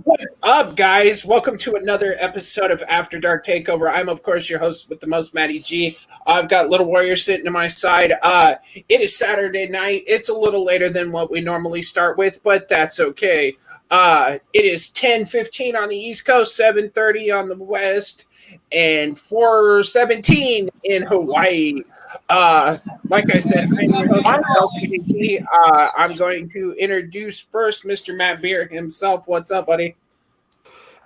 What's up, guys? Welcome to another episode of After Dark Takeover. I'm, of course, your host with the most, Matty-G. I've got Little Warrior sitting to my side. It is Saturday night. It's a little later than what we normally start with, but that's okay. It is 10:15 on the East Coast, 7:30 on the West, and 4:17 in Hawaii. Like I said, I'm your host, LPT. I'm going to introduce first Mr. Matt Beer himself. What's up, buddy?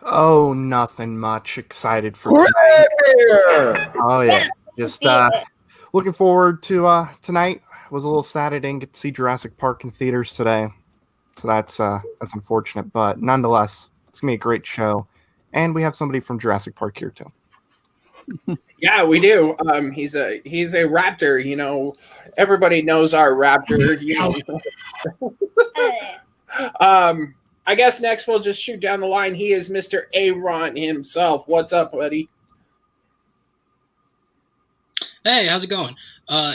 Oh, nothing much. Excited for tonight. Oh yeah, just looking forward to tonight. Was a little sad I didn't get to see Jurassic Park in theaters today, so that's unfortunate. But nonetheless, it's gonna be a great show, and we have somebody from Jurassic Park here too. Yeah, we do. He's a raptor. You know, everybody knows our raptor. You know. I guess next we'll just shoot down the line. He is Mr. Aaron himself. What's up, buddy? Hey, how's it going?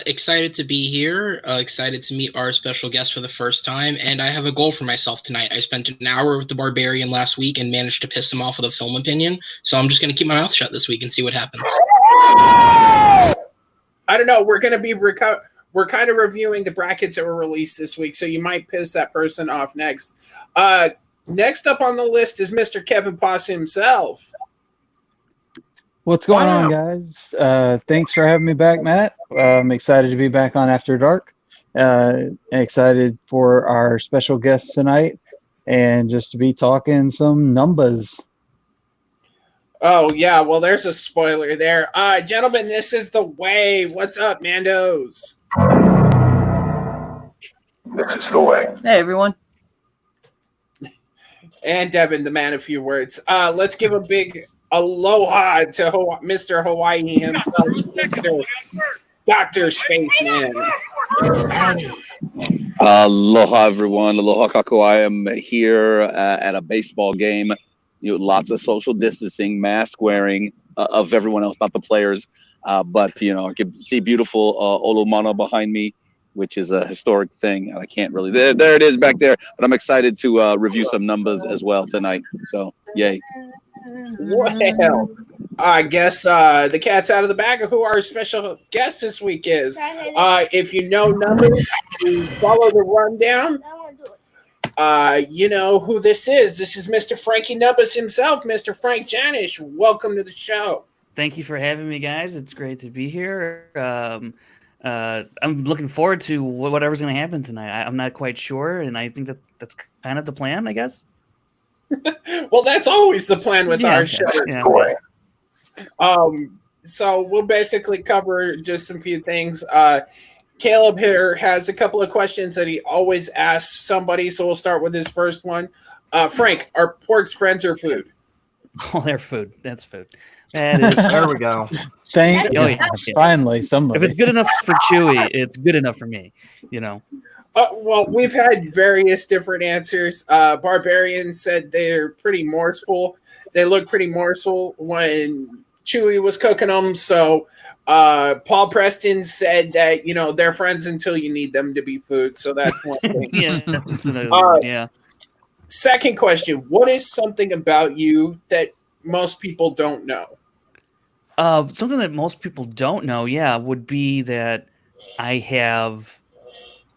Excited to be here. Excited to meet our special guest for the first time. And I have a goal for myself tonight. I spent an hour with the Barbarian last week and managed to piss him off with a film opinion. So I'm just going to keep my mouth shut this week and see what happens. I don't know. We're going to be we're kind of reviewing the brackets that were released this week, so you might piss that person off next. Next up on the list is Mr. Kevin Poss himself. What's going on, guys? Thanks for having me back, Matt. I'm excited to be back on After Dark. Excited for our special guest tonight and just to be talking some numbers. Oh, yeah. Well, there's a spoiler there. Gentlemen, this is the way. What's up, Mandos? This is the way. Hey, everyone. And Devin, the man of few words. Let's give a big aloha to Mr. Hawaii himself, Dr. Spaceman. Aloha, everyone. Aloha kakou. I am here at a baseball game. Lots of social distancing, mask wearing of everyone else, not the players. But I can see beautiful Olumana behind me, which is a historic thing. I can't really. There it is back there. But I'm excited to review some numbers as well tonight. So, yay. Well, I guess the cat's out of the bag of who our special guest this week is. If you know numbers, you follow the rundown. You know who this is. This is Mr. Frankie Numbaz himself, Mr. Frank Janisch. Welcome to the show. Thank you for having me, guys. It's great to be here. I'm looking forward to whatever's going to happen tonight. I'm not quite sure, and I think that's kind of the plan, I guess. Well, that's always the plan with our show. Yeah. So we'll basically cover just a few things. Caleb here has a couple of questions that he always asks somebody, so we'll start with his first one. Frank, are porks friends or food? Oh, they're food. That's food. That is. There we go. Thank you. Finally, somebody. If it's good enough for Chewy, it's good enough for me. Well, we've had various different answers. Barbarian said they're pretty morsel. They look pretty morsel when Chewy was cooking them. So Paul Preston said that, they're friends until you need them to be food. So that's one thing. Yeah. Second question. What is something about you that most people don't know? Something that most people don't know, would be that I have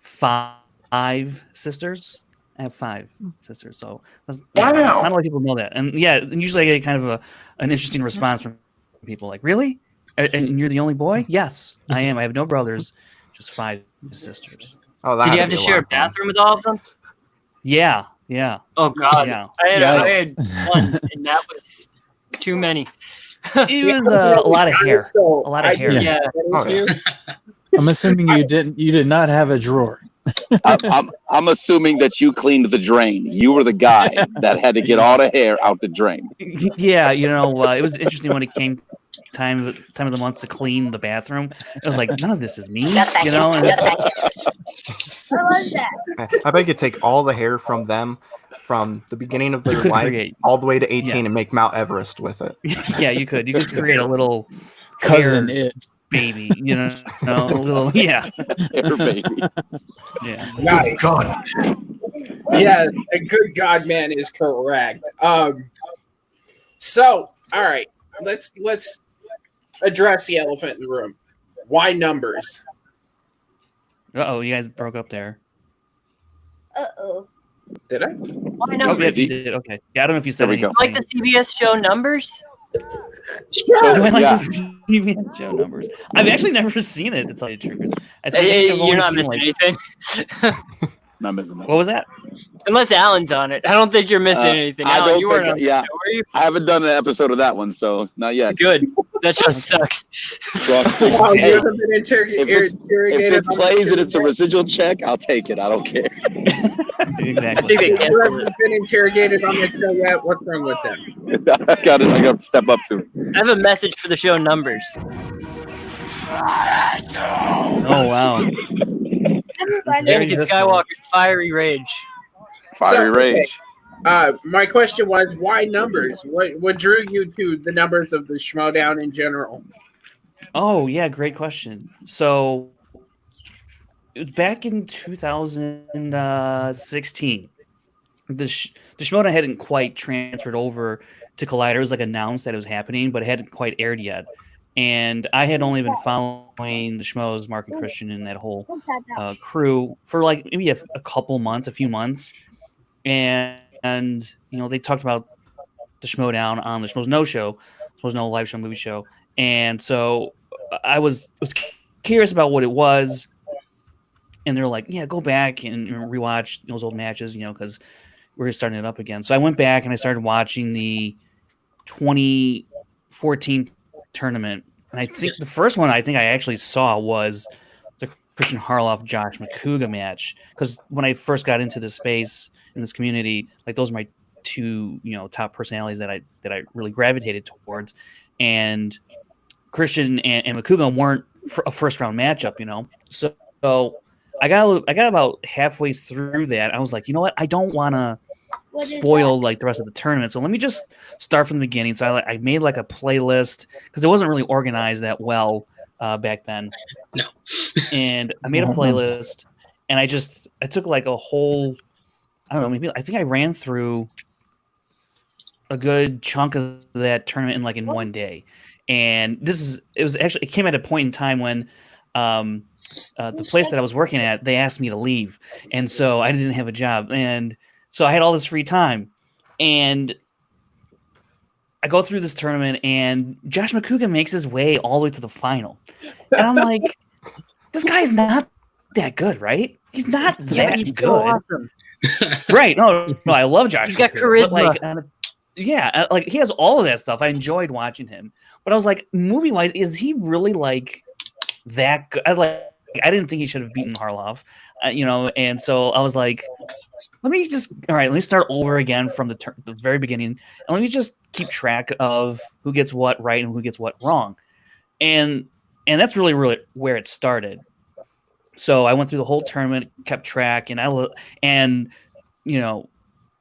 5 sisters. I have 5 sisters, so not a lot of people know that. And usually I get kind of an interesting response from people, like, "Really? And you're the only boy?" Yes, I am. I have no brothers, just 5 sisters. Oh, did you have to share a bathroom with all of them? Yeah. Oh God, yeah. I had one, and that was too many. It was a lot of hair. A lot of hair. Yeah. I'm assuming you did not have a drawer. I'm assuming that you cleaned the drain. You were the guy that had to get all the hair out the drain. Yeah, it was interesting when it came time of the month to clean the bathroom. It was like, none of this is me, you know. And What was that? I bet you could take all the hair from them from the beginning of their could life create- all the way to 18 yeah. and make Mount Everest with it. yeah, you could create a little Cousin hair it. baby, you know, a little yeah. Hair baby. Yeah. Nice. God. Yeah, a good God man is correct. So, all right, let's address the elephant in the room. Why numbers? Uh-oh, you guys broke up there. Uh-oh. Did I? Why Oh, numbers? yeah, you did. Okay. Yeah, I don't know if you said There we go. anything. Like the CBS show Numbers? Do I like Yeah. the CBS show numbers? I've actually never seen it, to tell you the truth. I think I've You're only not seen, missing anything. Not missing that. what was that? Unless Alan's on it. I don't think you're missing anything. I Alan, don't you weren't think- on yeah. the show, were you? I haven't done an episode of that one, so not yet. Good. That show sucks. Oh, you Hey, haven't been if interrogated. it plays and it's a residual check, I'll take it. I don't care. Exactly. I think they You canceled haven't been interrogated on the show yet. What's wrong with them? I got to step up to. I have a message for the show Numbers. Oh wow. Very Anakin visceral. Skywalker's fiery rage. Fiery So, rage. My question was, why numbers? What drew you to the numbers of the Schmodown in general? Oh yeah, great question. So it was back in 2016. The Schmodown hadn't quite transferred over to Collider. It was like announced that it was happening, but it hadn't quite aired yet. And I had only been following the Schmoes, Mark and Christian, and that whole crew for like maybe a few months. And you know, they talked about the Schmodown on the Schmoes No Show, Schmoes No Live Show, movie show. And so I was curious about what it was. And they're like, yeah, go back and rewatch those old matches, you know, because we're starting it up again. So I went back and I started watching the 2014 tournament. And I think the first one I actually saw was the Christian Harloff Josh McCouga match. Because when I first got into this space in this community, like those are my two, you know, top personalities that I really gravitated towards. And Christian and McCouga weren't a first round matchup, you know. So I got about halfway through that. I was like, you know what? I don't want to spoil like the rest of the tournament. So let me just start from the beginning. So I made like a playlist because it wasn't really organized that well back then. No. And I made a playlist, and I took like a whole, I don't know, maybe I think I ran through a good chunk of that tournament in one day. And it came at a point in time when the place that I was working at, they asked me to leave. And so I didn't have a job. And so I had all this free time. And I go through this tournament, and Josh McCouga makes his way all the way to the final. And I'm like, this guy's not that good, right? He's not that he's good. so awesome. Right. No, I love Josh. He's got McCouga, but, charisma. like he has all of that stuff. I enjoyed watching him. But I was like, movie-wise, is he really like that good? I didn't think he should have beaten Harloff, you know. And so I was like, let me start over again from the very beginning, and let me just keep track of who gets what right and who gets what wrong. And that's really, really where it started. So I went through the whole tournament, kept track, and you know,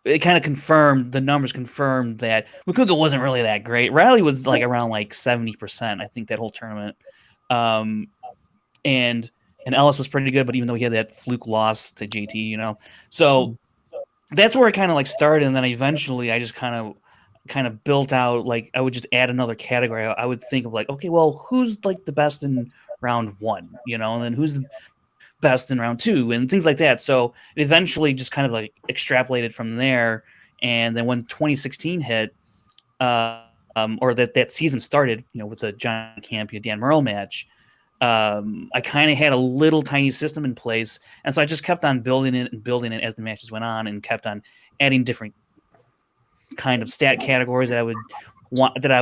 it kind of the numbers confirmed that McCouga wasn't really that great. Riley was like around 70%, I think, that whole tournament. And Ellis was pretty good, but even though he had that fluke loss to JT, you know, so that's where it kind of started. And then eventually I just kind of built out, I would just add another category. I would think of okay, well, who's the best in round one, you know, and then who's the best in round two and things like that. So it eventually just kind of extrapolated from there. And then when 2016 hit, or that season started, you know, with the John Campia Dan Merle match, I kind of had a little tiny system in place, and so I just kept on building it as the matches went on, and kept on adding different kind of stat categories that I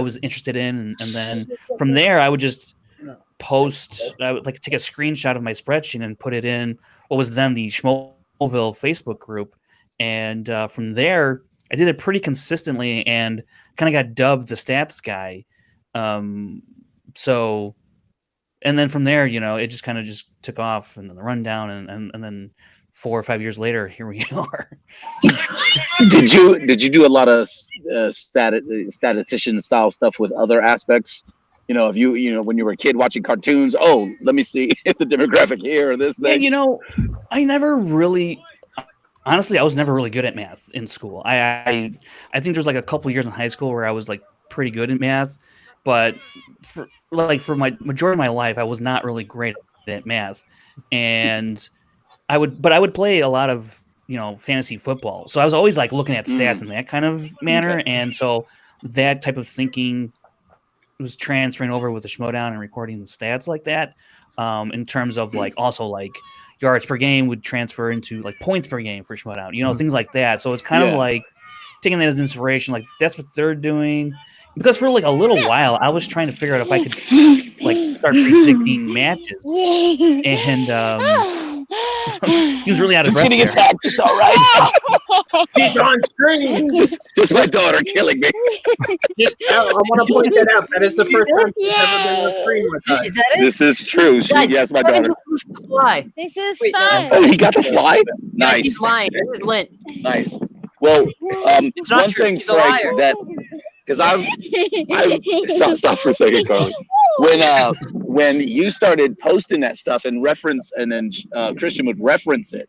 was interested in, and then from there I would just post. I would take a screenshot of my spreadsheet and put it in what was then the Schmoville Facebook group, and from there I did it pretty consistently, and kind of got dubbed the stats guy. So, and then from there, it just kind of just took off, and then the rundown, and then 4 or 5 years later, here we are. Did you do a lot of statistician style stuff with other aspects? If you when you were a kid watching cartoons, let me see if the demographic here or this thing. Yeah, I never really. Honestly, I was never really good at math in school. I think there's like a couple years in high school where I was like pretty good at math, but for my majority of my life, I was not really great at math, and I would play a lot of fantasy football. So I was always like looking at stats in that kind of manner, and so that type of thinking was transferring over with the Schmodown and recording the stats like that. In terms of like also like yards per game would transfer into like points per game for Schmodown, things like that. So it's kind of like taking that as inspiration, like that's what they're doing. Because for like a little while, I was trying to figure out if I could like start predicting matches, and he was really out of breath. Getting attacked. It's all right. She's on screen. Just my daughter killing me. I want to point that out. That is the first time she's ever been on screen with us. Is that it? This is true. Yes, my daughter. This is Wait, fun. Oh, he got the fly. Nice. He's lying. This is Lint. Nice. Well, It's not one true. thing, He's a Frank, liar. that because I stop for a second, Carly. When you started posting that stuff and then Christian would reference it,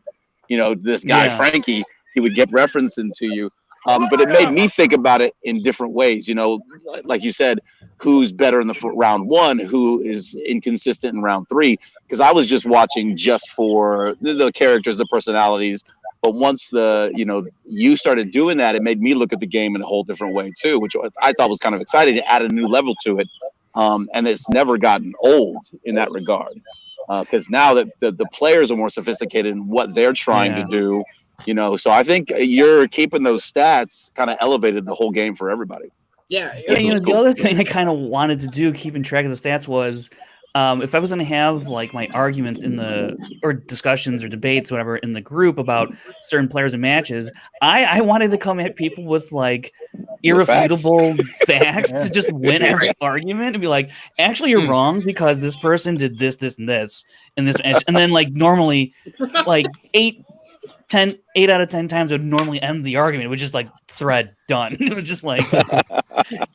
this guy Frankie, he would get reference into you. But it made me think about it in different ways. Like you said, who's better in the round one, who is inconsistent in round three? Because I was just watching just for the characters, the personalities. But once you started doing that, it made me look at the game in a whole different way too, which I thought was kind of exciting to add a new level to it. And it's never gotten old in that regard, because now that the players are more sophisticated in what they're trying to do, So I think you're keeping those stats kind of elevated the whole game for everybody. Yeah. The other thing I kind of wanted to do, keeping track of the stats, was if I was going to have like my arguments or discussions or debates, whatever, in the group about certain players and matches, I wanted to come at people with like irrefutable facts to just win every argument and be like, actually, you're wrong because this person did this, this, and this in this match. And then like normally like 8 out of 10 times it would normally end the argument. It was just like thread done. It was just like kind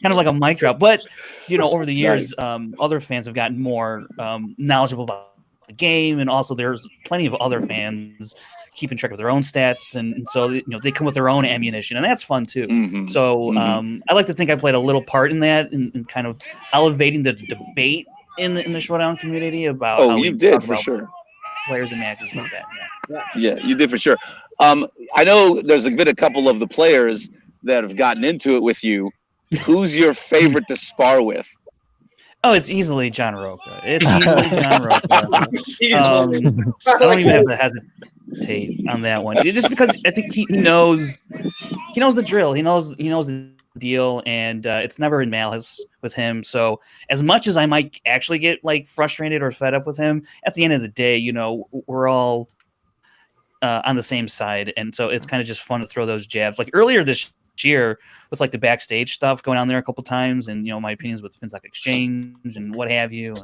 of like a mic drop. But over the years, other fans have gotten more knowledgeable about the game, and also there's plenty of other fans keeping track of their own stats, and so they come with their own ammunition, and that's fun too. Mm-hmm. So I like to think I played a little part in that, in kind of elevating the debate in the Schmodown community about. Oh, you did for sure. Players and matches like that. Yeah, you did for sure. I know there's been a couple of the players that have gotten into it with you. Who's your favorite to spar with? Oh, it's easily John Roca. It's easily John Roca. I don't even have to hesitate on that one. Just because I think he knows the drill. He knows the deal, and it's never in malice with him. So as much as I might actually get like frustrated or fed up with him, at the end of the day, we're all on the same side, and so it's kind of just fun to throw those jabs. Like earlier this year with like the backstage stuff going on there a couple times, and my opinions with FinSock Exchange and what have you,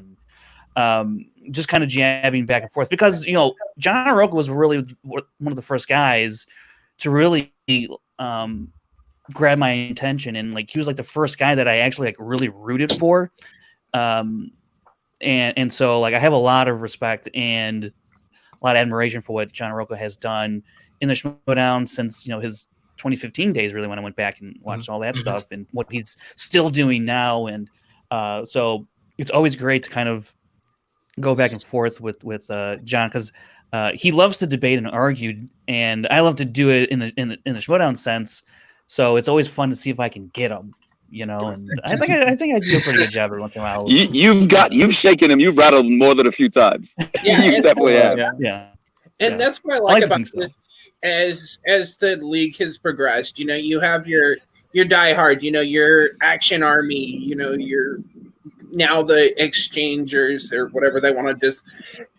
and just kind of jabbing back and forth, because John Roca was really one of the first guys to really grab my attention, and like he was like the first guy that I actually like really rooted for, and so like I have a lot of respect and a lot of admiration for what John Roca has done in the Schmodown since his 2015 days, really, when I went back and watched all that stuff, and what he's still doing now. And so it's always great to kind of go back and forth with John, because he loves to debate and argue, and I love to do it in the Schmodown sense. So it's always fun to see if I can get him, and I think I do a pretty good job every once in a while. You've shaken him. You've rattled him more than a few times. Yeah, you definitely have. Yeah. And that's what I like about this. As the league has progressed, you have your diehard, your action army, your now the exchangers or whatever they want to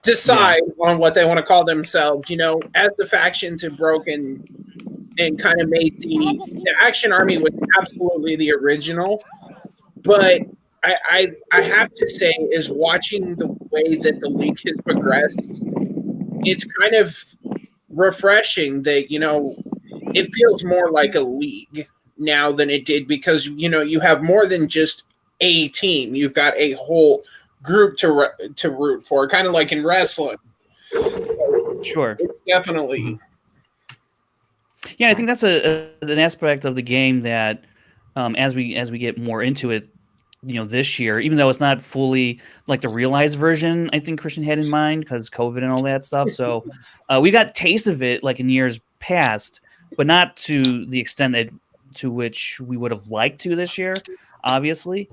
decide on what they want to call themselves. As the factions have broken and kind of made the action army was absolutely the original, but I have to say is watching the way that the league has progressed, it's kind of refreshing that it feels more like a league now than it did because you have more than just a team. You've got a whole group to root for, kind of like in wrestling. Sure. It's definitely. Yeah, I think that's an aspect of the game that, as we get more into it, this year, even though it's not fully like the realized version, I think Christian had in mind because COVID and all that stuff. So we got tastes of it like in years past, but not to the extent to which we would have liked to this year. Obviously,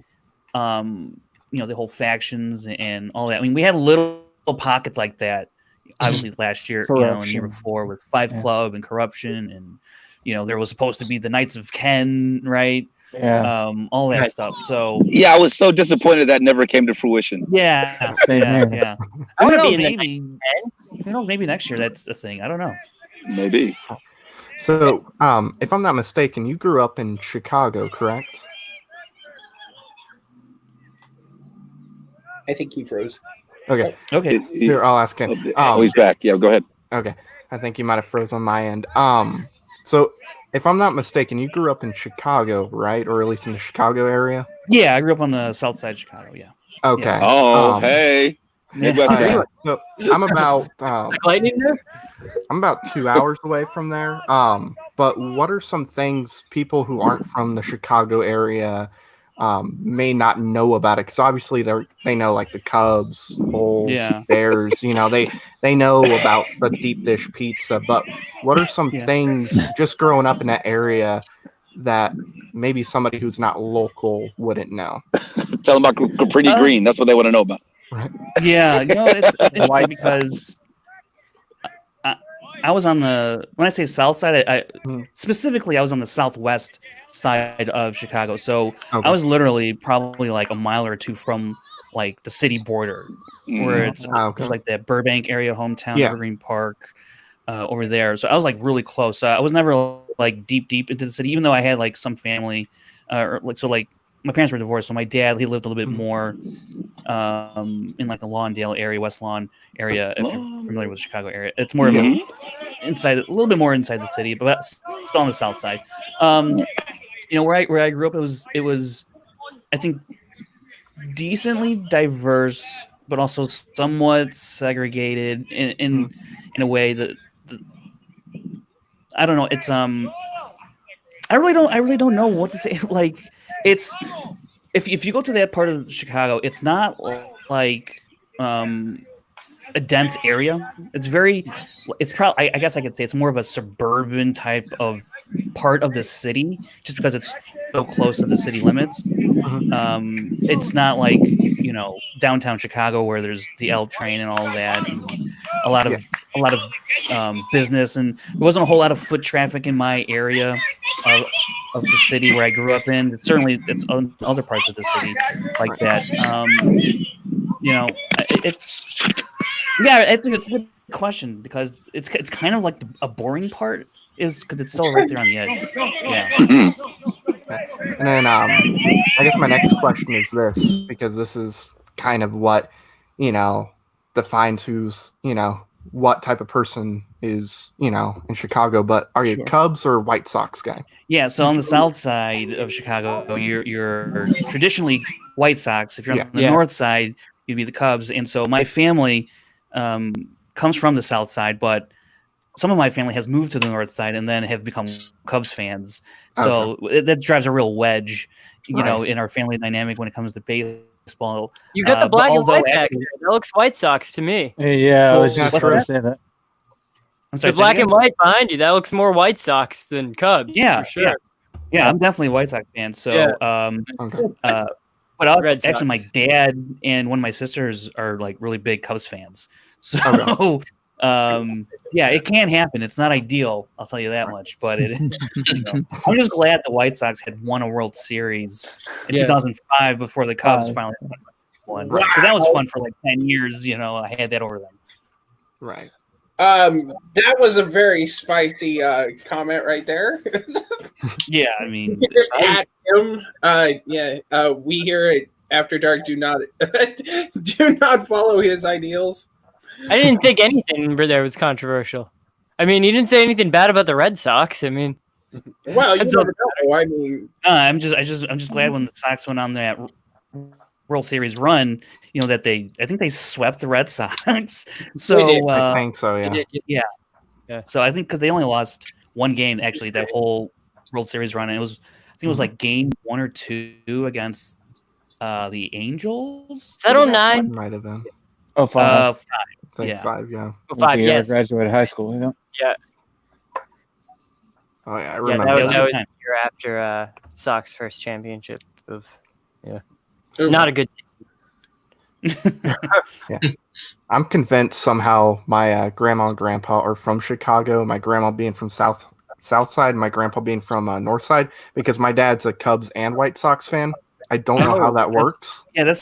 the whole factions and all that. I mean, we had little pockets like that. Obviously, last year, and the year before with Five Club and corruption, and there was supposed to be the Knights of Ken, right? Yeah. All that stuff. So yeah, I was so disappointed that never came to fruition. Yeah, Same here. yeah. I Who wanna be knows? in the Maybe, maybe next year that's a thing. I don't know. Maybe. So, if I'm not mistaken, you grew up in Chicago, correct? I think he froze. Okay. Okay. Here, I'll ask him. He's back. Yeah, go ahead. Okay. I think you might have froze on my end. So if I'm not mistaken, you grew up in Chicago, right? Or at least in the Chicago area? Yeah, I grew up on the south side of Chicago. Yeah. Okay. Yeah. Oh, hey. Midwest guy. So I'm about Like lightning there? I'm about 2 hours away from there. But what are some things people who aren't from the Chicago area may not know about it? Because obviously they know like the Cubs, Bulls, Yeah. Bears. They know about the deep dish pizza. But what are some things just growing up in that area that maybe somebody who's not local wouldn't know? Tell them about Capri Green. That's what they want to know about. Right. Yeah, it's interesting because I was on when I say south side, I specifically I was on the southwest side of Chicago. So I was literally probably like a mile or two from like the city border, where it's like that Burbank area, hometown, Evergreen Park, over there. So I was like really close. I was never like deep into the city, even though I had like some family, my parents were divorced, so my dad, he lived a little bit more in like the Lawndale area, West Lawn area. If you're familiar with the Chicago area, it's more of a little bit more inside the city, but still on the south side. Where I grew up, it was I think decently diverse, but also somewhat segregated in a way that I don't know. It's I really don't know what to say. Like it's if you go to that part of Chicago, it's not like a dense area. It's probably, I guess I could say it's more of a suburban type of part of the city, just because it's so close to the city limits. It's not like downtown Chicago where there's the L train and all that, and a lot of business, and there wasn't a whole lot of foot traffic in my area of the city where I grew up in. Certainly, it's other parts of the city like that. I think it's a good question because it's kind of like a boring part is because it's so right there on the edge. Yeah. And then I guess my next question is this, because this is kind of what defines who's what type of person is in Chicago. But are you a Cubs or White Sox guy? Yeah, so on the south side of Chicago, you're traditionally White Sox. If you're on the north side, you'd be the Cubs. And so my family comes from the south side, but some of my family has moved to the north side and then have become Cubs fans. So that drives a real wedge, in our family dynamic when it comes to baseball. You got the black and white back there. That looks White Sox to me. Yeah, I was just going to say that. I'm sorry, the black and white behind you, that looks more White Sox than Cubs. Yeah, for sure. Yeah, I'm definitely a White Sox fan. So, but actually, my dad and one of my sisters are like really big Cubs fans. So, it can happen. It's not ideal, I'll tell you that much. But I'm just glad the White Sox had won a World Series in 2005 before the Cubs finally won. Because that was fun for like 10 years. I had that over them. Right. That was a very spicy comment right there. Yeah, I mean, just at him. We here at After Dark do not do not follow his ideals. I didn't think anything there was controversial. I mean, you didn't say anything bad about the Red Sox. I mean, well, you That's never know. I mean, I'm just glad when the Sox went on that World Series run, that I think they swept the Red Sox. So I think so, yeah. Yeah. So I think because they only lost one game actually that whole World Series run, and I think it was like game 1 or 2 against the Angels. is that 09? Might have been. Oh, 5. 5. I think Yeah. 5, yeah. Oh, 5, yes. Graduated high school. Yeah. Yeah. Oh, yeah, I Yeah, remember that was that. the year after Sox first championship of ooh. not a good season. I'm convinced somehow my grandma and grandpa are from Chicago, my grandma being from South Side, my grandpa being from North Side, because my dad's a Cubs and White Sox fan. I don't know how that works. Yeah, that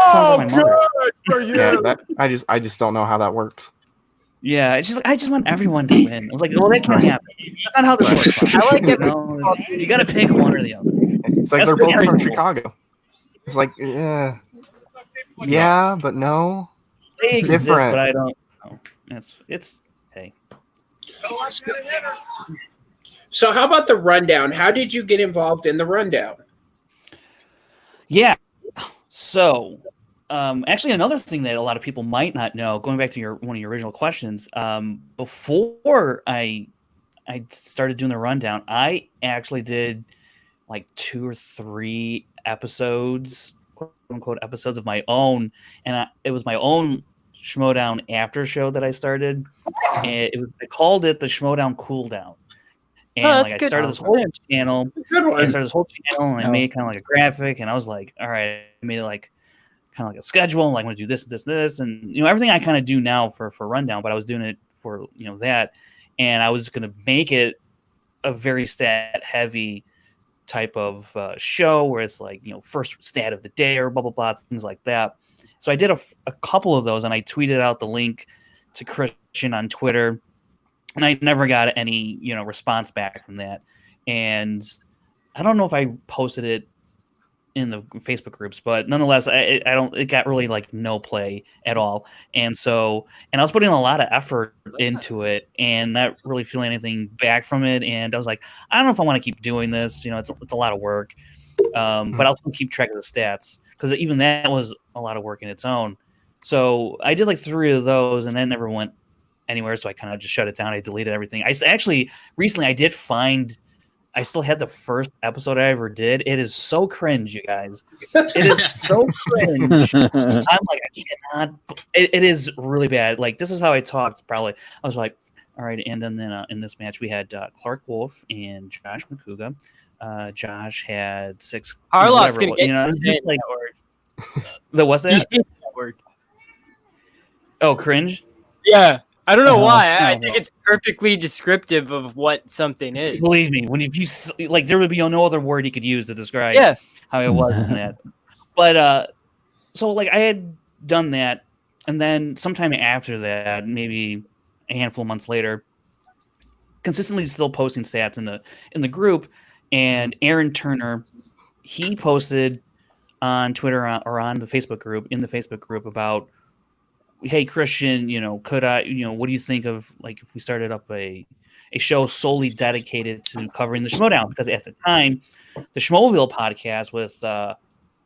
sounds like my mother. For you. Yeah, I just don't know how that works. Yeah, it's just like I just want everyone to win. I was like, well, that can't happen. That's not how this works. I like it. You got to pick one or the other. It's like That's they're both pretty from cool. Chicago. It's like, yeah, but no. They exist, Different. but I don't know. It's hey. So how about the rundown? How did you get involved in the rundown? Yeah. So, actually, another thing that a lot of people might not know, going back to one of your original questions, before I started doing the rundown, I actually did like 2 or 3 episodes, quote unquote, episodes of my own, and it was my own Schmodown after show that I started, and I called it the Schmodown Cool Down. And that's I good. started this whole channel. Good one. I started this whole channel, and I made kind of like a graphic, and I was like, all right, I made it like kind of like a schedule, and like I'm gonna do this, and everything I kind of do now for rundown, but I was doing it for that, and I was gonna make it a very stat heavy type of show where it's like first stat of the day or blah blah blah, things like that. So I did a couple of those, and I tweeted out the link to Christian on Twitter, and I never got any response back from that. And I don't know if I posted it in the Facebook groups, but nonetheless, I don't. It got really like no play at all, and I was putting a lot of effort into it, and not really feeling anything back from it. And I was like, I don't know if I want to keep doing this. It's a lot of work, but I'll still keep track of the stats because even that was a lot of work in its own. So I did like 3 of those, and that never went anywhere. So I kind of just shut it down. I deleted everything. Recently I did find. I still had the first episode I ever did. It is so cringe, you guys. It is so cringe. I'm like, I cannot. It is really bad. Like, this is how I talked. Probably, I was like, all right. And then in this match, we had Clark Wolf and Josh McCouga. Josh had 6. Harloff's gonna get it's like the what's that? word. Oh, cringe. Yeah. I don't know why. I no. think it's perfectly descriptive of what something is. Believe me, when you like, there would be no other word he could use to describe how it was in that. But so like I had done that, and then sometime after that, maybe a handful of months later, consistently still posting stats in the group, and Aaron Turner, he posted on Twitter or on the Facebook group about, hey Christian, could I, what do you think of like if we started up a show solely dedicated to covering the Schmodown? Because at the time, the Schmoville podcast with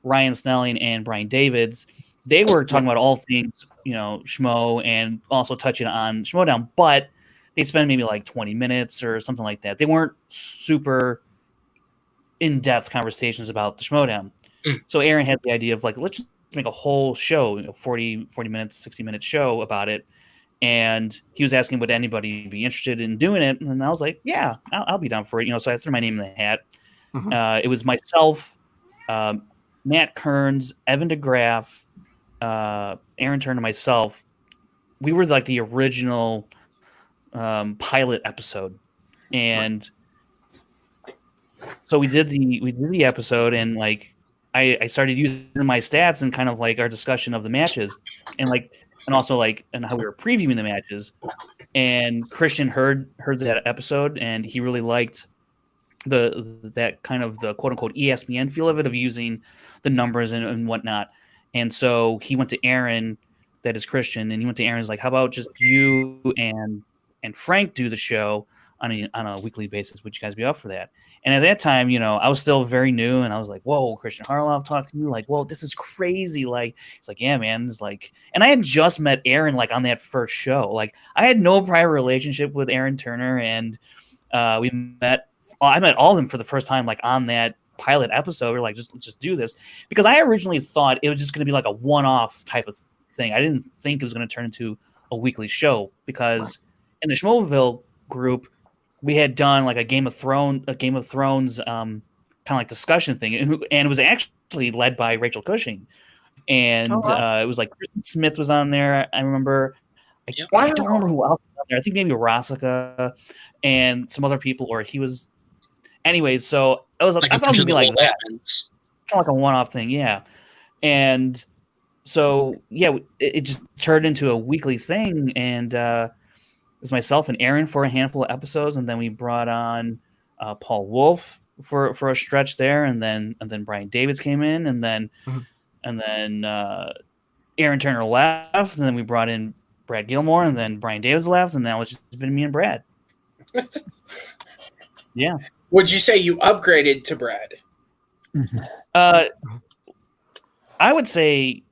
Ryan Snelling and Brian Davids, they were talking about all things, Schmo, and also touching on Schmodown, but they spent maybe like 20 minutes or something like that. They weren't super in-depth conversations about the Schmodown. So Aaron had the idea of like, let's just make a whole show, 40 minutes, 60-minute show about it. And he was asking would anybody be interested in doing it, and I was like, yeah, I'll be down for it. So I threw my name in the hat. It was myself, Matt Kearns, Evan DeGraff, Aaron Turner, and myself. We were like the original pilot episode, and so we did the episode, and like I started using my stats and kind of like our discussion of the matches, and also like and how we were previewing the matches. And Christian heard that episode, and he really liked that kind of the quote unquote ESPN feel of it, of using the numbers and whatnot. And so he went to Aaron, that is Christian, and he went to Aaron's like, how about just you and Frank do the show on a weekly basis? Would you guys be up for that? And at that time, I was still very new, and I was like, whoa, Christian Harloff talked to me, like, whoa, this is crazy. Like, it's like, yeah, man. It's like, and I had just met Aaron like on that first show. Like, I had no prior relationship with Aaron Turner, and I met all of them for the first time, like on that pilot episode. We're like, just do this, because I originally thought it was just going to be like a one-off type of thing. I didn't think it was going to turn into a weekly show, because in the Schmoville group, we had done like a Game of Thrones kind of like discussion thing, and it was actually led by Rachel Cushing, and it was like Kristen Smith was on there. I remember. I don't remember who else was on there. I think maybe Rasica and some other people, or he was. Anyways, so I thought it was gonna be like that, kind of like a one-off thing, yeah. And so it just turned into a weekly thing, and it was myself and Aaron for a handful of episodes, and then we brought on Paul Wolf for a stretch there, and then Brian Davids came in, and then Aaron Turner left, and then we brought in Brad Gilmore, and then Brian Davids left, and now it's just been me and Brad. Yeah. Would you say you upgraded to Brad? I would say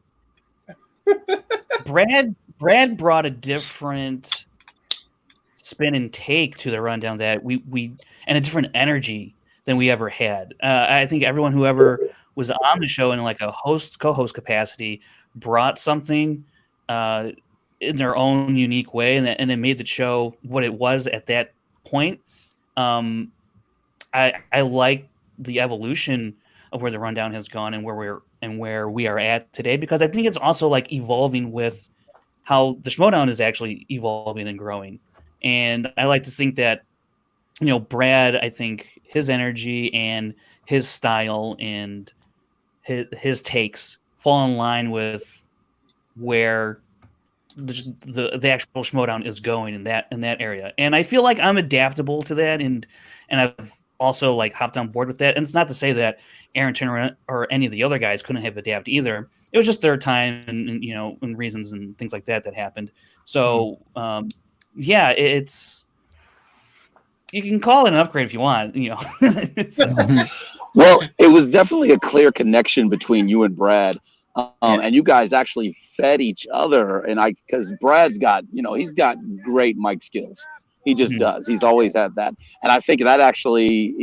Brad brought a different spin and take to the rundown that we and a different energy than we ever had. I think everyone who ever was on the show in like a co-host capacity brought something in their own unique way, and it made the show what it was at that point. I like the evolution of where the rundown has gone and where we are at today, because I think it's also like evolving with how the Schmodown is actually evolving and growing. And I like to think that, Brad, I think his energy and his style and his takes fall in line with where the actual Schmodown is going in that area. And I feel like I'm adaptable to that, and I've also like hopped on board with that. And it's not to say that Aaron Turner or any of the other guys couldn't have adapted either. It was just their time and reasons and things like that happened. So it's, you can call it an upgrade if you want, Well, it was definitely a clear connection between you and Brad. And you guys actually fed each other, because Brad's got, he's got great mic skills. He just does. He's always had that. And I think that actually,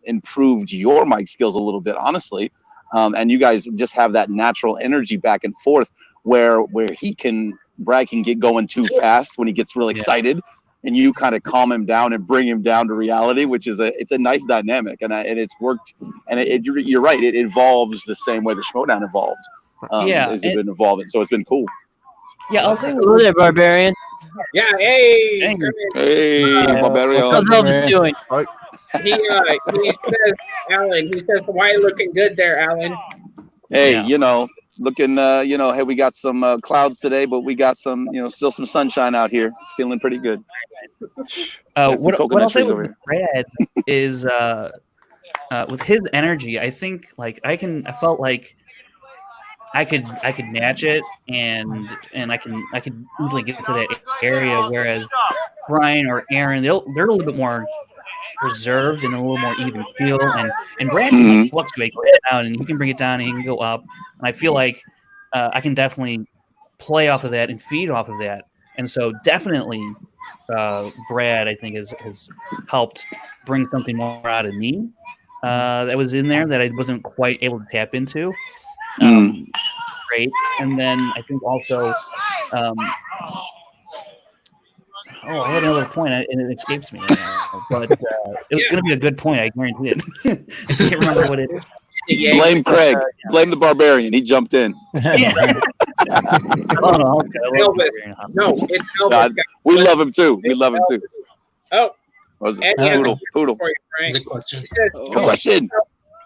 improved your mic skills a little bit, honestly. And you guys just have that natural energy back and forth where Brad can get going too fast when he gets really excited, and you kind of calm him down and bring him down to reality, which is it's a nice dynamic, and it's worked. And you're right, it evolves the same way the Schmodown evolved. It's been evolving, so it's been cool. Yeah, I'll say hello there, Barbarian. Yeah, hey, Barbarian. How's Elvis doing? He says, Alan. He says, "Why looking good there, Alan?" Hey, looking, hey, we got some clouds today, but we got some, still some sunshine out here. It's feeling pretty good. What I'll say with Brad is, with his energy, I think like I felt like I could match it, and I could easily get to that area. Whereas Brian or Aaron, they're a little bit more reserved and a little more even feel, and Brad can like fluctuate, go down, and he can bring it down and he can go up. And I feel like I can definitely play off of that and feed off of that. And so definitely Brad, I think, has helped bring something more out of me that was in there that I wasn't quite able to tap into. Great. And then I think also I had another point and it escapes me right now, but it was going to be a good point. I guarantee it. I just can't remember what it is. Blame Craig. Blame the Barbarian. He jumped in. Elvis. No, it's Elvis. God, we love him too. We love him too. Oh, Poodle. He says, question.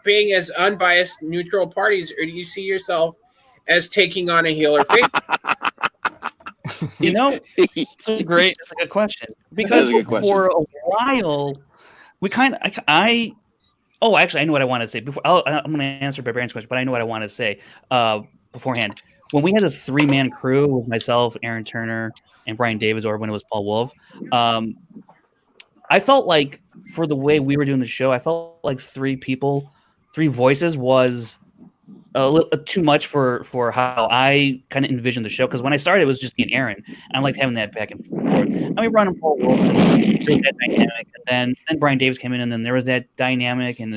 Being as unbiased, neutral parties, or do you see yourself as taking on a heel or face? It's a good question, because for a while Oh, actually, I know what I want to say. Before I'm going to answer Barbarian's question, but I know what I want to say beforehand. When we had a 3-man crew with myself, Aaron Turner, and Brian Davis, or when it was Paul Wolf, I felt like for the way we were doing the show, I felt like 3 voices was a little too much for how I kind of envisioned the show. Because when I started, it was just me and Aaron, and I liked having that back and forth. I mean, Ron and Paul Wolf, there was that dynamic, and then Brian Davis came in, and then there was that dynamic, and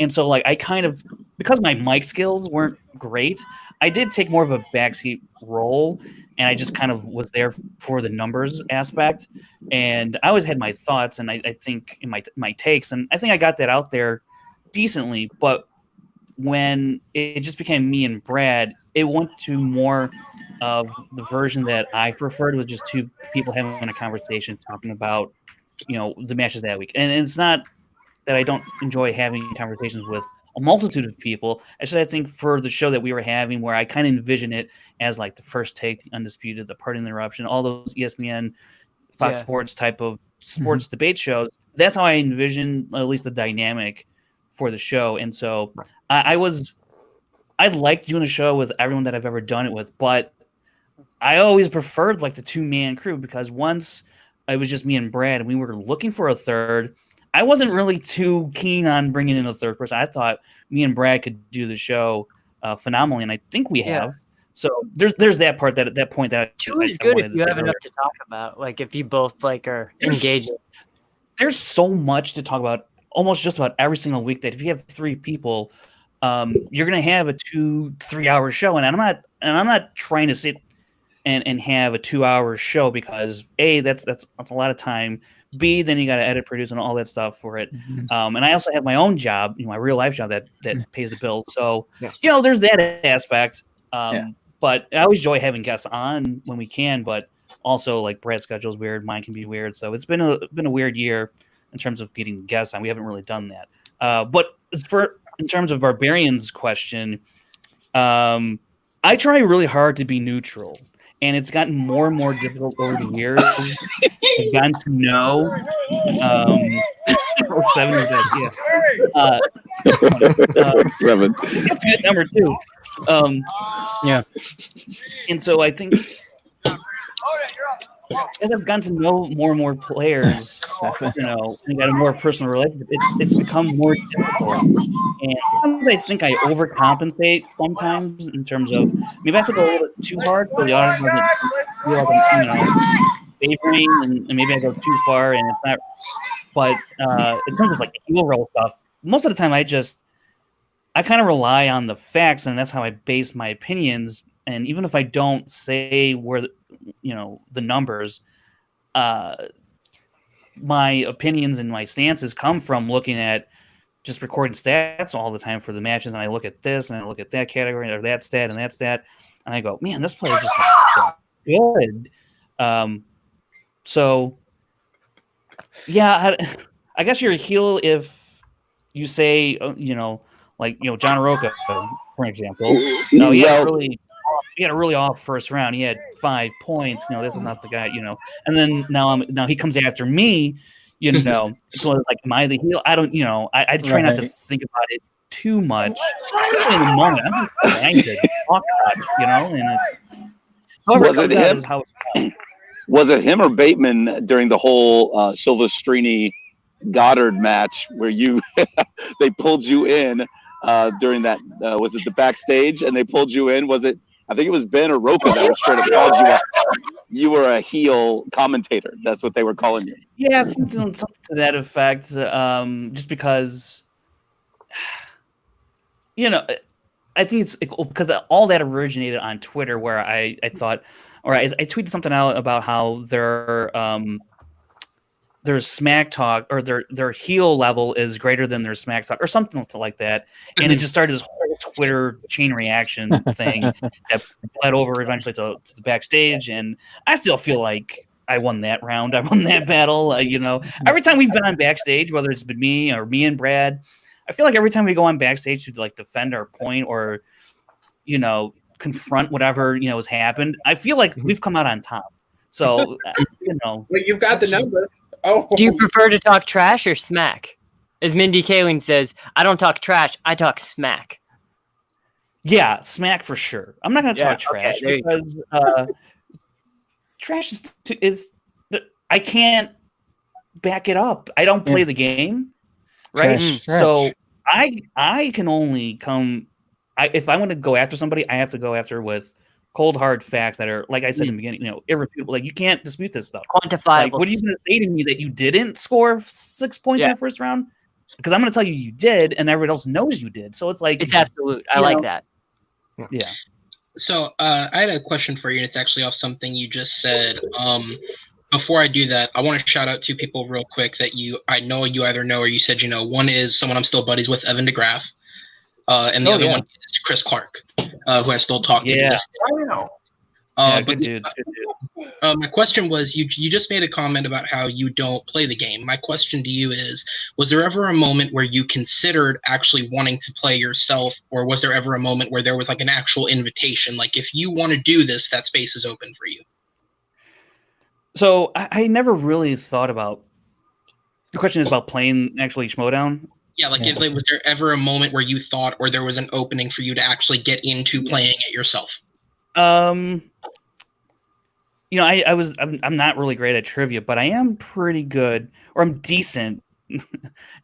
and so like I kind of, because my mic skills weren't great, I did take more of a backseat role, and I just kind of was there for the numbers aspect, and I always had my thoughts, and I think in my takes, and I think I got that out there decently, but when it just became me and Brad, it went to more of the version that I preferred, with just 2 people having a conversation, talking about, the matches that week. And it's not that I don't enjoy having conversations with a multitude of people. Actually, I think for the show that we were having, where I kind of envision it as like the First Take, the Undisputed, the Party Interruption, all those ESPN, Fox Sports type of sports debate shows, that's how I envision at least the dynamic for the show. And so I liked doing a show with everyone that I've ever done it with, but I always preferred like the 2-man crew, because once it was just me and Brad and we were looking for a third, I wasn't really too keen on bringing in a third person. I thought me and Brad could do the show phenomenally, and I think we have. So there's that part, that point that 2 is good if you have enough to talk about. Like if you both are engaged. There's so much to talk about, almost just about every single week, that if you have 3 people, you're gonna have a 2-3 hour show, and I'm not trying to sit and have a 2-hour show, because A, that's a lot of time. B, then you got to edit, produce, and all that stuff for it. And I also have my own job, my real life job that pays the bills. So there's that aspect. But I always enjoy having guests on when we can. But also, like, Brad's schedule is weird, mine can be weird. So it's been a weird year in terms of getting guests on. We haven't really done that. But in terms of Barbarian's question, I try really hard to be neutral, and it's gotten more and more difficult over the years. I've gotten to know 7 is best, yeah. 7. That's a good number too. And so I think as I've gotten to know more and more players, and got a more personal relationship, it's become more difficult. And sometimes I think I overcompensate sometimes, in terms of maybe I have to go a little bit too hard so the audience doesn't feel like I'm, favoring, and maybe I go too far, and it's not. But in terms of like the heel roll stuff, most of the time I kind of rely on the facts, and that's how I base my opinions. And even if I don't say where the numbers, my opinions and my stances come from looking at just recording stats all the time for the matches, and I look at this and I look at that category or that stat and that stat, and I go, man, this player just not good. So yeah, I guess you're a heel if you say, John Roca, for example. No, he had a really off first round. He had 5 points. This is not the guy. And then now he comes after me. So like, am I the heel? I don't. I try not to think about it too much, especially in the moment. I'm just trying to talk about it. And was it him? Was it him or Bateman during the whole Silvestrini Goddard match where they pulled you in during that? Was it the backstage and they pulled you in? Was it? I think it was Ben or Roca that was straight up called you up. You were a heel commentator. That's what they were calling you. Yeah, something to that effect. Just because, I think it's because all that originated on Twitter, where I thought, or I tweeted something out about how their smack talk, or their heel level is greater than their smack talk, or something like that, and it just started this whole Twitter chain reaction thing that led over eventually to the backstage. And I still feel like I won that round. I won that battle. Every time we've been on backstage, whether it's been me or me and Brad, I feel like every time we go on backstage to like defend our point or confront whatever has happened, I feel like we've come out on top. So well, you've got the numbers. Oh, Do you prefer to talk trash or smack? As Mindy Kaling says, I don't talk trash, I talk smack. Yeah, smack for sure. I'm not going to Yeah, talk trash okay, there you go. because trash is I can't back it up. I don't play the game, right? Trash. So I can only come. If I want to go after somebody, I have to go after with cold hard facts that are, like I said in the beginning, irrefutable. Like you can't dispute this stuff. Quantifiable. Like, what are you going to say to me that you didn't score 6 points in the first round? Because I'm going to tell you did, and everyone else knows you did. So it's like it's absolute. I like that. Yeah. So I had a question for you, and it's actually off something you just said. Before I do that, I want to shout out two people real quick that I know you either know or you said you know. One is someone I'm still buddies with, Evan DeGraff, and the other one is Chris Clark, who I still talk to. Yeah. Good dude. My question was, you just made a comment about how you don't play the game. My question to you is, was there ever a moment where you considered actually wanting to play yourself, or was there ever a moment where there was like an actual invitation? Like, if you want to do this, that space is open for you. So I never really thought about, the question is about playing actually Schmodown. Yeah, like was there ever a moment where you thought, or there was an opening for you to actually get into playing it yourself? I'm not really great at trivia, but I am pretty good, or I'm decent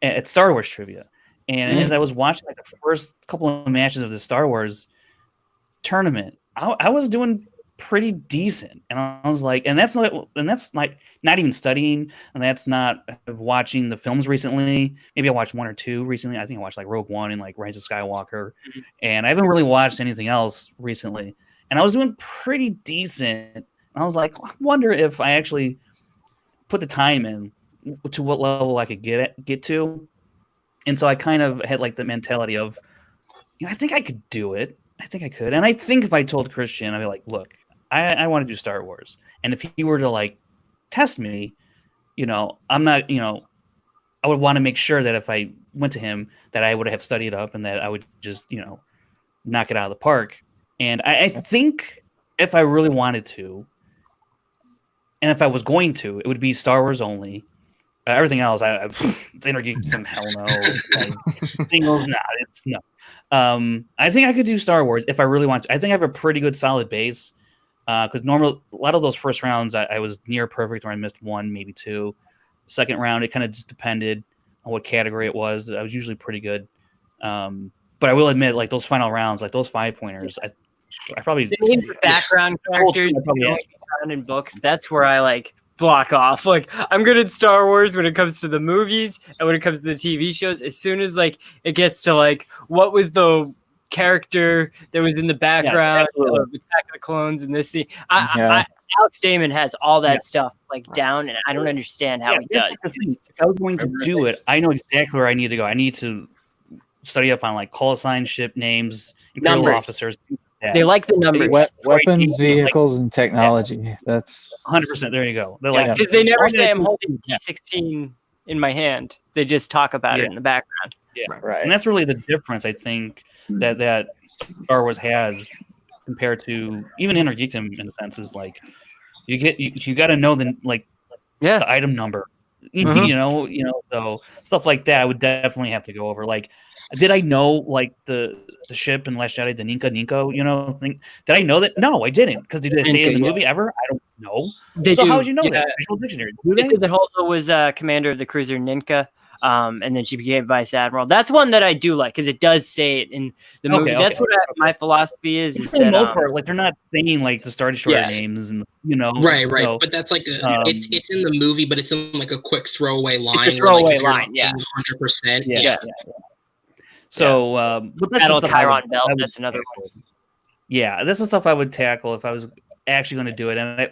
at Star Wars trivia. And as I was watching like the first couple of matches of the Star Wars tournament, I was doing pretty decent, and I was like, and that's like not even studying, and that's not watching the films recently. Maybe I watched one or two recently. I think I watched like Rogue One and like Rise of Skywalker, and I haven't really watched anything else recently. And I was doing pretty decent. I was like, I wonder if I actually put the time in to what level I could get to. And so I kind of had like the mentality of, I think I could do it. I think I could. And I think if I told Christian, I'd be like, look, I want to do Star Wars. And if he were to like test me, I'm not, I would want to make sure that if I went to him, that I would have studied up and that I would just, knock it out of the park. And I think if I really wanted to, and if I was going to, it would be Star Wars only. Everything else, it's Intergeek from hell no. Like, singles, it's no. I think I could do Star Wars if I really want to. I think I have a pretty good solid base. Because a lot of those first rounds, I was near perfect, or I missed one, maybe two. Second round, it kind of just depended on what category it was. I was usually pretty good. But I will admit, like those final rounds, like those 5-pointers, I probably the names of background characters found in books. That's where I like block off. Like I'm good at Star Wars when it comes to the movies and when it comes to the TV shows. As soon as like it gets to like what was the character that was in the background of Attack of the Clones in this scene, Alex Damon has all that stuff like down, and I don't understand how he does. If I was going to do it, I know exactly where I need to go. I need to study up on like call sign, ship names, Imperial officers. They like the numbers. Weapons, vehicles, and technology. That's 100%. There you go. They're like, because they never say I'm holding T16 in my hand. They just talk about it in the background. Yeah, right. And that's really the difference, I think, that Star Wars has compared to even Intergeekdom in a sense is like you got to know the item number, so stuff like that I would definitely have to go over. Like, did I know like the ship in Last Jedi, the Ninko, thing? Did I know that? No, I didn't, because did they say it in the movie ever? I don't know. How would you know that? Visual Dictionary. They said that Holdo was commander of the cruiser Ninka, and then she became vice admiral. That's one that I do like because it does say it in the movie. That's what my philosophy is. For the most part, like they're not saying like the Star Destroyer names, and right. So, but that's like it's in the movie, but it's in like a quick throwaway line. It's a throwaway line, 100%. Yeah. So, but that's the Chiron Belt. That's another one. Yeah, this is stuff I would tackle if I was actually going to do it. And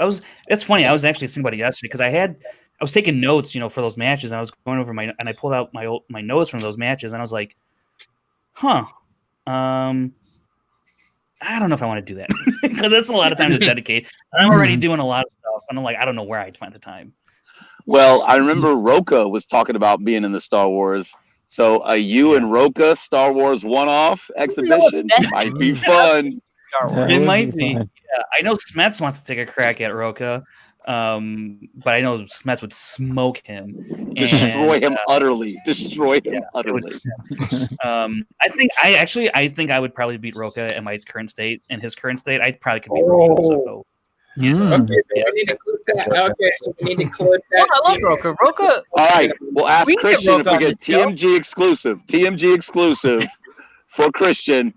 it's funny. I was actually thinking about it yesterday because I was taking notes, for those matches. And I was going over and I pulled out my notes from those matches, and I was like, I don't know if I want to do that because that's a lot of time to dedicate. I'm already doing a lot of stuff, and I'm like, I don't know where I'd find the time. Well, I remember Roka was talking about being in the Star Wars. So you and Roka Star Wars one-off exhibition might be fun. It might be. Yeah, I know Smets wants to take a crack at Roka. But I know Smets would smoke him, Destroy him utterly. Destroy him it utterly. would- I think I would probably beat Roka in my current state. In his current state, I probably could beat Roka. So, Okay, so we need to clip that. Okay, so we need to clip that. I love Roka. Roka. All right, we'll ask We can get Christian if Roka we on get this show. TMG exclusive for Christian.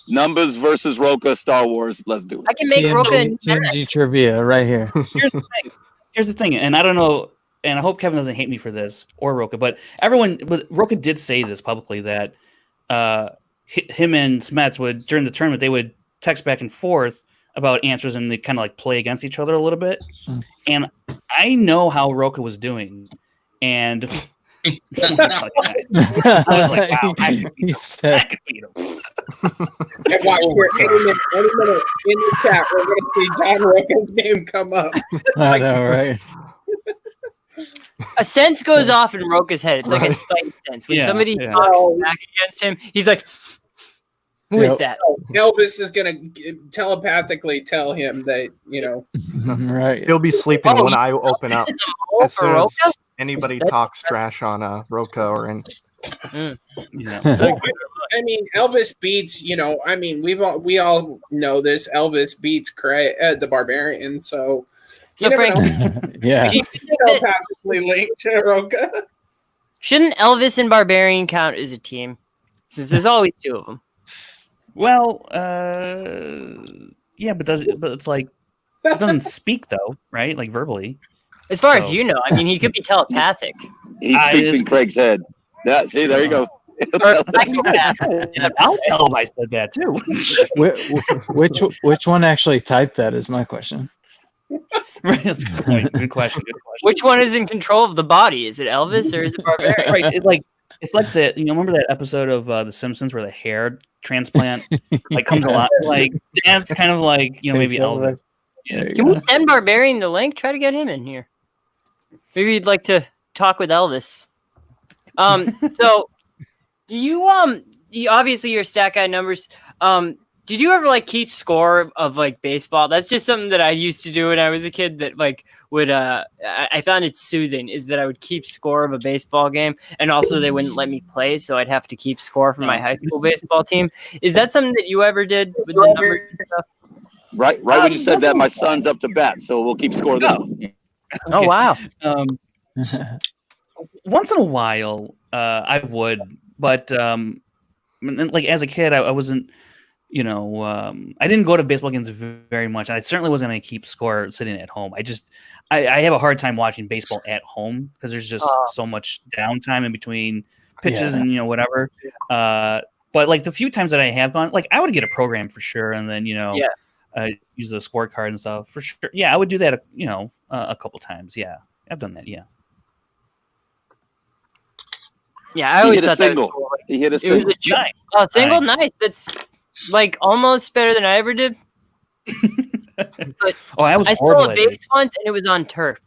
Numbers versus Roka, Star Wars. Let's do it. I can make Roka and TMG trivia right here. here's the thing, and I don't know, and I hope Kevin doesn't hate me for this or Roka, but Roka did say this publicly that him and Smets would during the tournament they would text back and forth about answers and they kind of like play against each other a little bit. And I know how Roka was doing, and I was like, wow, I could beat him. And watch here, any minute in the chat, we're going to see John Roka's name come up. I know, right? A sense goes off in Roka's head. It's like a spite sense. When somebody talks back against him, he's like, "Who is that?" Elvis is going to telepathically tell him that, Right. He'll be sleeping when I open up. As soon as Roka? anybody talks trash on Roka or in. I mean, Elvis beats, we all know this. Elvis beats the Barbarian, so Frank, Yeah. telepathically linked to Roka. shouldn't Elvis and Barbarian count as a team? Since there's always two of them. Well, yeah, but it's like it doesn't speak though, right? Like verbally. As far as you know, I mean, he could be telepathic. He speaks in Craig's head. Yeah, see, there you go. Or psychopath. I'll tell him I said that too. Which one actually typed that is my question. Right, that's a good point. Good question. Which one is in control of the body? Is it Elvis or is it Barbarian? Right, it's like that. Remember that episode of The Simpsons where the hair transplant comes alive? Like that's kind of like maybe Elvis. Yeah. Can we send Barbarian the link? Try to get him in here. Maybe you'd like to talk with Elvis. So do you obviously your stat guy numbers. Did you ever keep score of baseball? That's just something that I used to do when I was a kid that would I found it soothing is that I would keep score of a baseball game and also they wouldn't let me play, so I'd have to keep score for my high school baseball team. Is that something that you ever did with the numbers and stuff? Right when you said that, my son's up to bat, so we'll keep score this one. Oh wow. Once in a while, I would, but as a kid, I wasn't. I didn't go to baseball games very much. I certainly wasn't going to keep score sitting at home. I have a hard time watching baseball at home because there's just so much downtime in between pitches and whatever. But the few times that I have gone, I would get a program for sure, and then use the scorecard and stuff for sure. Yeah, I would do that. A couple times. Yeah, I've done that. Yeah. Yeah, I always thought single. That was cool. He hit a single. It was a giant. Oh, single, nice. That's almost better than I ever did. But I was I horrible stole a base once, and it was on turf.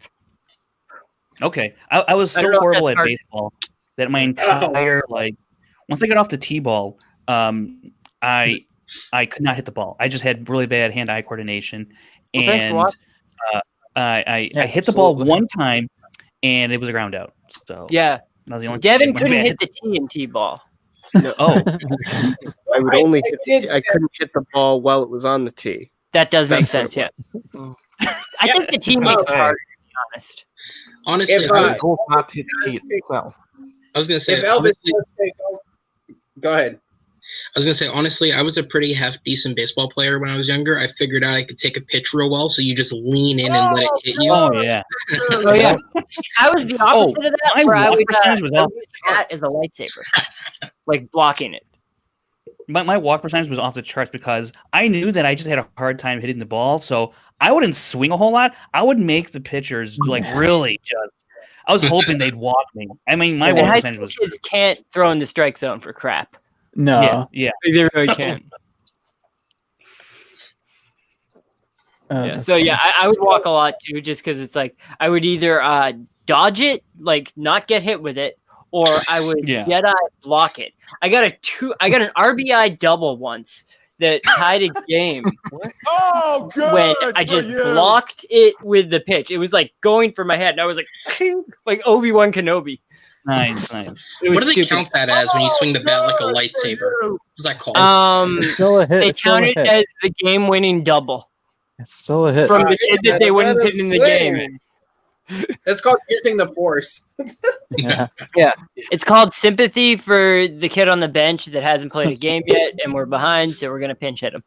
Okay, I was so horrible at baseball that my entire once I got off the t-ball, I could not hit the ball. I just had really bad hand-eye coordination, and I hit the ball one time, and it was a ground out. So yeah. That was the only Devin couldn't hit the TNT ball. No. I would only hit I couldn't hit the ball while it was on the tee. That does make sense, yes. I think the tee makes it harder, to be honest. Honestly, not hit the tee itself. I was going to say, go ahead. I was going to say, honestly, I was a pretty decent baseball player when I was younger. I figured out I could take a pitch real well, so you just lean in and let it hit you. Oh, yeah. Oh, yeah. I was the opposite of that, where I would use that as a lightsaber, blocking it. My walk percentage was off the charts because I knew that I just had a hard time hitting the ball, so I wouldn't swing a whole lot. I would make the pitchers really just. I was hoping they'd walk me. I mean, my walk percentage was. Kids can't throw in the strike zone for crap. No. Yeah. They really can't. So I would walk a lot too, just because it's I would either dodge it, not get hit with it, or I would Jedi block it. I got an RBI double once that tied a game Oh, good. when I just blocked it with the pitch. It was like going for my head, and I was like Obi-Wan Kenobi. Nice. It was What do they stupid. count that as when you swing the bat like a lightsaber? What's that called? It's still a hit. They It's still a count it hit. as the game-winning double It's still a hit. from the kid that they wouldn't Let put him in the swing. game. It's called using the force. Yeah. It's called sympathy for the kid on the bench that hasn't played a game yet, and we're behind, so we're gonna pinch hit him.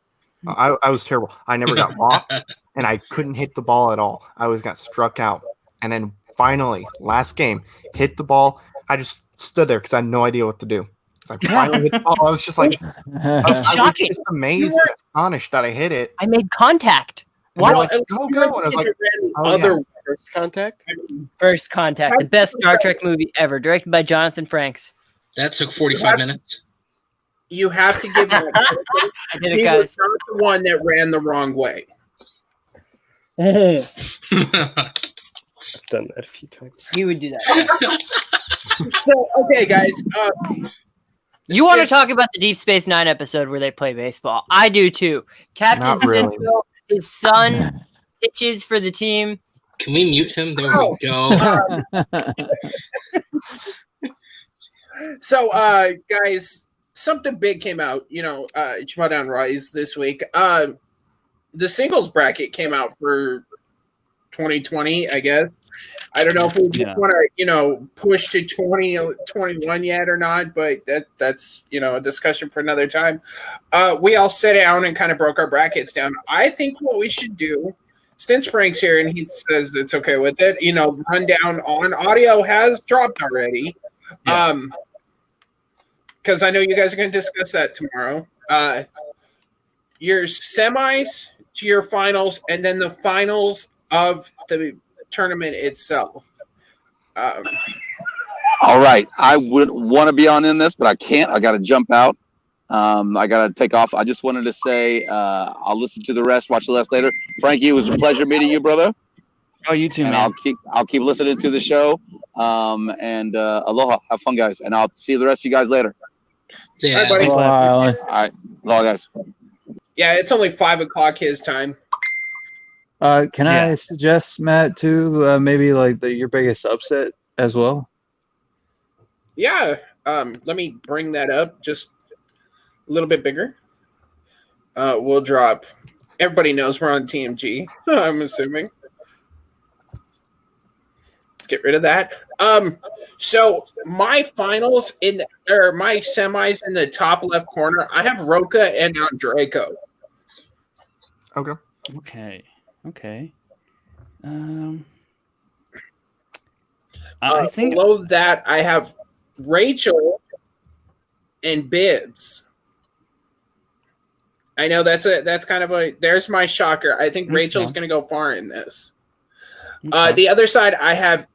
I was terrible. I never got walked, and I couldn't hit the ball at all. I always got struck out. And then finally, last game, hit the ball. I just stood there because I had no idea what to do. I finally hit the ball. I was just like, I was shocking. just amazed and astonished that I hit it. I made contact. And they're What? like, go. And I was like, oh, Other yeah. First contact. First Contact, the best Star Trek movie ever, directed by Jonathan Frakes. That took 45 minutes. You have to give him I did he it, was guys. not the one that ran the wrong way. I've done that a few times. You would do that. So, okay, guys. You want to talk about the Deep Space Nine episode where they play baseball? I do too. Captain Not really. Sisko, his son, pitches for the team. Can we mute him? There we go. So, guys, something big came out. Schmodown Rise this week. The singles bracket came out for 2020, I guess. I don't know if we just want to, push to 2021 yet or not, but that's a discussion for another time. We all sat down and kind of broke our brackets down. I think what we should do, since Frank's here and he says it's okay with it, rundown on audio has dropped already. Because I know you guys are going to discuss that tomorrow. Your semis to your finals, and then the finals of the tournament itself. All right. I would want to be on in this, but I can't. I got to jump out. I got to take off. I just wanted to say I'll listen to the rest, watch the rest later. Frankie, it was a pleasure meeting you, brother. Oh, you too, and man. I'll keep listening to the show. And aloha. Have fun, guys. And I'll see the rest of you guys later. Yeah. Hi, buddy. All right. Aloha, guys. Yeah, it's only 5:00 his time. Can I suggest, Matt, too, maybe like your biggest upset as well? Yeah. Let me bring that up just a little bit bigger. We'll drop. Everybody knows we're on TMG, I'm assuming. Let's get rid of that. So my finals my semis in the top left corner, I have Roca and Andrejko. Okay. I think below that I have Rachel and Bibbs. I know that's kind of there's my shocker. I think Rachel's going to go far in this. The other side I have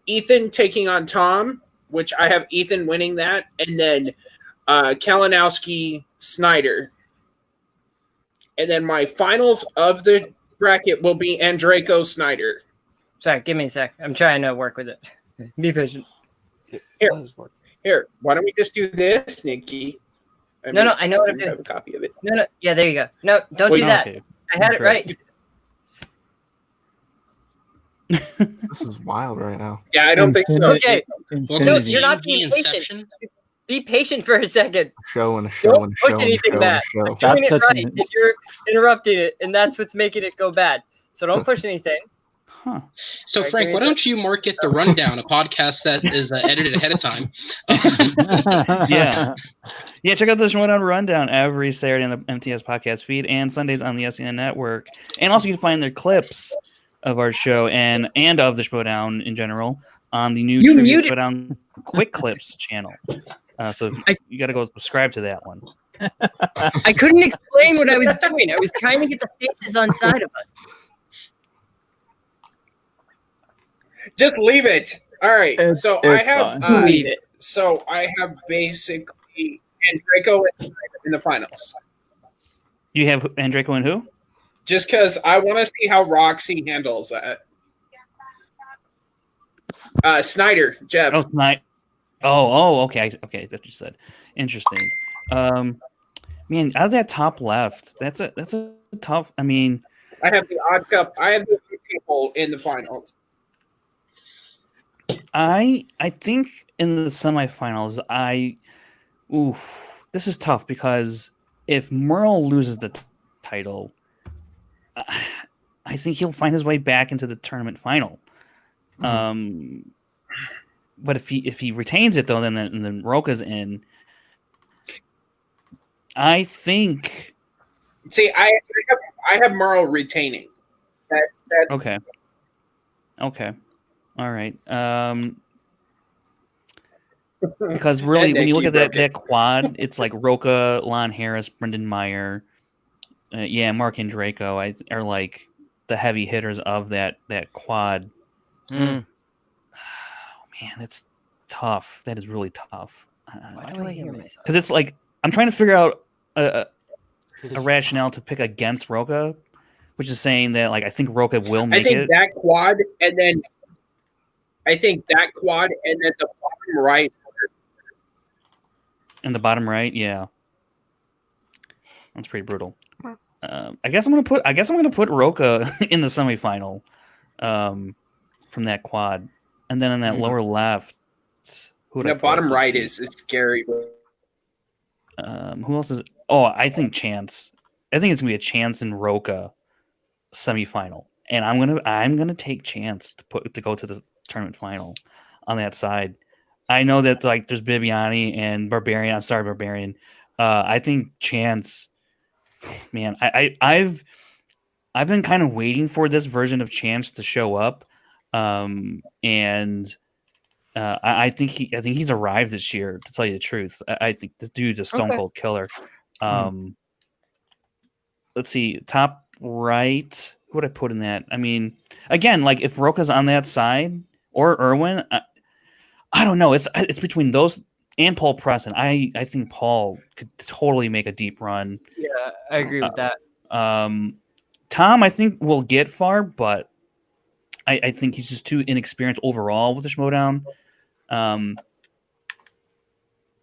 Ethan taking on Tom, which I have Ethan winning that, and then Kalinowski Snyder. And then my finals of the bracket will be Andrejko Snyder. Sorry, give me a sec. I'm trying to work with it. Be patient. Here. Why don't we just do this, Nikki? No, I know what I'm I have doing. a copy of it. No. Yeah, there you go. No, don't do that. Okay. I had it right. This is wild right now. Yeah, I don't think so. Okay. No, you're not TMG being patient. Inception. Be patient for a second. Show and a show Don't and a show push and a anything show and back. a show. You're doing it Stop right, touching and you're interrupting it, and that's what's making it go bad. So don't push anything. Huh. So, Alright, Frank, give me why a don't you mark it the rundown, a podcast that is edited ahead of time? Yeah. Check out the Showdown Rundown every Saturday on the MTS podcast feed and Sundays on the SEN network. And also you can find their clips of our show and of the Showdown in general on the new Trivia Showdown Quick Clips channel. So you got to go subscribe to that one. I couldn't explain what I was doing. I was trying to get the faces on side of us. Just leave it. All right. It's I have fine. Leave it. So I have basically Andrejko in the finals. You have Andrejko and who? Just because I want to see how Roxy handles that. Snyder, Jeb. Oh, okay. Okay, that's what you said. Interesting. Man, out of that top left, that's a tough. I mean, I have the odd cup. I have the two people in the finals. I think in the semifinals, this is tough because if Merle loses the title, I think he'll find his way back into the tournament final. But if he retains it though, then Roka's in. I think. See, I have Merle retaining. Okay. Okay. All right. Because really, when you look at that quad, it's like Roka, Lon Harris, Brendan Meyer, Mark and Draco are like the heavy hitters of that quad. Oh, man, it's tough. That is really tough. Why do I hear myself? Because it's like I'm trying to figure out a rationale to pick against Roka, which is saying that like I think Roka will make it. I think that quad, and then the bottom right. And the bottom right, yeah, that's pretty brutal. I guess I'm gonna put Roka in the semifinal, from that quad, and then in that lower left, The bottom right is scary. Who else is? Oh, I think Chance. I think it's gonna be a Chance and Roka semifinal, and I'm gonna take Chance to go to the tournament final on that side. I know that like there's Bibiani and Barbarian. I'm sorry, Barbarian. I think Chance. Man, I've been kind of waiting for this version of Chance to show up, and I think he's arrived this year. To tell you the truth, I think the dude's a stone cold killer. Let's see, top right. Who would I put in that? I mean, again, like if Roka's on that side or Irwin, I don't know. It's between those and Paul Preston. I think Paul could totally make a deep run. Yeah, I agree with that. Tom, I think will get far, but I think he's just too inexperienced overall with the Schmodown.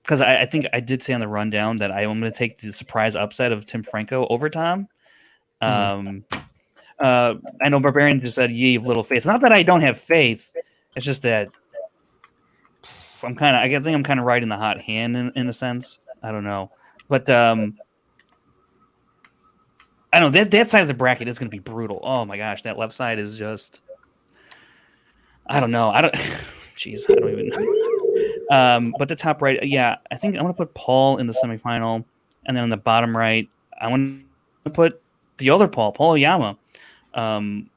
Because I think I did say on the rundown that I'm going to take the surprise upset of Tim Franco over Tom. I know Barbarian just said, "Ye of little faith." Not that I don't have faith. It's just that I think I'm kind of riding the hot hand in a sense. I don't know, but I know that side of the bracket is going to be brutal. Oh my gosh, that left side is just. I don't know. Jeez, I don't even know. But the top right, yeah, I think I'm going to put Paul in the semifinal, and then on the bottom right, I want to put the other Paul Oyama, in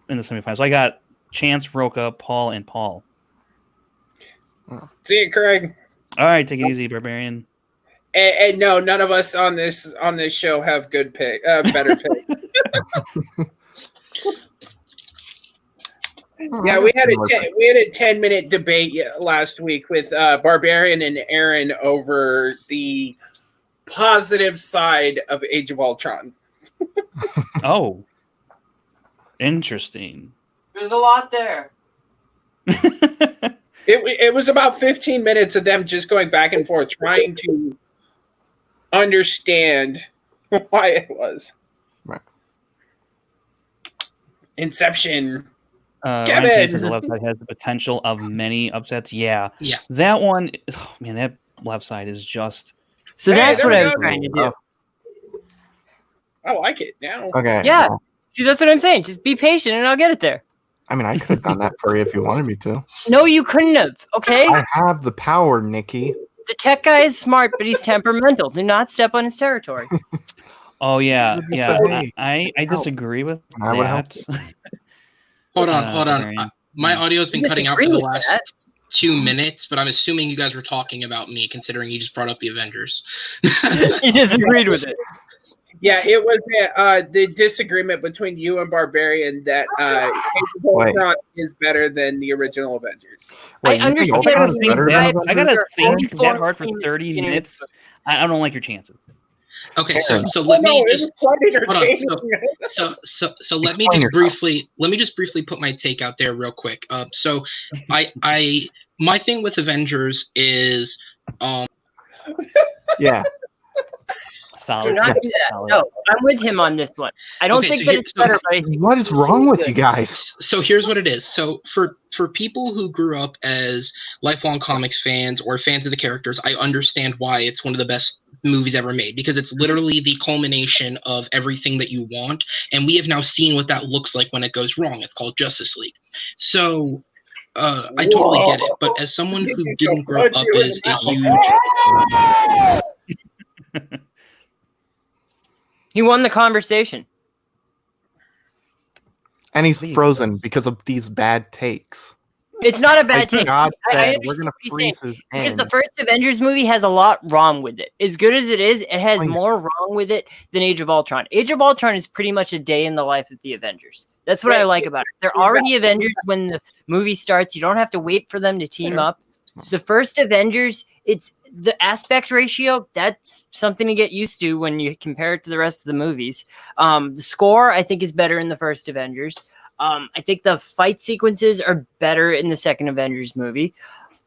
the semifinal. So I got Chance, Roka, Paul, and Paul. See you, Craig. All right, take it easy, Barbarian. And no, none of us on this show have good better pick. Yeah, we had a 10-minute debate last week with Barbarian and Aaron over the positive side of Age of Ultron. Oh, interesting. There's a lot there. It was about 15 minutes of them just going back and forth, trying to understand why it was. Right. Inception. Ryan Payne says the left side has the potential of many upsets. Yeah. That one, oh man, that left side is just. So that's what I'm trying to do. I like it now. Okay. Yeah. See, that's what I'm saying. Just be patient, and I'll get it there. I mean, I could have done that for you if you wanted me to. No, you couldn't have. Okay. I have the power, Nikki. The tech guy is smart, but he's temperamental. Do not step on his territory. Oh yeah. I disagree with that. Hold on. My audio's been cutting out for the last 2 minutes, but I'm assuming you guys were talking about me, considering you just brought up the Avengers. He disagreed with it. Yeah, it was the disagreement between you and Barbarian that Age of Ultron is better than the original Avengers. I understand. I gotta think that hard for 30 minutes. I don't like your chances. Okay, so let me just hold on. So let me just briefly put my take out there real quick. So my thing with Avengers is yeah. Solid. Do not do that. Solid. No, I'm with him on this one. I don't think that it's better, but I think What is wrong with you guys? So here's what it is. So for people who grew up as lifelong comics fans or fans of the characters, I understand why it's one of the best movies ever made, because it's literally the culmination of everything that you want, and we have now seen what that looks like when it goes wrong. It's called Justice League. So I totally get it, but as someone who didn't grow up as a huge he won the conversation. And he's frozen because of these bad takes. It's not a bad take. God said, we're gonna freeze his because end. the first Avengers movie has a lot wrong with it. As good as it is, it has more wrong with it than Age of Ultron. Age of Ultron is pretty much a day in the life of the Avengers. That's what I like about it. They're already Avengers when the movie starts. You don't have to wait for them to team up. The first Avengers, it's the aspect ratio. That's something to get used to when you compare it to the rest of the movies. The score, I think, is better in the first Avengers. I think the fight sequences are better in the second Avengers movie,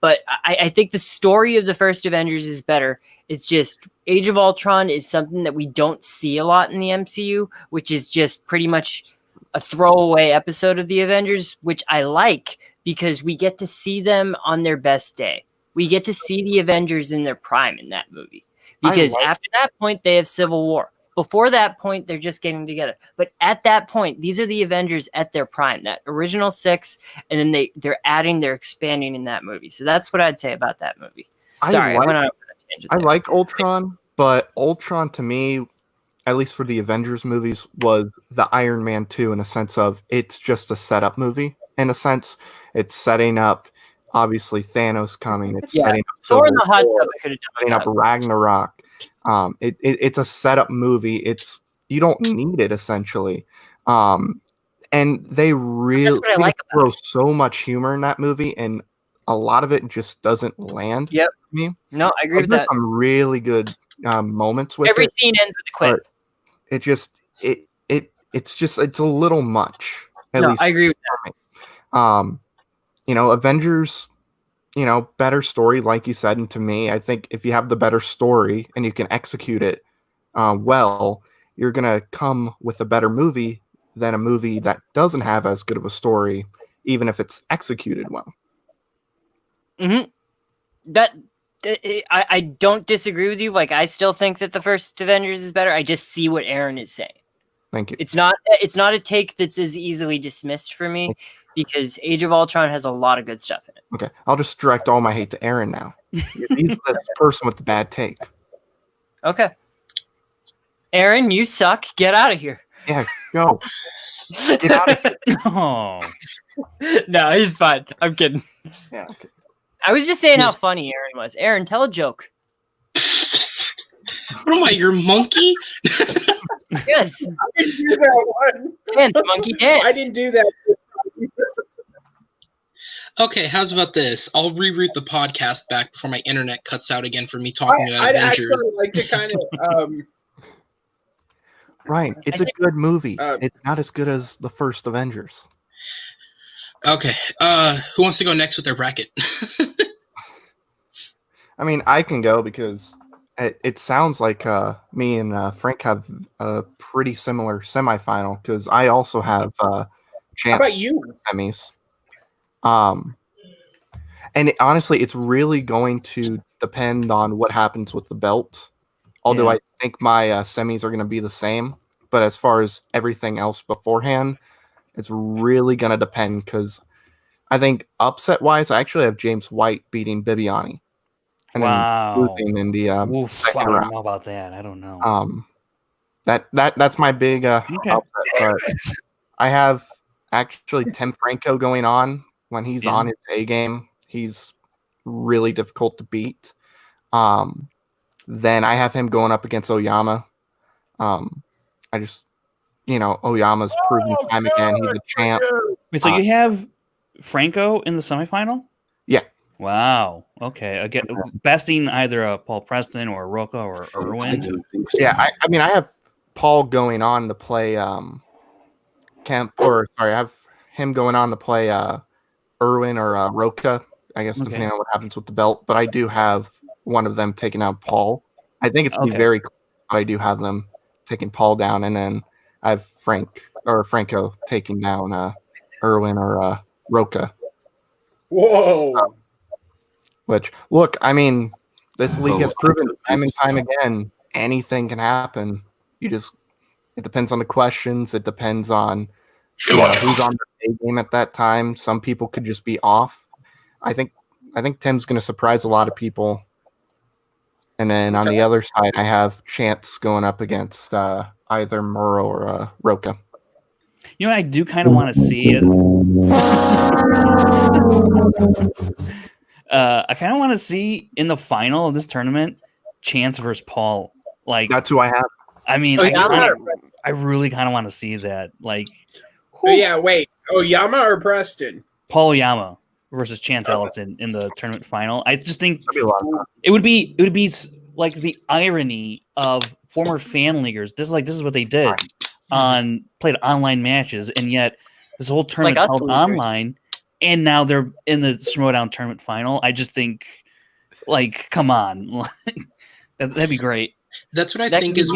but I think the story of the first Avengers is better. It's just Age of Ultron is something that we don't see a lot in the MCU, which is just pretty much a throwaway episode of the Avengers, which I like because we get to see them on their best day. We get to see the Avengers in their prime in that movie, because after that point, they have Civil War. Before that point, they're just getting together. But at that point, these are the Avengers at their prime, that original 6, and then they're expanding in that movie. So that's what I'd say about that movie. Sorry, I went on a tangent there. I like Ultron, but Ultron to me, at least for the Avengers movies, was the Iron Man 2 in a sense of it's just a setup movie. In a sense, it's setting up, obviously, Thanos coming. It's setting up Thor in the hot tub. I could have setting up Ragnarok. It's a setup movie. You don't need it essentially, and they really throw so much humor in that movie, and a lot of it just doesn't land. Yep. Me. No, I agree with that. Some really good moments with every scene ends with a quip. It's a little much. At least I agree with that. Avengers. Better story, like you said, and to me, I think if you have the better story and you can execute it well, you're going to come with a better movie than a movie that doesn't have as good of a story, even if it's executed well. Mm-hmm. I don't disagree with you. Like, I still think that the first Avengers is better. I just see what Aaron is saying. Thank you. It's not a take that's as easily dismissed for me, because Age of Ultron has a lot of good stuff in it. Okay, I'll just direct all my hate to Aaron now. He's the person with the bad take. Okay. Aaron, you suck. Get out of here. Yeah, go. Get out of here. Oh. No, he's fine. I'm kidding. Yeah, okay. I was just saying how funny Aaron was. Aaron, tell a joke. What am I, your monkey? Yes. I didn't do that one. Dance, monkey, dance. I didn't do that. Okay, how's about this? I'll reroute the podcast back before my internet cuts out again for me talking about I'd Avengers. actually like to kind of Ryan, it's a good movie. It's not as good as the first Avengers. Okay, who wants to go next with their bracket? I mean, I can go because it sounds like me and Frank have a pretty similar semifinal, because I also have chance. How about you? Semis. And honestly, it's really going to depend on what happens with the belt. Although I think my semis are going to be the same, but as far as everything else beforehand, it's really going to depend, because I think upset-wise, I actually have James White beating Bibiani. And then losing in the second I round. don't know about that. I don't know. That's my big upset. But I have actually Tim Franco going on. When he's on his A game, he's really difficult to beat. Then I have him going up against Oyama. I just, Oyama's proven time again. He's a champ. Wait, so you have Franco in the semifinal? Yeah. Wow. Okay. Again, besting either Paul Preston or Rocco or Irwin. Yeah. I have Paul going on to play I have him going on to play Irwin or Roca, I guess, depending on what happens with the belt. But I do have one of them taking out Paul. I think it's going to be very close, but I do have them taking Paul down, and then I have Franco taking down Erwin or Roca. Whoa! Which, look, I mean, this league has proven time and time again, anything can happen. It depends on the questions. It depends on who's on the A game at that time. Some people could just be off. I think Tim's going to surprise a lot of people. And then on the other side, I have Chance going up against either Murrow or Roca. You know what I do kind of want to see is I kind of want to see in the final of this tournament Chance versus Paul. Like that's who I have. I mean, I really kind of want to see that. Like, yeah, wait, Oyama or Preston? Paul Oyama versus Chance Ellison in the tournament final. I just think it would be like the irony of former fan leaguers. This is what they did played online matches, and yet this whole tournament held online, and now they're in the Schmodown tournament final. I just think, like, come on, that'd be great. That's what I think is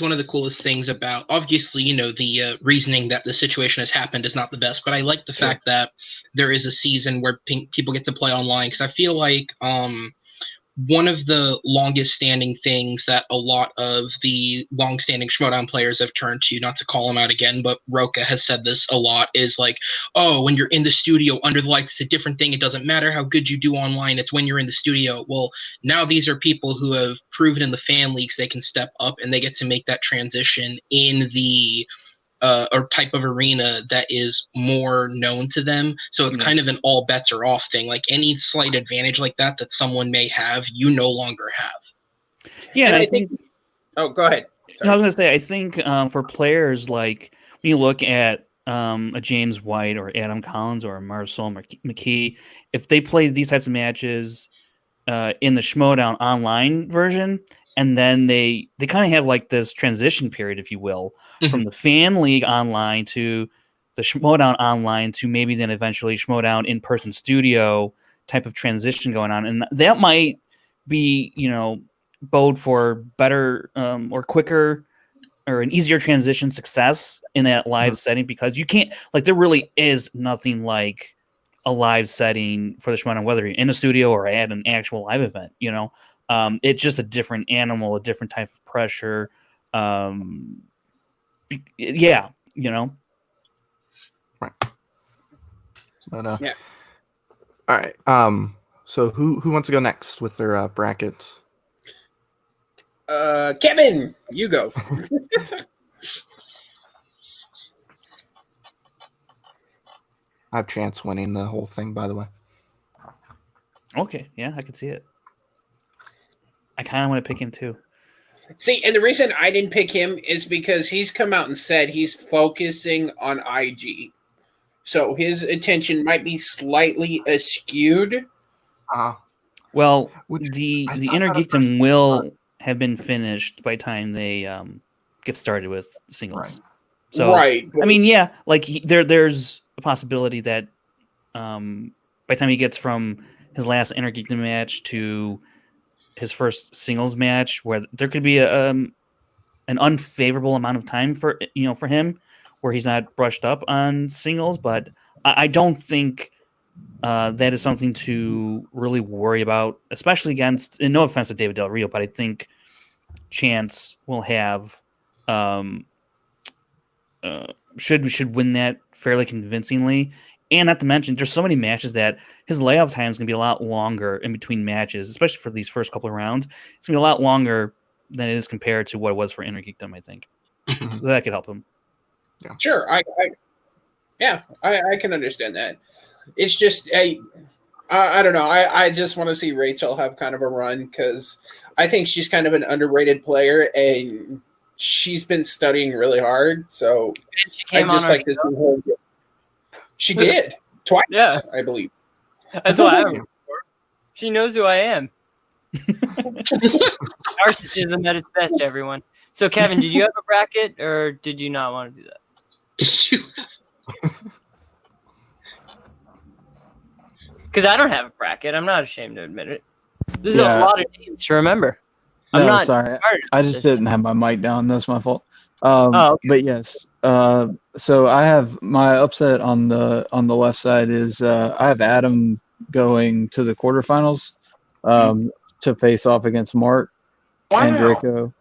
one of the coolest things about, obviously, the reasoning that the situation has happened is not the best, but I like the fact that there is a season where people get to play online, because I feel like one of the longest standing things that a lot of the long standing Schmodown players have turned to, not to call him out again, but Roca has said this a lot, is like, oh, when you're in the studio under the lights, it's a different thing. It doesn't matter how good you do online. It's when you're in the studio. Well, now these are people who have proven in the fan leagues they can step up, and they get to make that transition in the or type of arena that is more known to them. So it's kind of an all bets are off thing. Like any slight advantage like that someone may have, you no longer have. Yeah, and I think. Oh, go ahead. I was going to say, I think for players like when you look at a James White or Adam Collins or Marcel McKee, if they play these types of matches in the Schmodown online version, and then they kind of have like this transition period, if you will, from the fan league online to the Schmodown online to maybe then eventually Schmodown in-person studio type of transition going on. And that might be, bode for better or quicker or an easier transition success in that live setting, because you can't, like, there really is nothing like a live setting for the Schmodown, whether you're in a studio or at an actual live event, it's just a different animal, a different type of pressure. Yeah. Right. But, yeah. All right. So who wants to go next with their brackets? Kevin, you go. I have Chance winning the whole thing, by the way. Okay. Yeah, I can see it. I kind of want to pick him too. See, and the reason I didn't pick him is because he's come out and said he's focusing on IG. So his attention might be slightly askewed. Well, the Inner Geekdom will have been finished by the time they get started with singles. Right. So, right. I mean, yeah, like there's a possibility that by the time he gets from his last Inner Geekdom match to his first singles match, where there could be an unfavorable amount of time for him, where he's not brushed up on singles. But I don't think that is something to really worry about, especially against. And no offense to David Del Rio, but I think Chance will have should win that fairly convincingly. And not to mention, there's so many matches that his layoff time is going to be a lot longer in between matches, especially for these first couple of rounds. It's going to be a lot longer than it is compared to what it was for Inner Geekdom, I think. So that could help him. Yeah. Sure. I can understand that. It's just, I don't know. I just want to see Rachel have kind of a run, because I think she's kind of an underrated player, and she's been studying really hard. So I just like this whole. She did twice, I believe. That's why she knows who I am. Narcissism at its best, everyone. So, Kevin, did you have a bracket, or did you not want to do that? Did you? Because I don't have a bracket. I'm not ashamed to admit it. This is a lot of names to remember. I'm No, not sorry. part of I just this. didn't have my mic down. That's my fault. Oh, okay. But yes. So I have my upset on the left side is I have Adam going to the quarterfinals to face off against Mark and Draco.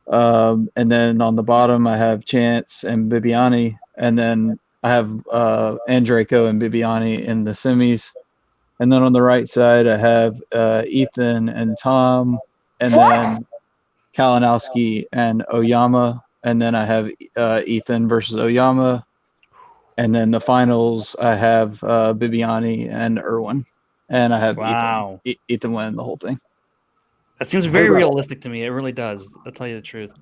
And then on the bottom I have Chance and Bibiani, and then I have and Draco and Bibiani in the semis. And then on the right side I have Ethan and Tom, and then Kalinowski and Oyama, and then I have Ethan versus Oyama, and then the finals I have Bibiani and Irwin, and I have Wow. Ethan winning the whole thing. That seems very realistic to me. It really does. I'll tell you the truth.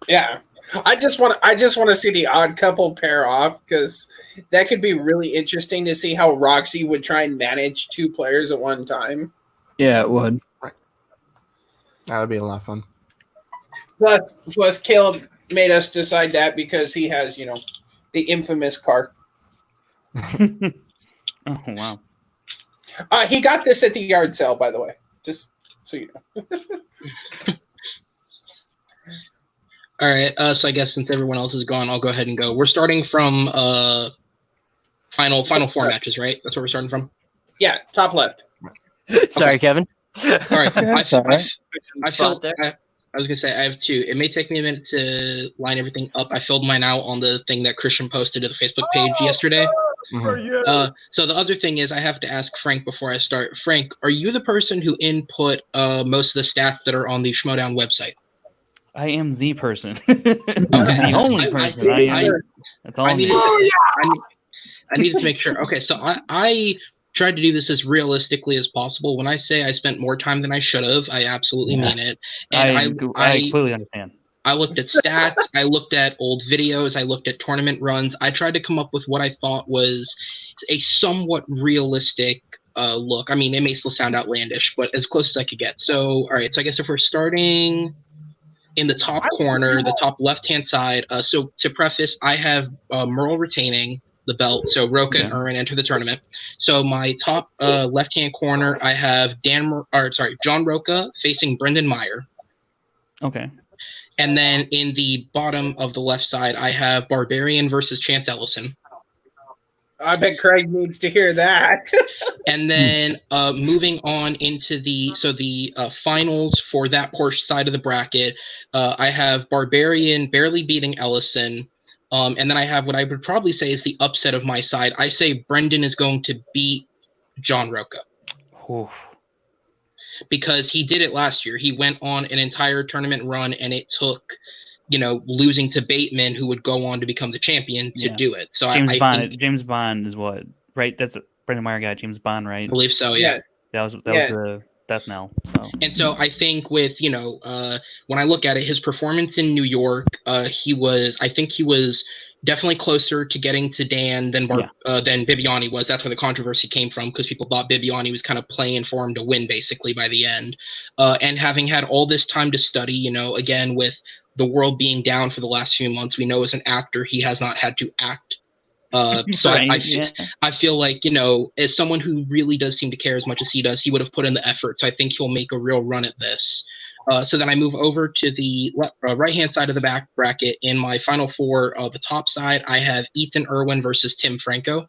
Yeah, I just want to see the odd couple pair off, because that could be really interesting to see how Roxy would try and manage two players at one time. Yeah, it would. That would be a lot of fun. Plus, Caleb made us decide that because he has, the infamous car. Oh wow! He got this at the yard sale, by the way. Just so you know. All right. So I guess since everyone else is gone, I'll go ahead and go. We're starting from final four matches, right? That's where we're starting from. Yeah, top left. Sorry, Kevin. All right. That's all right. I was gonna say I have two. It may take me a minute to line everything up. I filled mine out on the thing that Christian posted to the Facebook page yesterday. So the other thing is I have to ask Frank before I start. Frank, are you the person who input most of the stats that are on the Schmodown website? I am the person. The only person. That's all I needed to make sure. Okay, so I tried to do this as realistically as possible. When I say I spent more time than I should have, I absolutely mean it. And I completely understand. I looked at stats. I looked at old videos. I looked at tournament runs. I tried to come up with what I thought was a somewhat realistic look. I mean, it may still sound outlandish, but as close as I could get. So, all right. So I guess if we're starting in the top corner, the top left-hand side. So to preface, I have Merle retaining the belt. So Roca and Erwin enter the tournament. So my top left-hand corner, I have John Roca facing Brendan Meyer. Okay. And then in the bottom of the left side, I have Barbarian versus Chance Ellison. I bet Craig needs to hear that. And then moving on into the finals for that portion side of the bracket, I have Barbarian barely beating Ellison. And then I have what I would probably say is the upset of my side. I say Brendan is going to beat John Roca. Oof. Because he did it last year. He went on an entire tournament run, and it took, losing to Bateman, who would go on to become the champion, to do it. So James I Bond. think, James Bond is what, right? That's a Brendan Meyer guy, James Bond, right? I believe so. Yeah. That was the death knell. So. And so I think with when I look at it, his performance in New York, he was definitely closer to getting to Dan than Bibiani was. That's where the controversy came from, because people thought Bibiani was kind of playing for him to win basically by the end. And having had all this time to study, again, with the world being down for the last few months, we know as an actor, he has not had to act. So I feel like, as someone who really does seem to care as much as he does, he would have put in the effort. So I think he'll make a real run at this. So then I move over to the right-hand side of the back bracket. In my final four, the top side, I have Ethan Irwin versus Tim Franco.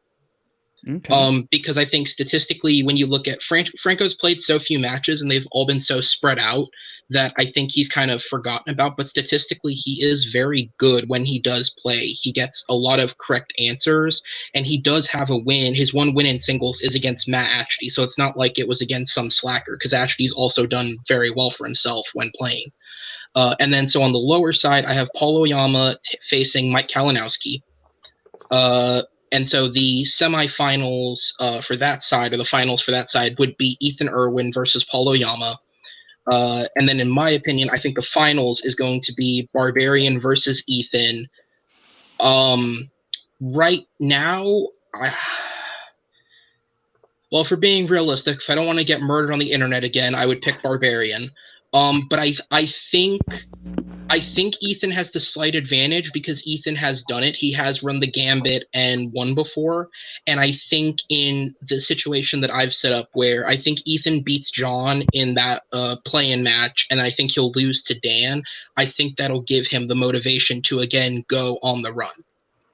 Okay. Because I think statistically, when you look at Franco's played so few matches and they've all been so spread out that I think he's kind of forgotten about. But statistically, he is very good when he does play. He gets a lot of correct answers, and he does have a win. His one win in singles is against Matt Ashby, so it's not like it was against some slacker, because Ashby's also done very well for himself when playing. And then so on the lower side, I have Paul Oyama facing Mike Kalinowski. And so the semifinals for that side, or the finals for that side, would be Ethan Irwin versus Paul Oyama. And then in my opinion, I think the finals is going to be Barbarian versus Ethan. Right now, well, for being realistic, if I don't want to get murdered on the internet again, I would pick Barbarian. But I think I think Ethan has the slight advantage because Ethan has done it. He has run the gambit and won before. And I think in the situation that I've set up where I think Ethan beats John in that play-in match, and I think he'll lose to Dan, I think that'll give him the motivation to, again, go on the run.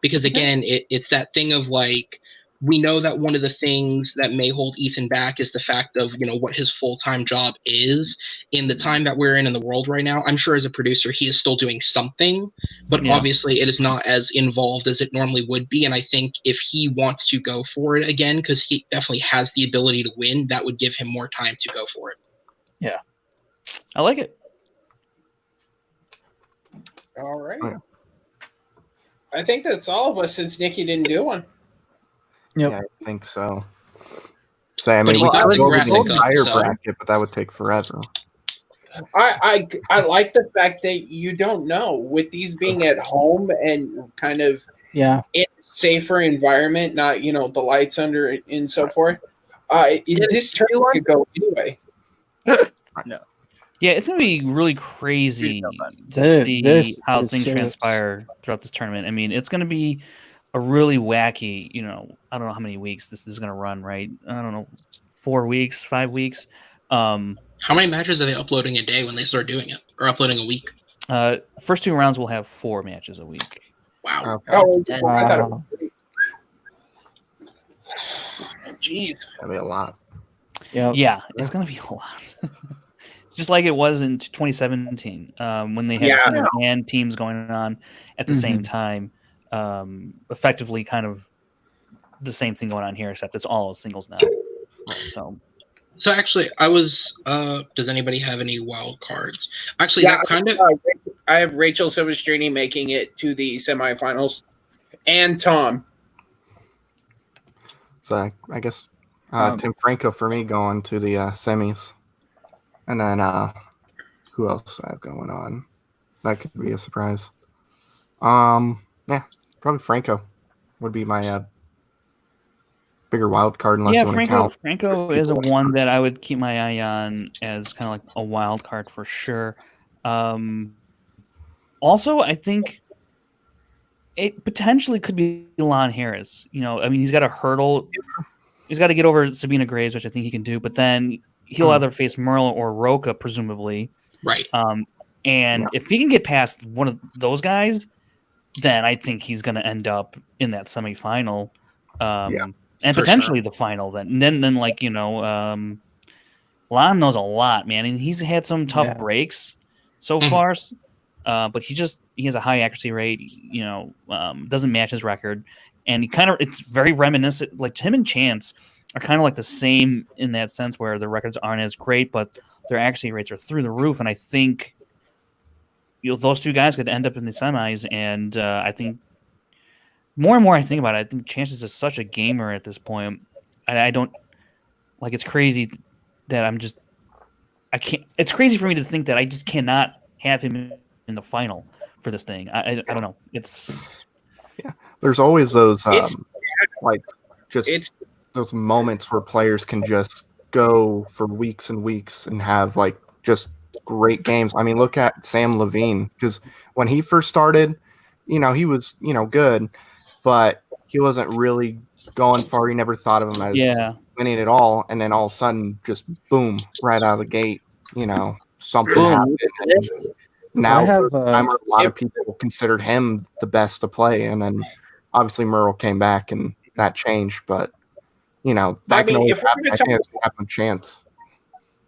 Because, again, it's that thing of, like, we know that one of the things that may hold Ethan back is the fact of, what his full-time job is. In the time that we're in the world right now, I'm sure as a producer, he is still doing something, but obviously it is not as involved as it normally would be. And I think if he wants to go for it again, because he definitely has the ability to win, that would give him more time to go for it. Yeah. I like it. All right. I think that's all of us since Nikki didn't do one. Yep. Yeah, I think so. So, I mean, you we got could the go over the graphic up, entire so- bracket, but that would take forever. I like the fact that you don't know, with these being at home and kind of in a safer environment, not the lights under and so forth. This tournament could go anyway. No. Yeah, it's gonna be really crazy to see how things transpire throughout this tournament. I mean, it's gonna be a really wacky. I don't know how many weeks this is gonna run. Right? I don't know, 4 weeks, 5 weeks. How many matches are they uploading a day when they start doing it, or uploading a week? First 2 rounds will have 4 matches a week. Wow. Okay. Wow. Jeez. That'd be a lot. Yeah, it's gonna be a lot. Just like it was in 2017 when they had singles and teams going on at the same time. Effectively, kind of the same thing going on here, except it's all singles now. So actually, I was. Does anybody have any wild cards? Actually, that kind of. I have Rachel Silvestrini making it to the semifinals, and Tom. So I guess Tim Franco for me going to the semis, and then who else I have going on? That could be a surprise. Yeah, probably Franco would be my bigger wild card unless you want to count. Franco is a one that I would keep my eye on as kind of like a wild card for sure. Also, I think it potentially could be Lon Harris. I mean, he's got a hurdle. He's got to get over Sabina Graves, which I think he can do. But then he'll either face Merle or Roca, presumably. Right. And if he can get past one of those guys, then I think he's going to end up in that semifinal. And potentially the final. Then Lon knows a lot, man, and he's had some tough breaks so far. But he has a high accuracy rate. Doesn't match his record, and it's very reminiscent. Like him and Chance are kind of like the same in that sense, where their records aren't as great, but their accuracy rates are through the roof. And I think those two guys could end up in the semis. And I think more and more I think about it, I think Chance is just such a gamer at this point. I don't like. It's crazy that I can't. It's crazy for me to think that I just cannot have him in the final for this thing. I don't know. There's always those those moments where players can just go for weeks and weeks and have just great games. I mean, look at Sam Levine, because when he first started, he was good, but he wasn't really going far. You never thought of him as winning it all, and then all of a sudden, just boom, right out of the gate, something happened. Now, a lot of people considered him the best to play, and then obviously Merle came back, and that changed. But that can always happen. Chance.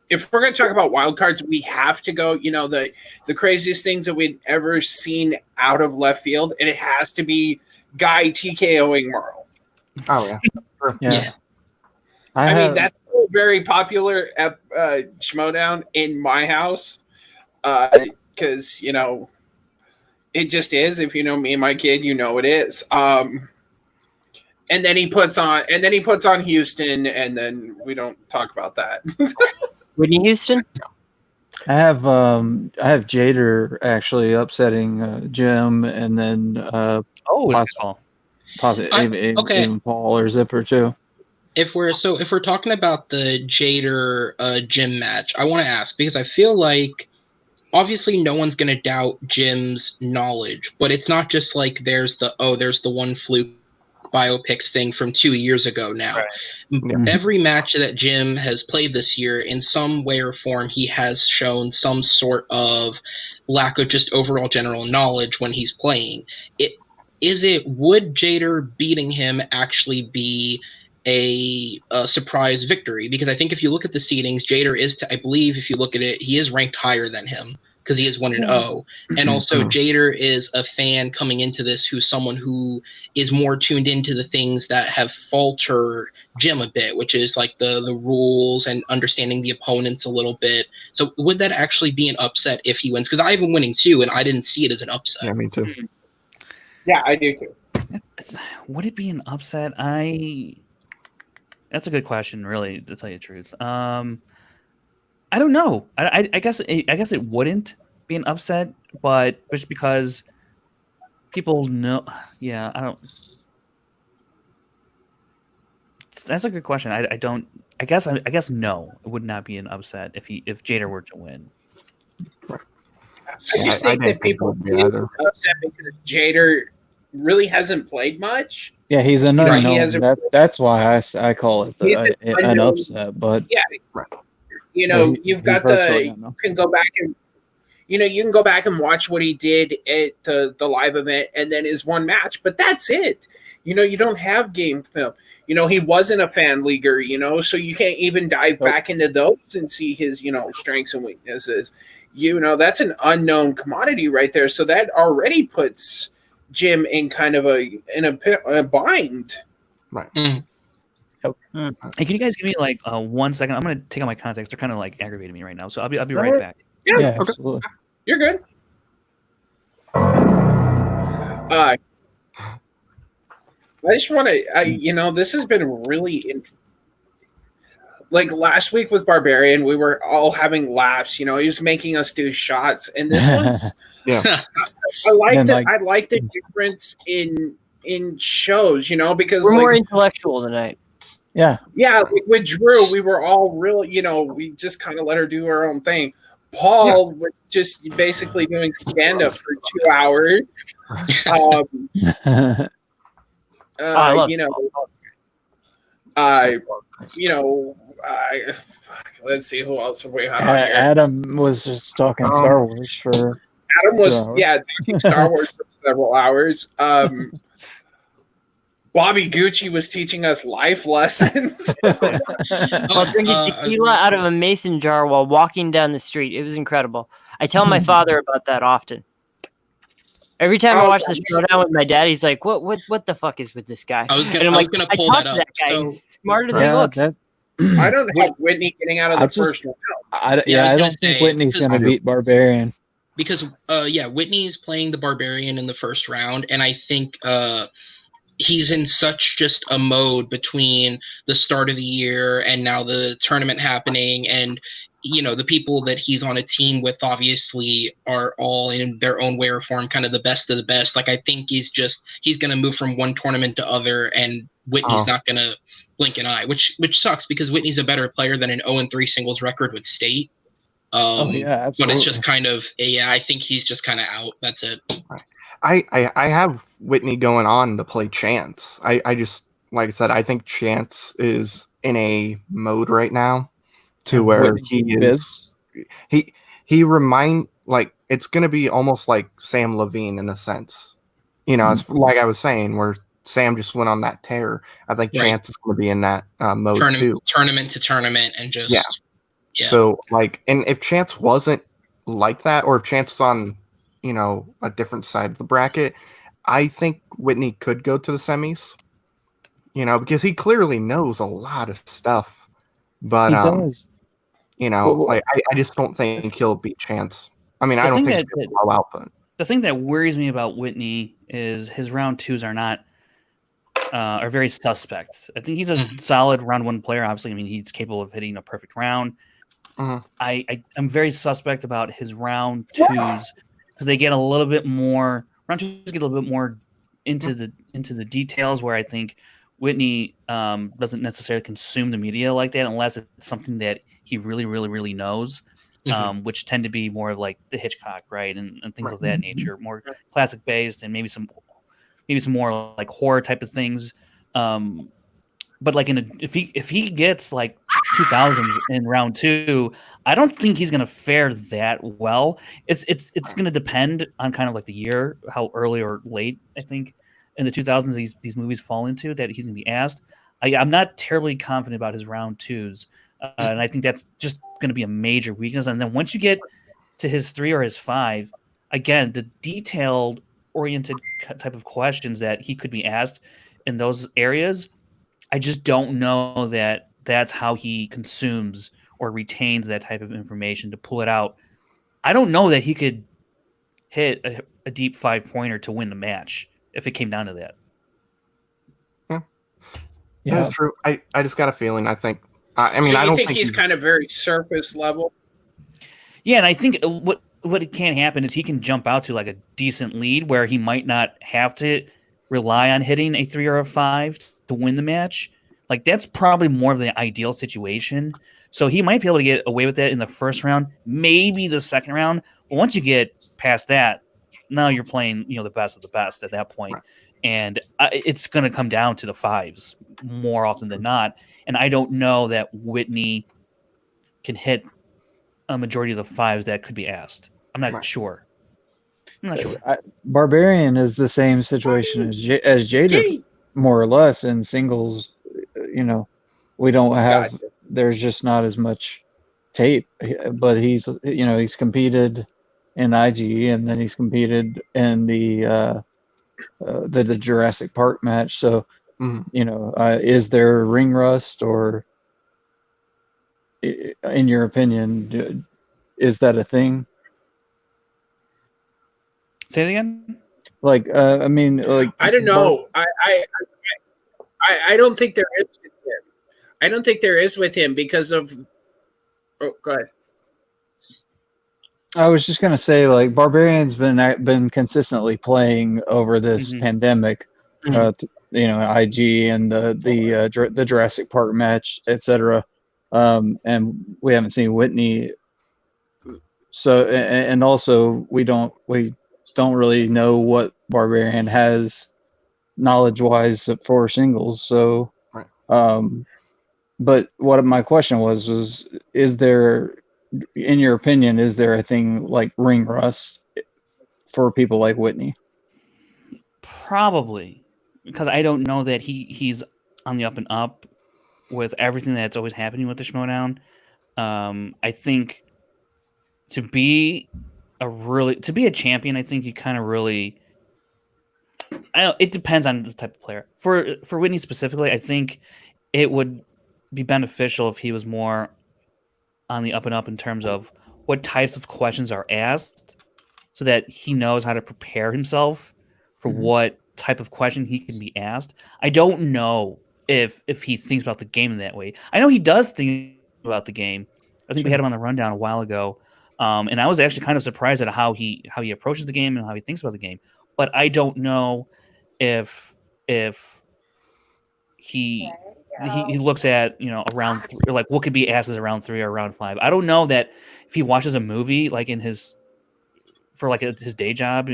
If we're going to talk about wild cards, we have to go. The craziest things that we've ever seen out of left field, and it has to be Guy TKOing Merle. Oh yeah, sure. Yeah. I mean, that's very popular at Schmodown in my house. Because it just is. If you know me and my kid, it is. And then he puts on Houston, and then we don't talk about that. Whitney Houston. I have Jader actually upsetting Jim, and then even Paul or Zipper too. If we're talking about the Jader Jim match, I want to ask, because I feel like obviously no one's going to doubt Jim's knowledge, but it's not just like there's the one fluke biopics thing from 2 years ago now. Yeah. Every match that Jim has played this year, in some way or form, he has shown some sort of lack of just overall general knowledge when he's playing. Would Jader beating him actually be a surprise victory? Because I think if you look at the seedings, Jader is, I believe, if you look at it, he is ranked higher than him because he is 1-0. And also, Jader is a fan coming into this who's someone who is more tuned into the things that have faltered Jim a bit, which is like the rules and understanding the opponents a little bit. So would that actually be an upset if he wins? Because I have him winning too, and I didn't see it as an upset. Yeah, me too. Yeah, I do too. Would it be an upset? That's a good question, really, to tell you the truth. I don't know. I guess it wouldn't be an upset, but just because people know. Yeah, I don't. That's a good question. I don't. I guess no. It would not be an upset if Jader were to win. I just think that people feel upset because Jader really hasn't played much. Yeah, he's an You know, unknown. he hasn't- That's why I call it an unknown. upset. But Yeah, you know, you've got virtually you unknown. can go back and you can go back and watch what he did at the live event and then his one match, but that's it. You don't have game film. He wasn't a fan leaguer, so you can't even dive back into those and see his, strengths and weaknesses. That's an unknown commodity right there. So that already puts Jim in kind of a bind. Right. Hey, can you guys give me like 1 second? I'm gonna take out my contacts. They're kind of like aggravating me right now, so I'll be right back. yeah, absolutely. You're good. I just want to, this has been really, like last week with Barbarian, we were all having laughs. He was making us do shots, and this one's, Yeah. I like the difference in shows, because We're more intellectual tonight. Yeah. Yeah, like with Drew, we were all real, we just kind of let her do her own thing. Paul was just basically doing stand-up for 2 hours. Let's see who else have we had on here. Adam was just talking Star Wars for. Adam was talking Star Wars for several hours. Bobby Gucci was teaching us life lessons. While drinking tequila out of a mason jar while walking down the street. It was incredible. I tell my father about that often. Every time I watch the showdown with my dad, he's like, "What the fuck is with this guy?" I was gonna pull that up. That guy. He's smarter than he looks. I don't have Whitney getting out of the first round. I don't think Whitney's going to beat Barbarian. Because Whitney's playing the Barbarian in the first round, and I think he's in such just a mode between the start of the year and now the tournament happening, and the people that he's on a team with obviously are all in their own way or form kind of the best of the best. Like I think he's going to move from one tournament to other, and Whitney's not going to blink an eye, which sucks because Whitney's a better player than an 0-3 singles record with State. Absolutely. But it's just kind of I think he's just kind of out. That's it. I have Whitney going on to play Chance. I just, like I said, I think Chance is in a mode right now to where he is. He remind like it's going to be almost like Sam Levine in a sense. It's like I was saying where Sam just went on that tear. I think Chance is going to be in that mode too. Tournament to tournament and just yeah. So like, and if Chance wasn't like that, or if Chance was on a different side of the bracket, I think Whitney could go to the semis. Because he clearly knows a lot of stuff. But he does. Like I just don't think he'll beat Chance. I mean, I don't think he'll blow out, but the thing that worries me about Whitney is his round twos are very suspect. I think he's a solid round one player. Obviously, I mean, he's capable of hitting a perfect round. I'm very suspect about his round twos because they get a little bit more. Round twos get a little bit more into the details, where I think Whitney doesn't necessarily consume the media like that unless it's something that he really, really, really knows. which tend to be more like the Hitchcock, right, and things of that nature, more classic based, and maybe some more like horror type of things. But like if he gets like 2000 in round 2, I don't think he's gonna fare that well. It's gonna depend on kind of like the year, how early or late I think in the 2000s these movies fall into that he's gonna be asked. I'm not terribly confident about his round 2s, and I think that's just gonna be a major weakness. And then once you get to his 3 or his 5, again, the detailed oriented type of questions that he could be asked in those areas, I just don't know that that's how he consumes or retains that type of information to pull it out. I don't know that he could hit a deep 5-pointer to win the match if it came down to that. Yeah, that's true. I just got a feeling. I think. I mean, so I don't think he's kind of very surface level. Yeah, and I think what it can happen is he can jump out to like a decent lead where he might not have to rely on hitting a 3 or a 5 to win the match. Like that's probably more of the ideal situation. So he might be able to get away with that in the first round, maybe the second round. But once you get past that, now you're playing, the best of the best at that point. Right. And it's going to come down to the 5s more often than not. And I don't know that Whitney can hit a majority of the 5s that could be asked. I'm not sure. Barbarian is the same situation as Jada, more or less, in singles. We don't have. There's just not as much tape, but he's competed in IG, and then he's competed in the Jurassic Park match. So, is there ring rust, or in your opinion, is that a thing? Say it again. Like, I mean, like, I don't know. I don't think there is with him. I don't think there is with him because of. Oh, go ahead. I was just gonna say, like, Barbarian's been consistently playing over this pandemic. IG and the Jurassic Park match, etc. And we haven't seen Whitney. So, and also we don't really know what Barbarian has knowledge-wise for singles. So, but what my question was, is there, in your opinion, is there a thing like ring rust for people like Whitney? Probably, because I don't know that he's on the up and up with everything that's always happening with the Schmoedown. I think to be a champion, I think you kind of really. It depends on the type of player. For Whitney specifically, I think it would be beneficial if he was more on the up and up in terms of what types of questions are asked, so that he knows how to prepare himself for what type of question he can be asked. I don't know if he thinks about the game in that way. I know he does think about the game. I think we had him on the rundown a while ago, and I was actually kind of surprised at how he approaches the game and how he thinks about the game. But I don't know if he looks at around like what could be asked as around 3 or around 5. I don't know that if he watches a movie like in his day job,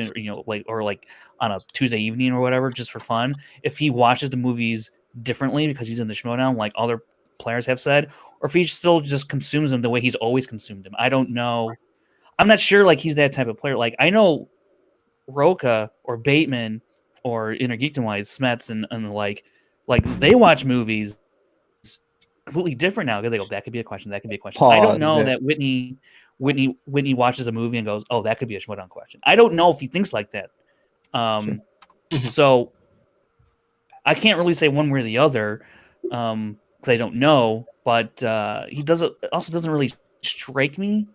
or like on a Tuesday evening or whatever, just for fun, if he watches the movies differently because he's in the Schmoedown, like other players have said, or if he still just consumes them the way he's always consumed them. I don't know. I'm not sure. Like he's that type of player. Like I know Roca or Bateman or Inner Geekdom Wise, Smets and like they watch movies completely different now. They go, that could be a question. That could be a question. Pause, I don't know that Whitney watches a movie and goes, oh, that could be a Schmoedown question. I don't know if he thinks like that. So I can't really say one way or the other because I don't know. But he also doesn't really strike me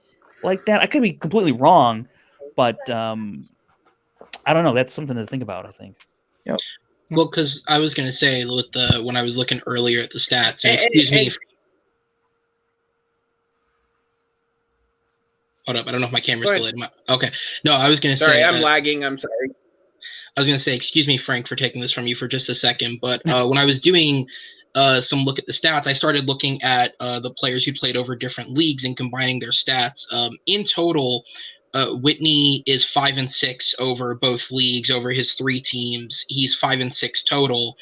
like that. I could be completely wrong, but I don't know. That's something to think about, I think. Yep. Well, because I was going to say when I was looking earlier at the stats, and excuse me. Hold up, I don't know if my camera's delayed. Okay. No, I was going to say. Sorry, I'm lagging. I'm sorry. I was going to say, excuse me, Frank, for taking this from you for just a second. But when I was doing some look at the stats, I started looking at the players who played over different leagues and combining their stats. In total, Whitney is 5-6 over both leagues, over his 3 teams. He's 5-6 total,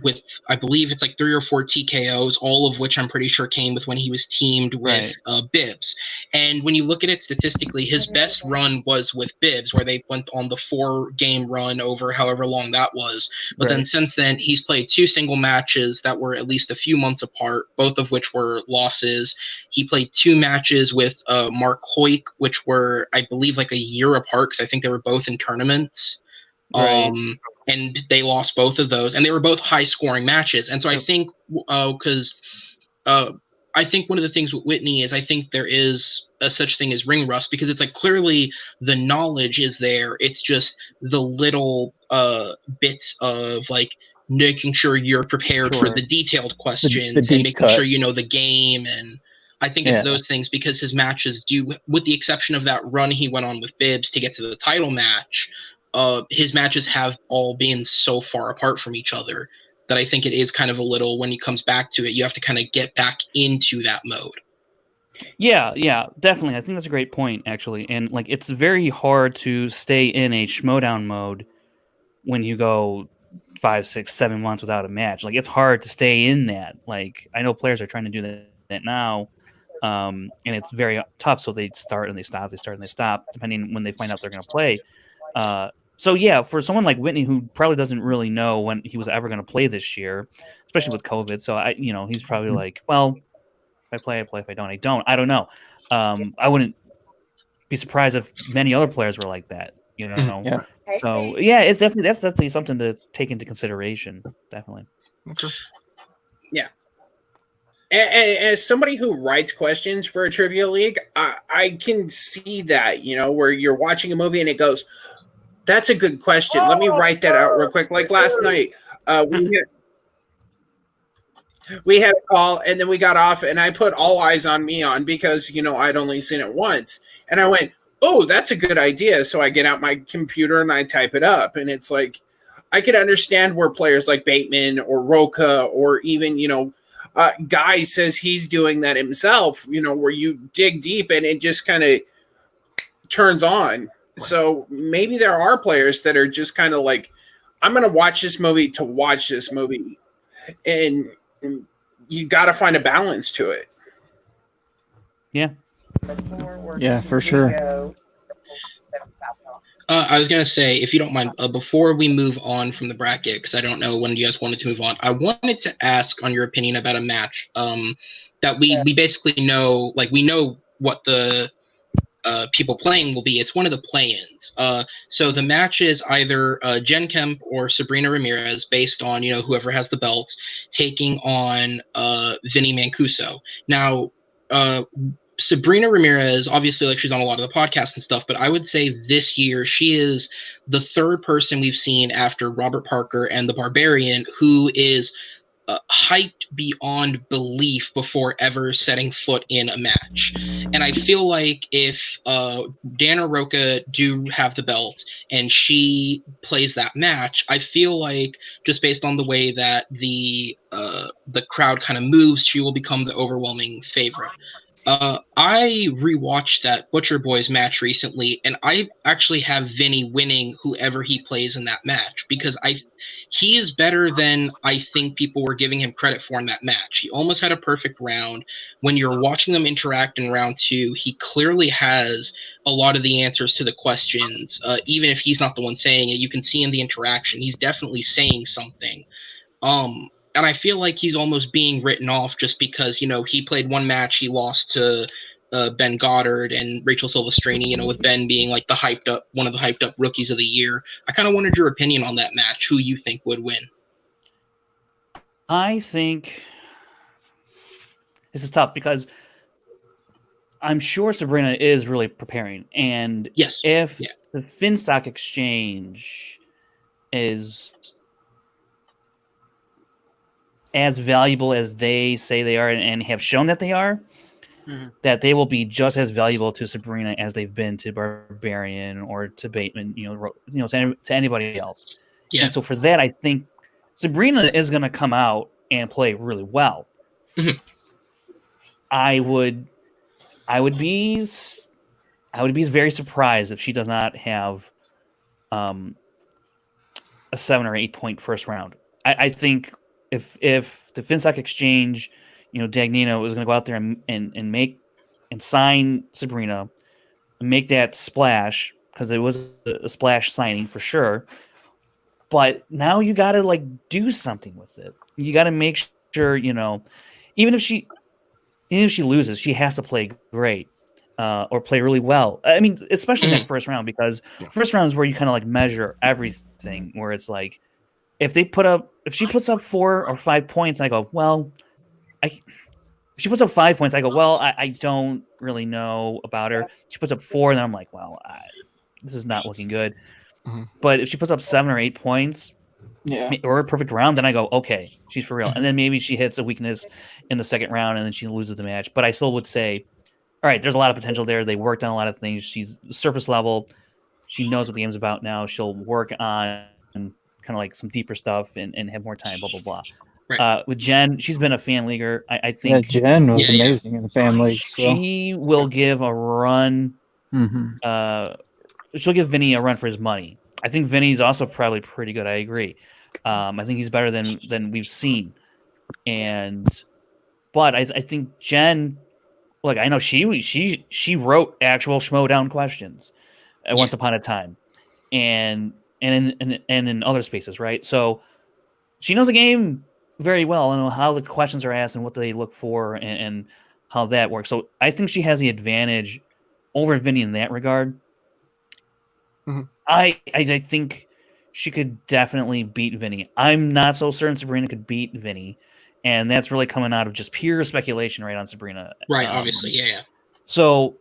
with I believe it's like 3 or 4 TKOs, all of which I'm pretty sure came with when he was teamed with Bibbs. And when you look at it statistically, his best run was with Bibbs, where they went on the 4-game run over however long that was. But then since then, he's played 2 single matches that were at least a few months apart, both of which were losses. He played 2 matches with Mark Hoyk, which were, I believe, like a year apart, because I think they were both in tournaments. And they lost both of those, and they were both high-scoring matches. And so I think, I think one of the things with Whitney is I think there is a such thing as ring rust, because it's like clearly the knowledge is there. It's just the little bits of like making sure you're prepared for the detailed questions and making sure you know the game. And I think it's those things, because his matches do, with the exception of that run he went on with Bibbs to get to the title match, his matches have all been so far apart from each other that I think it is kind of a little, when he comes back to it, you have to kind of get back into that mode. Yeah, definitely. I think that's a great point, actually. And like, it's very hard to stay in a schmodown mode when you go 5, 6, 7 months without a match. Like, it's hard to stay in that. Like, I know players are trying to do that now, and it's very tough. So they start and they stop, they start and they stop, depending when they find out they're going to play. So yeah, for someone like Whitney, who probably doesn't really know when he was ever going to play this year, especially with COVID, so he's probably like, well, if I play, I play. If I don't, I don't. I don't know. I wouldn't be surprised if many other players were like that. Yeah. So yeah, that's definitely something to take into consideration. Definitely. Okay. Yeah. And as somebody who writes questions for a trivia league, I can see that, where you're watching a movie and it goes, that's a good question. Let me write that out real quick. Like last night, we had a call and then we got off and I put All Eyes on Me on because, I'd only seen it once. And I went, oh, that's a good idea. So I get out my computer and I type it up. And it's like, I could understand where players like Bateman or Roca or even, Guy says he's doing that himself, where you dig deep and it just kind of turns on. So maybe there are players that are just kind of like, I'm going to watch this movie to watch this movie. And you got to find a balance to it. Yeah. Yeah, for sure. I was going to say, if you don't mind, before we move on from the bracket, because I don't know when you guys wanted to move on, I wanted to ask on your opinion about a match that we basically know, like we know what the people playing will be. It's one of the play-ins. So the match is either Jen Kemp or Sabrina Ramirez, based on, whoever has the belt, taking on Vinny Mancuso. Now, Sabrina Ramirez, obviously, like she's on a lot of the podcasts and stuff, but I would say this year she is the 3rd person we've seen after Robert Parker and the Barbarian who is hyped beyond belief before ever setting foot in a match. And I feel like if Dana Roca do have the belt and she plays that match, I feel like just based on the way that the crowd kind of moves, she will become the overwhelming favorite. I rewatched that Butcher Boys match recently, and I actually have Vinny winning whoever he plays in that match because he is better than I think people were giving him credit for in that match. He almost had a perfect round. When you're watching them interact in round 2, he clearly has a lot of the answers to the questions. Even if he's not the one saying it, you can see in the interaction, he's definitely saying something. And I feel like he's almost being written off just because, he played one match, he lost to Ben Goddard and Rachel Silvestrini, with Ben being like one of the hyped up rookies of the year. I kind of wanted your opinion on that match, who you think would win. I think this is tough because I'm sure Sabrina is really preparing. And yes, if the Finstock Exchange is as valuable as they say they are and have shown that they are, that they will be just as valuable to Sabrina as they've been to Barbarian or to Bateman, to anybody else. Yeah. And so for that, I think Sabrina is going to come out and play really well. Mhm. I would be very surprised if she does not have a 7 or 8 point first round. I think if the FinSec exchange, Dagnino is going to go out there and make and sign Sabrina and make that splash, because it was a splash signing for sure. But now you got to do something with it. You got to make sure, even if she loses, she has to play great. Or play really well. I mean, especially in that first round, because first round is where you kind of measure everything. Where it's like, if she puts up 4 or 5 points, I go, well, if she puts up 5 points, I go, well, I don't really know about her. She puts up 4, and then I'm like, well, this is not looking good. Mm-hmm. But if she puts up 7 or 8 points, or a perfect round, then I go, okay, she's for real. And then maybe she hits a weakness in the second round, and then she loses the match. But I still would say, all right, there's a lot of potential there. They worked on a lot of things. She's surface level. She knows what the game's about now. She'll work on kind of some deeper stuff and have more time, blah, blah, blah. Right. With Jen, she's been a fan leaguer. I think Jen was amazing in the fan league. She will give a run. She'll give Vinny a run for his money. I think Vinny's also probably pretty good. I agree. I think he's better than we've seen. But I think Jen, I know she wrote actual Schmodown questions once upon a time, and in other spaces, right? So she knows the game very well and how the questions are asked and what they look for and how that works. So I think she has the advantage over Vinny in that regard. Mm-hmm. I think she could definitely beat Vinny. I'm not so certain Sabrina could beat Vinny, and that's really coming out of just pure speculation right on Sabrina. Right, obviously, yeah. So,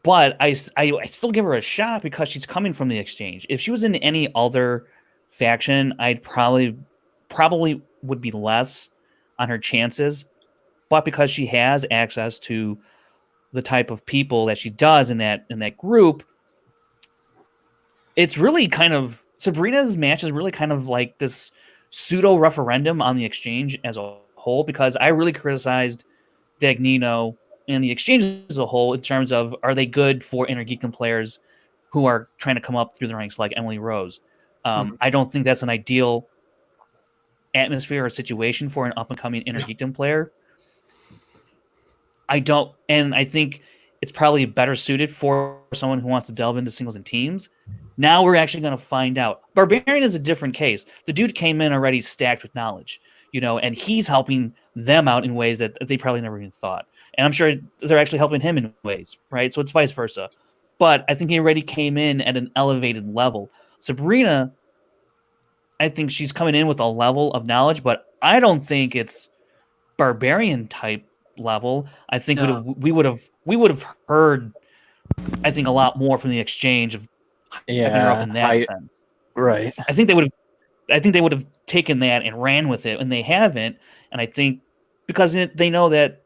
but I still give her a shot because she's coming from the exchange. If she was in any other faction, I'd probably would be less on her chances. But because she has access to the type of people that she does in that group, it's really kind of Sabrina's match is really kind of like this pseudo referendum on the exchange as a whole, because I really criticized Dagnino and the exchange as a whole in terms of, are they good for inner geekdom players who are trying to come up through the ranks like Emily Rose? I don't think that's an ideal atmosphere or situation for an up and coming inner geekdom player. I think it's probably better suited for someone who wants to delve into singles and teams. Now we're actually going to find out. Barbarian is a different case. The dude came in already stacked with knowledge, and he's helping them out in ways that they probably never even thought. And I'm sure they're actually helping him in ways, right? So it's vice versa. But I think he already came in at an elevated level. Sabrina, I think she's coming in with a level of knowledge, but I don't think it's Barbarian type level. I think we would have heard, I think, a lot more from the exchange of hyping her up in that sense. Right. I think they would have taken that and ran with it, and they haven't. And I think because they know that,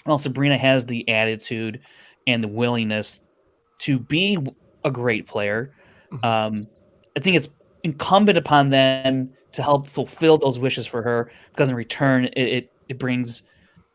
well, Sabrina has the attitude and the willingness to be a great player. I think it's incumbent upon them to help fulfill those wishes for her, because in return it brings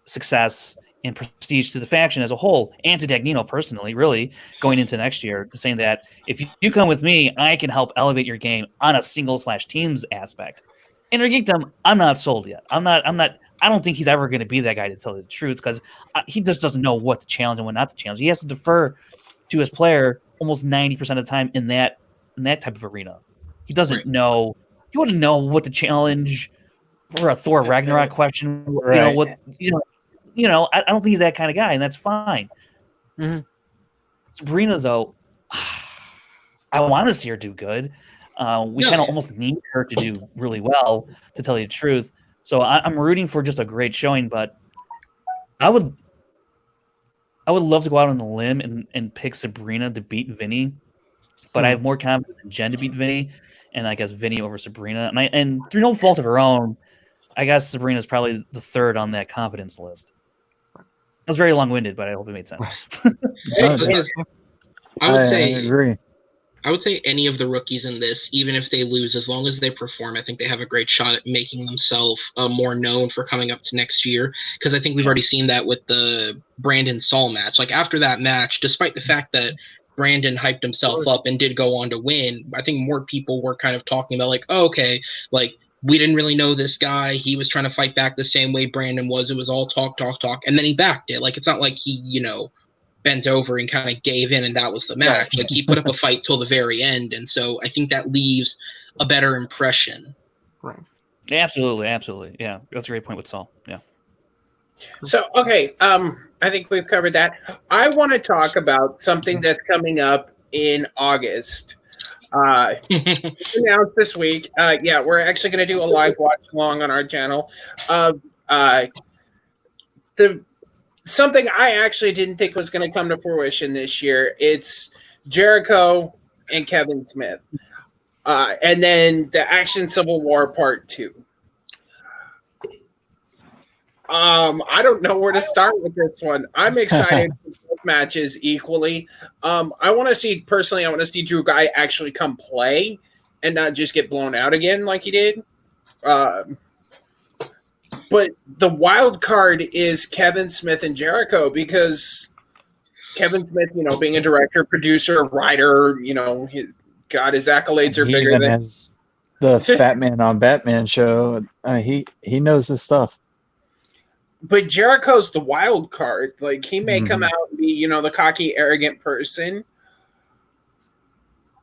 success and prestige to the faction as a whole, and to Dagnino personally, really, going into next year, saying that if you come with me, I can help elevate your game on a single/teams aspect. Inner Geekdom, I'm not sold yet. I don't think he's ever going to be that guy, to tell you the truth, because he just doesn't know what to challenge and what not to challenge. He has to defer to his player almost 90% of the time in that type of arena. He doesn't know. He wouldn't know what to challenge for a Thor Ragnarok question. Right. I don't think he's that kind of guy, and that's fine. Mm-hmm. Sabrina, though, I want to see her do good. We kind of almost need her to do really well, to tell you the truth. So I'm rooting for just a great showing, but I would love to go out on a limb and pick Sabrina to beat Vinny, but I have more confidence in Jen to beat Vinny, and I guess Vinny over Sabrina. And through no fault of her own, I guess Sabrina's probably the third on that confidence list. That was very long-winded, but I hope it made sense. I would say, agree. I would say any of the rookies in this, even if they lose, as long as they perform, I think they have a great shot at making themselves more known for coming up to next year. Because I think we've already seen that with the Brandon Saul match. Like after that match, despite the fact that Brandon hyped himself up and did go on to win, I think more people were kind of talking about like, oh, okay, like we didn't really know this guy. He was trying to fight back the same way Brandon was. It was all talk, and then he backed it. Like it's not like he, bent over and kind of gave in and that was the match. Like he put up a fight till the very end, and so I think that leaves a better impression. Right. Yeah, absolutely. Yeah, that's a great point with Saul. Yeah. So okay, I think we've covered that. I want to talk about something that's coming up in August. Announced this week. We're actually going to do a live watch along on our channel of something I actually didn't think was going to come to fruition this year. It's Jericho and Kevin Smith. And then the Action Civil War Part 2. I don't know where to start with this one. I'm excited for both matches equally. I want to see Drew Guy actually come play and not just get blown out again like he did. But the wild card is Kevin Smith and Jericho, because Kevin Smith, being a director, producer, writer, his accolades are bigger than has the Fat Man on Batman show. He knows his stuff. But Jericho's the wild card. Like he may come out and be, the cocky, arrogant person.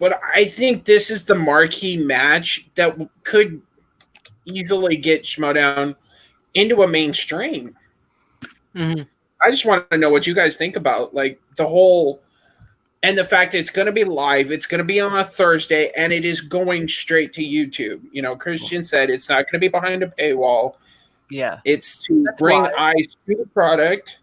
But I think this is the marquee match that could easily get Schmodown into a mainstream. Mm-hmm. I just want to know what you guys think about like the whole, and the fact that it's going to be live. It's going to be on a Thursday, and it is going straight to YouTube. Christian said it's not going to be behind a paywall. Yeah, it's to bring eyes to the product.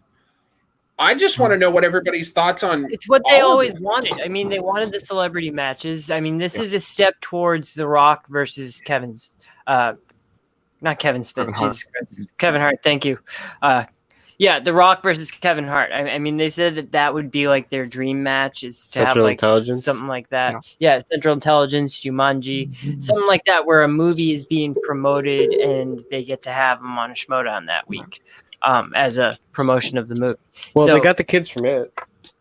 I just want to know what everybody's thoughts on. It's what they always wanted. I mean, they wanted the celebrity matches. I mean, this is a step towards The Rock versus Kevin's. Not Kevin Smith, Jesus Christ. Kevin Hart, thank you. The Rock versus Kevin Hart. I mean, they said that would be like their dream match, is to Central have like Intelligence? something like that. Yeah, Central Intelligence, Jumanji, something like that, where a movie is being promoted and they get to have them on a Schmodown that week as a promotion of the movie. Well, they got the kids from it.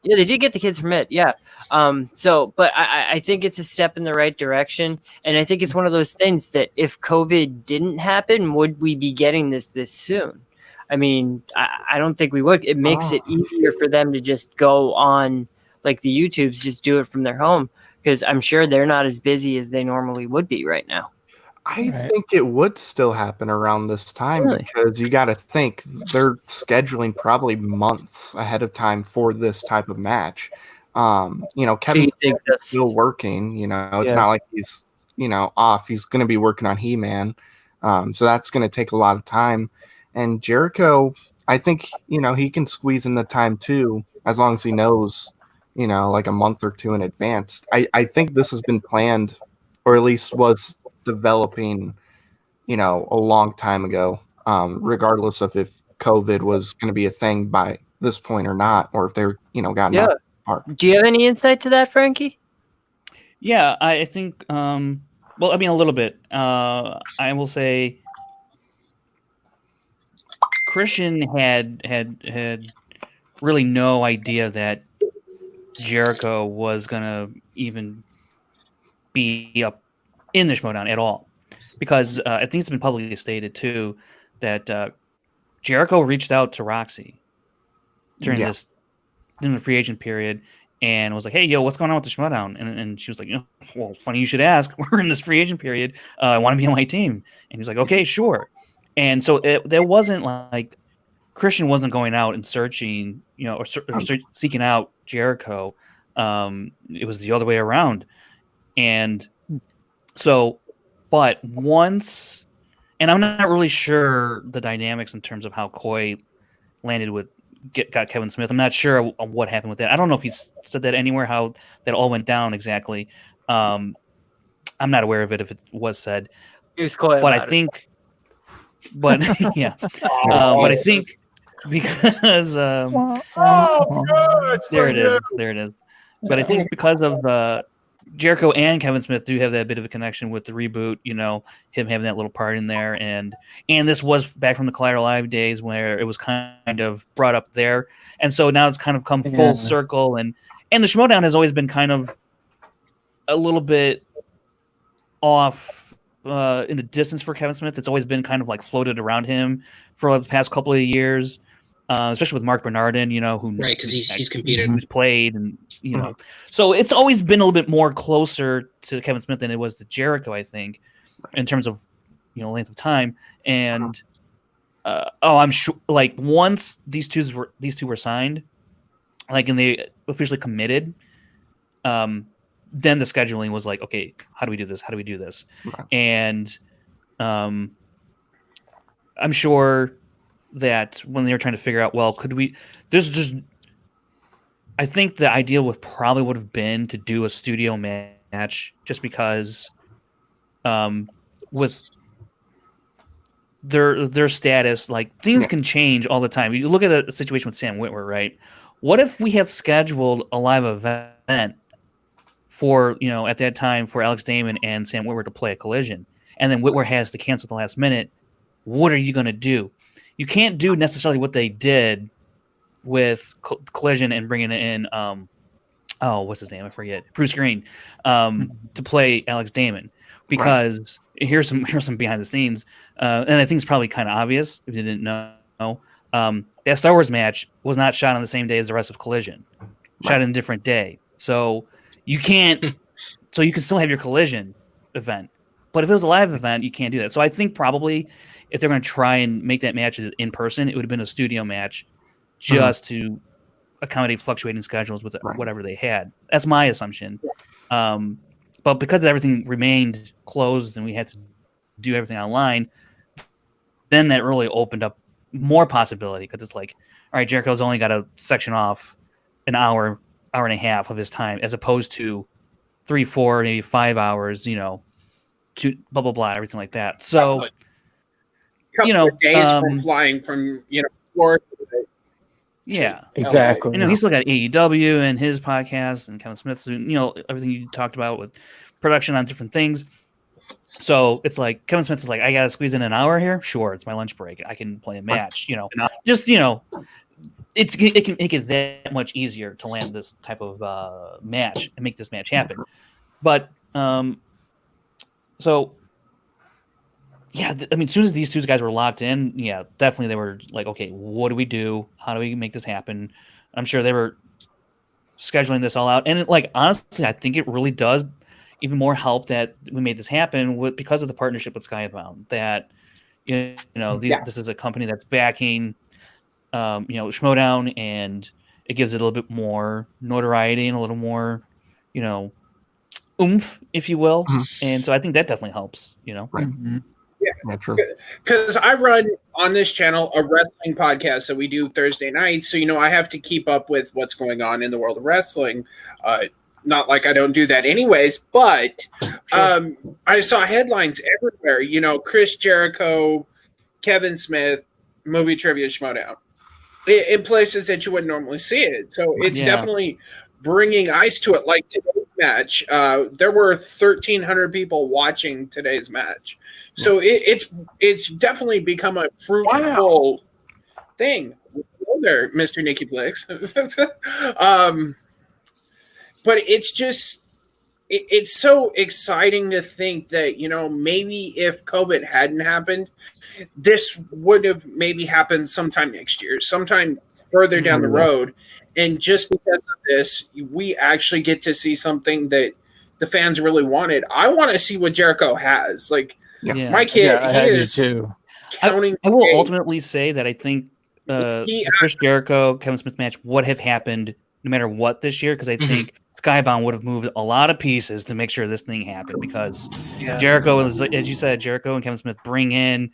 Yeah, they did get the kids from it. Yeah. But I think it's a step in the right direction. And I think it's one of those things that if COVID didn't happen, would we be getting this soon? I mean, I don't think we would. It makes it easier for them to just go on like the YouTubes, just do it from their home, because I'm sure they're not as busy as they normally would be right now. I think it would still happen around this time because you got to think they're scheduling probably months ahead of time for this type of match. Kevin is still working. It's not like he's off. He's going to be working on He-Man, so that's going to take a lot of time. And Jericho, I think he can squeeze in the time too, as long as he knows, like a month or two in advance. I think this has been planned, or at least was developing, a long time ago, regardless of if COVID was going to be a thing by this point or not, or if they're, gotten out of the park. Do you have any insight to that, Frankie? Yeah, I think, a little bit. I will say Christian had really no idea that Jericho was going to even be up in the Schmodown at all, because I think it's been publicly stated too that Jericho reached out to Roxy during the free agent period and was like, "Hey, yo, what's going on with the Schmodown?" And she was like, "Well, funny you should ask. We're in this free agent period. I want to be on my team." And he's like, "Okay, sure." And so there wasn't like Christian wasn't going out and searching, or seeking out Jericho. It was the other way around. And so, but once, and I'm not really sure the dynamics in terms of how Coy landed got Kevin Smith. I'm not sure what happened with that. I don't know if he's said that anywhere, how that all went down exactly. I'm not aware of it if it was said. He was Coy, but I think, but yeah, but I think because there it is. But I think because of Jericho and Kevin Smith do have that bit of a connection with the reboot, you know, him having that little part in there. And this was back from the Collider Live days where it was kind of brought up there. And so now it's kind of come full circle. And the Schmodown has always been kind of a little bit off in the distance for Kevin Smith. It's always been kind of like floated around him for the past couple of years. Especially with Mark Bernardin, you know, who right, because he's competed, who's played, and you know, so it's always been a little bit more closer to Kevin Smith than it was to Jericho, I think, in terms of, you know, length of time. And I'm sure, like, once these two were signed, like, and they officially committed, then the scheduling was like, okay, how do we do this? How do we do this? Right. And I'm sure that when they were trying to figure out, well, could we? There's just, I think the idea would have been to do a studio match, just because, with their status, like, things can change all the time. You look at a situation with Sam Witwer, right? What if we had scheduled a live event for, you know, at that time for Alex Damon and Sam Witwer to play a Collision, and then Witwer has to cancel at the last minute? What are you going to do? You can't do necessarily what they did with Collision and bringing in, what's his name? I forget. Bruce Green, to play Alex Damon, because here's some behind the scenes, and I think it's probably kind of obvious if you didn't know. That Star Wars match was not shot on the same day as the rest of Collision, shot on a different day. So you can't. So you can still have your Collision event, but if it was a live event, you can't do that. So I think probably, if they're going to try and make that match in person, it would have been a studio match, just to accommodate fluctuating schedules with whatever they had. That's my assumption. But because everything remained closed and we had to do everything online, then that really opened up more possibility, because it's like, all right, Jericho's only got to section off an hour and a half of his time, as opposed to 3, 4, maybe 5 hours, you know, to blah, blah, blah, everything like that. So, you know, days from flying from, you know, Florida. Yeah, exactly. You know, he's still got AEW and his podcast, and Kevin Smith, you know, everything you talked about with production on different things. So it's like Kevin Smith is like, I got to squeeze in an hour here. Sure, it's my lunch break. I can play a match. You know, just, you know, it can make it that much easier to land this type of match and make this match happen. But so. Yeah, I mean, as soon as these two guys were locked in, yeah, definitely they were like, okay, what do we do? How do we make this happen? I'm sure they were scheduling this all out. And like, honestly, I think it really does even more help that we made this happen because of the partnership with Skybound. That, you know, this is a company that's backing, you know, Schmodown, and it gives it a little bit more notoriety and a little more, you know, oomph, if you will. And so I think that definitely helps, you know. Right. Yeah, true. Because I run on this channel a wrestling podcast that we do Thursday nights, so, you know, I have to keep up with what's going on in the world of wrestling. Not like I don't do that anyways, but I saw headlines everywhere. You know, Chris Jericho, Kevin Smith, movie trivia Schmodown, in places that you wouldn't normally see it. So it's definitely bringing ice to it. Like today's match, there were 1,300 people watching today's match. So it's definitely become a fruitful thing. Hello there, Mr. Nikki Flicks. But it's just, it's so exciting to think that, you know, maybe if COVID hadn't happened, this would have maybe happened sometime next year, sometime further down the road. And just because of this, we actually get to see something that the fans really wanted. I want to see what Jericho has. Like, my kid, he is too. I will ultimately say that I think the Chris Jericho Kevin Smith match would have happened no matter what this year, because I think Skybound would have moved a lot of pieces to make sure this thing happened, because Jericho, as you said, Jericho and Kevin Smith bring in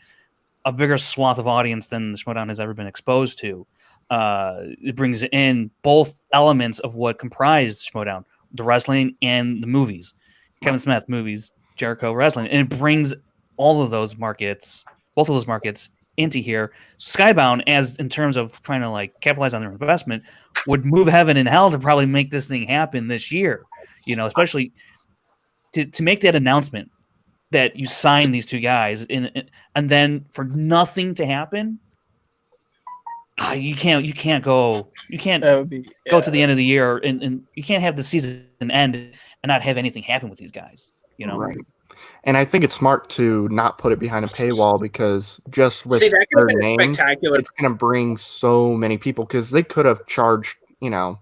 a bigger swath of audience than the Schmodown has ever been exposed to. It brings in both elements of what comprised Schmodown, the wrestling and the movies. Kevin Smith movies, Jericho wrestling, and it brings all of those markets, both of those markets, into here. Skybound, as in terms of trying to like capitalize on their investment, would move heaven and hell to probably make this thing happen this year. You know, especially to make that announcement that you signed these two guys and then for nothing to happen, you can't go go to the end of the year and you can't have the season end and not have anything happen with these guys. You know, Right. And I think it's smart to not put it behind a paywall because just with that could their have been name, spectacular. it's going to bring so many people because they could have charged, a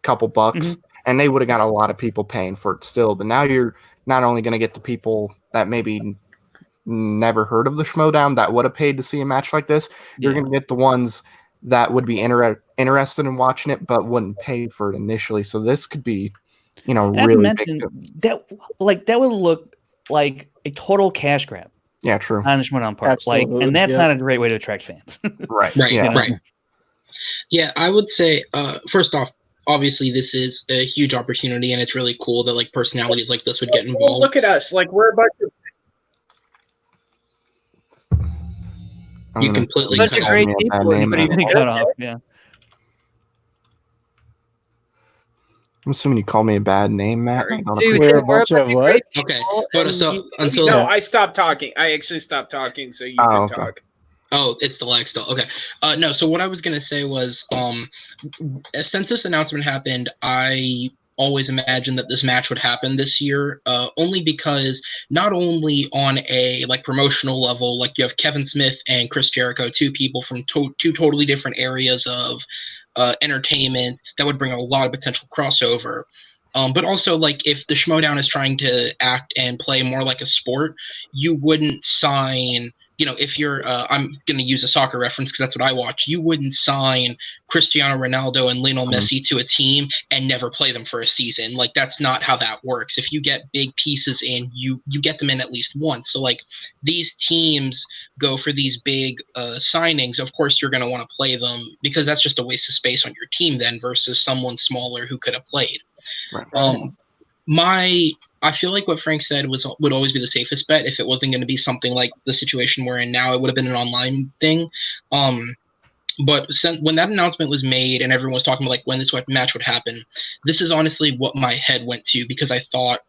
couple bucks and they would have got a lot of people paying for it still. But now you're not only going to get the people that maybe never heard of the Schmodown that would have paid to see a match like this. You're going to get the ones that would be interested in watching it but wouldn't pay for it initially. So this could be, really big. That would look like a total cash grab. Yeah, true. On the Schmodown part. Absolutely, and that's not a great way to attract fans. Right. Right. Yeah, I would say first off, obviously this is a huge opportunity and it's really cool that like personalities like this would get involved. Well, look at us, like we're a bunch of you completely bunch of great people. Cut off, yeah. I'm assuming you call me a bad name, Matt. We're a bunch of what? Okay, but so until I stopped talking. I actually stopped talking, so you can talk. Oh, it's the lag still. Okay. No, so what I was gonna say was, since this announcement happened, I always imagined that this match would happen this year, only because not only on a like promotional level, like you have Kevin Smith and Chris Jericho, two people from two totally different areas of entertainment that would bring a lot of potential crossover. But also, like, if the Schmodown is trying to act and play more like a sport, you wouldn't sign, if you're, I'm going to use a soccer reference because that's what I watch, you wouldn't sign Cristiano Ronaldo and Lionel Messi to a team and never play them for a season. Like, that's not how that works. If you get big pieces in, you get them in at least once. So, like, these teams go for these big signings. Of course, you're going to want to play them because that's just a waste of space on your team then versus someone smaller who could have played. Right. I feel like what Frank said would always be the safest bet. If it wasn't going to be something like the situation we're in now, it would have been an online thing. But when that announcement was made and everyone was talking about like when this match would happen, this is honestly what my head went to because I thought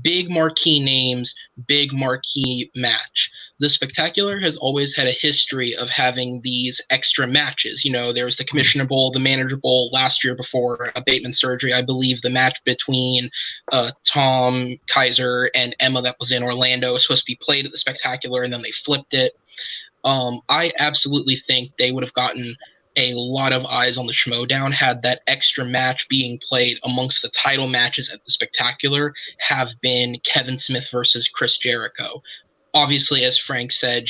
big marquee names, big marquee match. The Spectacular has always had a history of having these extra matches. There was the Commissioner Bowl, the Manager Bowl last year before Bateman surgery. I believe the match between Tom Kaiser and Emma that was in Orlando was supposed to be played at the Spectacular, and then they flipped it. I absolutely think they would have gotten a lot of eyes on the Schmodown had that extra match being played amongst the title matches at the Spectacular have been Kevin Smith versus Chris Jericho. Obviously, as Frank said,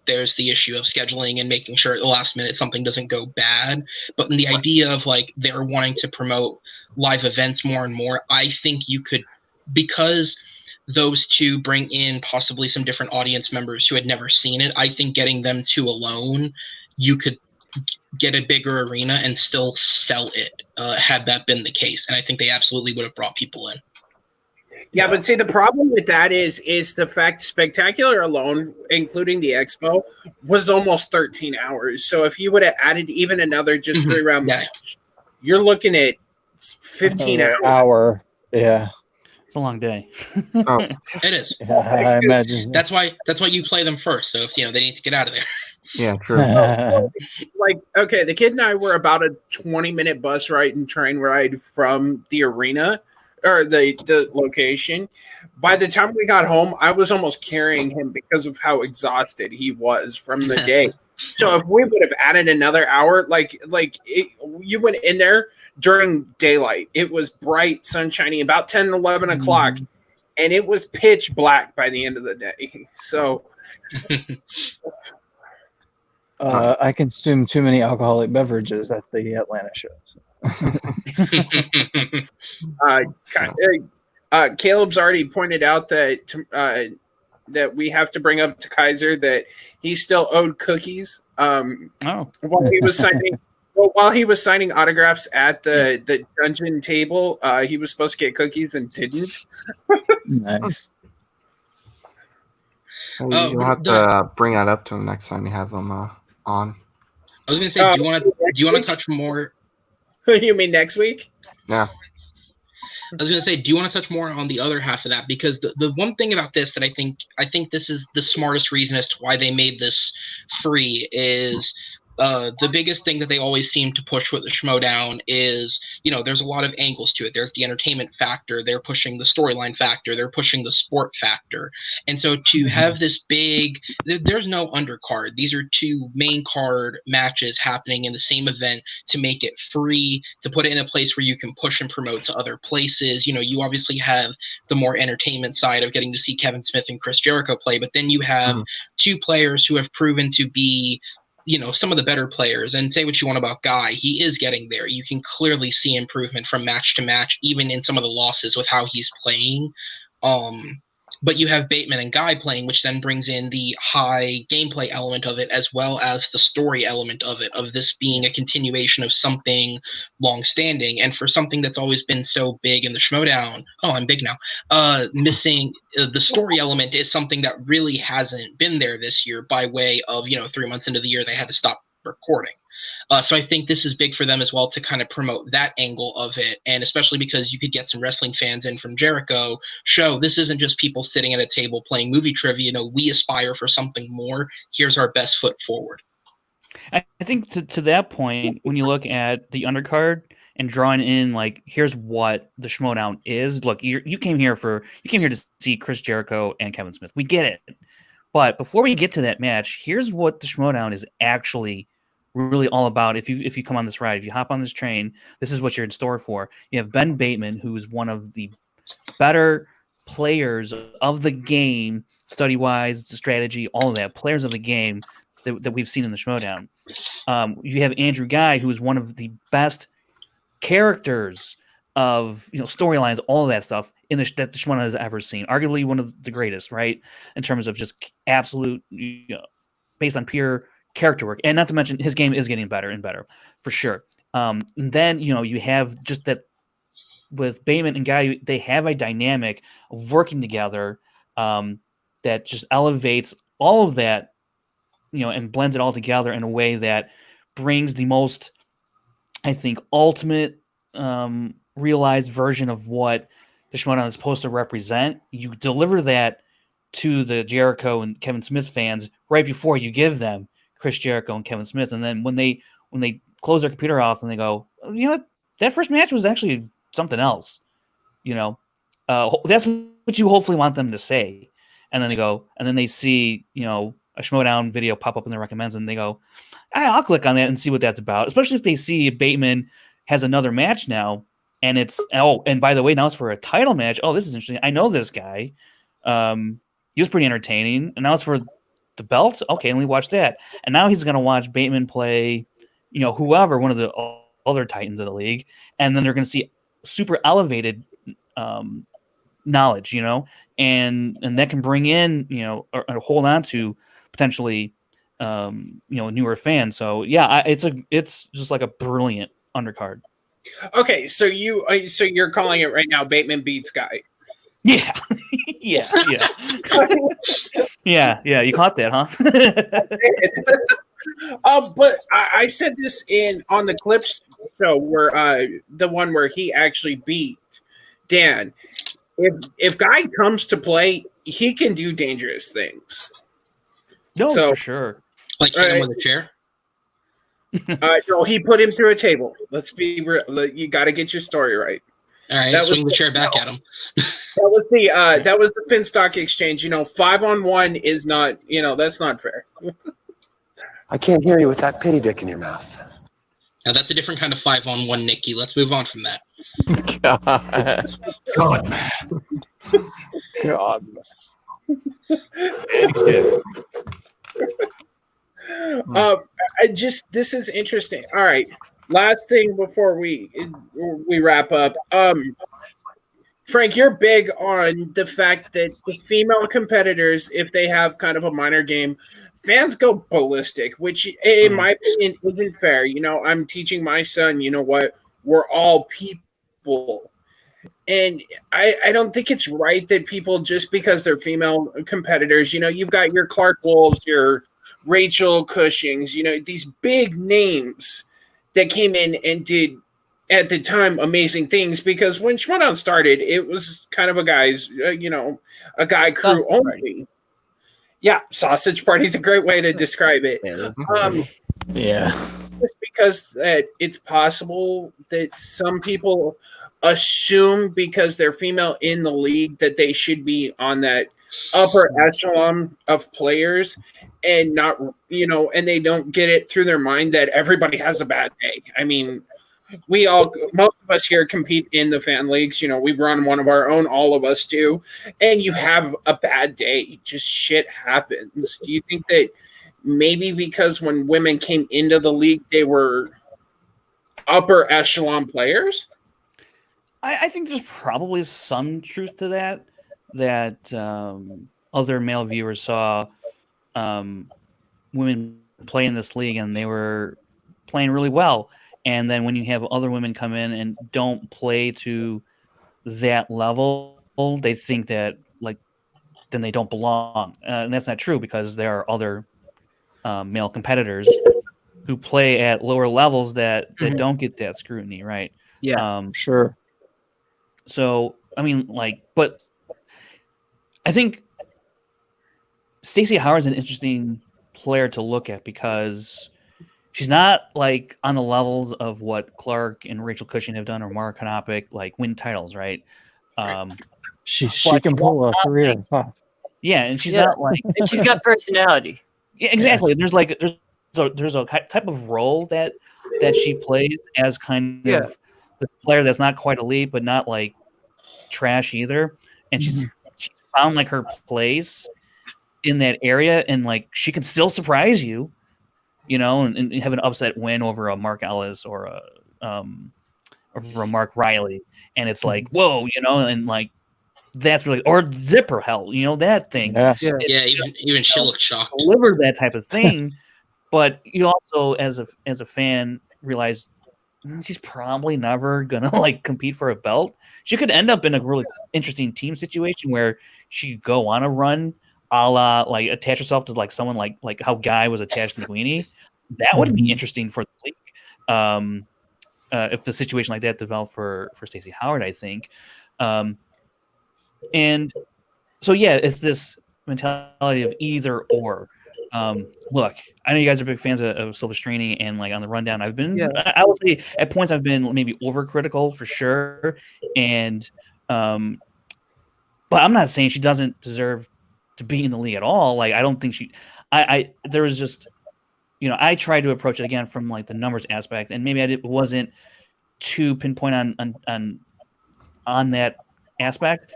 there's the issue of scheduling and making sure at the last minute something doesn't go bad. But in the idea of like they're wanting to promote live events more and more, I think you could, because those two bring in possibly some different audience members who had never seen it. I think getting them two alone, you could get a bigger arena and still sell it had that been the case. And I think they absolutely would have brought people in. Yeah, but see, the problem with that is the fact Spectacular alone, including the expo, was almost 13 hours. So if you would have added even another just 3-round match, you're looking at 15 hour. Yeah. It's a long day. It is. Yeah, I imagine. That's why you play them first. So if they need to get out of there. Yeah, true. Like, okay, the kid and I were about a 20-minute bus ride and train ride from the arena or the location. By the time we got home, I was almost carrying him because of how exhausted he was from the day. So if we would have added another hour, you went in there during daylight. It was bright, sunshiny, about 10, 11 o'clock, and it was pitch black by the end of the day. So I consume too many alcoholic beverages at the Atlanta shows. Caleb's already pointed out that that we have to bring up to Kaiser that he still owed cookies. While he was signing autographs at the dungeon table, he was supposed to get cookies and didn't. Nice. You'll have to bring that up to him next time you have him on. I was gonna say, do you want to touch more? You mean next week? Yeah. I was going to say, do you want to touch more on the other half of that? Because the one thing about this that I think this is the smartest reason as to why they made this free is the biggest thing that they always seem to push with the Schmodown is, there's a lot of angles to it. There's the entertainment factor. They're pushing the storyline factor. They're pushing the sport factor. And so to have this big, there's no undercard. These are two main card matches happening in the same event to make it free, to put it in a place where you can push and promote to other places. You obviously have the more entertainment side of getting to see Kevin Smith and Chris Jericho play, but then you have two players who have proven to be some of the better players. And say what you want about Guy, he is getting there. You can clearly see improvement from match to match, even in some of the losses with how he's playing. But you have Bateman and Guy playing, which then brings in the high gameplay element of it, as well as the story element of it, of this being a continuation of something long-standing. And for something that's always been so big in the Schmodown, I'm big now, missing the story element is something that really hasn't been there this year by way of, 3 months into the year, they had to stop recording. So I think this is big for them as well to kind of promote that angle of it. And especially because you could get some wrestling fans in from Jericho, show this isn't just people sitting at a table playing movie trivia. We aspire for something more. Here's our best foot forward. I think to that point, when you look at the undercard and drawing in, here's what the Schmodown is. Look, you came here to see Chris Jericho and Kevin Smith. We get it. But before we get to that match, here's what the Schmodown is actually really all about. If you come on this ride, if you hop on this train, this is what you're in store for. You have Ben Bateman, who's one of the better players of the game, study-wise, strategy, all of that, players of the game that we've seen in the Schmodown. You have Andrew Guy, who is one of the best characters of storylines, all of that stuff that the Schmodown has ever seen. Arguably one of the greatest, right? In terms of just absolute, based on pure character work, and not to mention his game is getting better and better for sure. And then you have just that with Bateman and Guy, they have a dynamic of working together that just elevates all of that, and blends it all together in a way that brings the most, I think, ultimate realized version of what the Schmodown is supposed to represent. You deliver that to the Jericho and Kevin Smith fans right before you give them Chris Jericho and Kevin Smith, and then when they close their computer off and they go, that first match was actually something else. That's what you hopefully want them to say, and then they go, and then they see a Schmodown video pop up in their recommends, and they go, I'll click on that and see what that's about. Especially if they see Bateman has another match now, and and by the way, now it's for a title match. Oh, this is interesting. I know this guy. He was pretty entertaining, and now it's for the belt. Okay, let me watch that. And now he's going to watch Bateman play, whoever, one of the other titans of the league, and then they're going to see super elevated knowledge, and that can bring in, or hold on to potentially, newer fans. So yeah, it's just like a brilliant undercard. Okay, so you're calling it right now. Bateman beats Guy. Yeah, yeah. Yeah. You caught that, huh? But I said this on the Clips show where the one where he actually beat Dan. If Guy comes to play, he can do dangerous things. No, for sure. Like hit him with a chair. No, he put him through a table. Let's be real. You got to get your story right. All right, swing the chair back at him. That was the Finstock exchange. 5-on-1 is not. That's not fair. I can't hear you with that pity dick in your mouth. Now that's a different kind of 5-on-1, Nikki. Let's move on from that. God, man. God. This is interesting. All right. Last thing before we wrap up. Frank, you're big on the fact that the female competitors, if they have kind of a minor game, fans go ballistic, which in my opinion isn't fair. I'm teaching my son, what? We're all people. And I don't think it's right that people, just because they're female competitors, you've got your Clark Wolves, your Rachel Cushings, these big names that came in and did at the time amazing things, because when Schmoedown started, it was kind of a guy's, a guy crew only. Yeah, sausage party is a great way to describe it. Yeah. Just because that it's possible that some people assume because they're female in the league that they should be on that upper echelon of players, and not, and they don't get it through their mind that everybody has a bad day. I mean, most of us here compete in the fan leagues. We run one of our own, all of us do, and you have a bad day. Just shit happens. Do you think that maybe because when women came into the league, they were upper echelon players? I think there's probably some truth to that. That other male viewers saw women play in this league and they were playing really well. And then when you have other women come in and don't play to that level, they think that then they don't belong. And that's not true, because there are other male competitors who play at lower levels that don't get that scrutiny, right? Yeah, sure. So, I mean, but I think Stacey Howard's an interesting player to look at, because she's not on the levels of what Clark and Rachel Cushing have done, or Mara Konopik, win titles, right? She can pull a career. Yeah, and she's not and she's got personality. Yeah, exactly. Yes. There's a type of role that she plays as kind of the player that's not quite elite, but not trash either. And she's found her place in that area, and she can still surprise you, and have an upset win over a Mark Ellis or over a Mark Riley, and it's whoa, and that's really, or Zipper, hell, that thing. Yeah, even she looked shocked. Deliver that type of thing, but you also, as a fan, realize she's probably never gonna compete for a belt. She could end up in a really interesting team situation where she could go on a run, a la attach herself to someone like how Guy was attached to McWeeny. That would be interesting for the league. If the situation like that developed for Stacey Howard, I think. And so, yeah, it's this mentality of either or. Look, I know you guys are big fans of Silvestrini, and on the rundown, I've been, I will say, at points I've been maybe overcritical for sure, and but I'm not saying she doesn't deserve to be in the league at all. I don't think she. There was just, I tried to approach it again from the numbers aspect, and maybe wasn't too pinpoint on that aspect.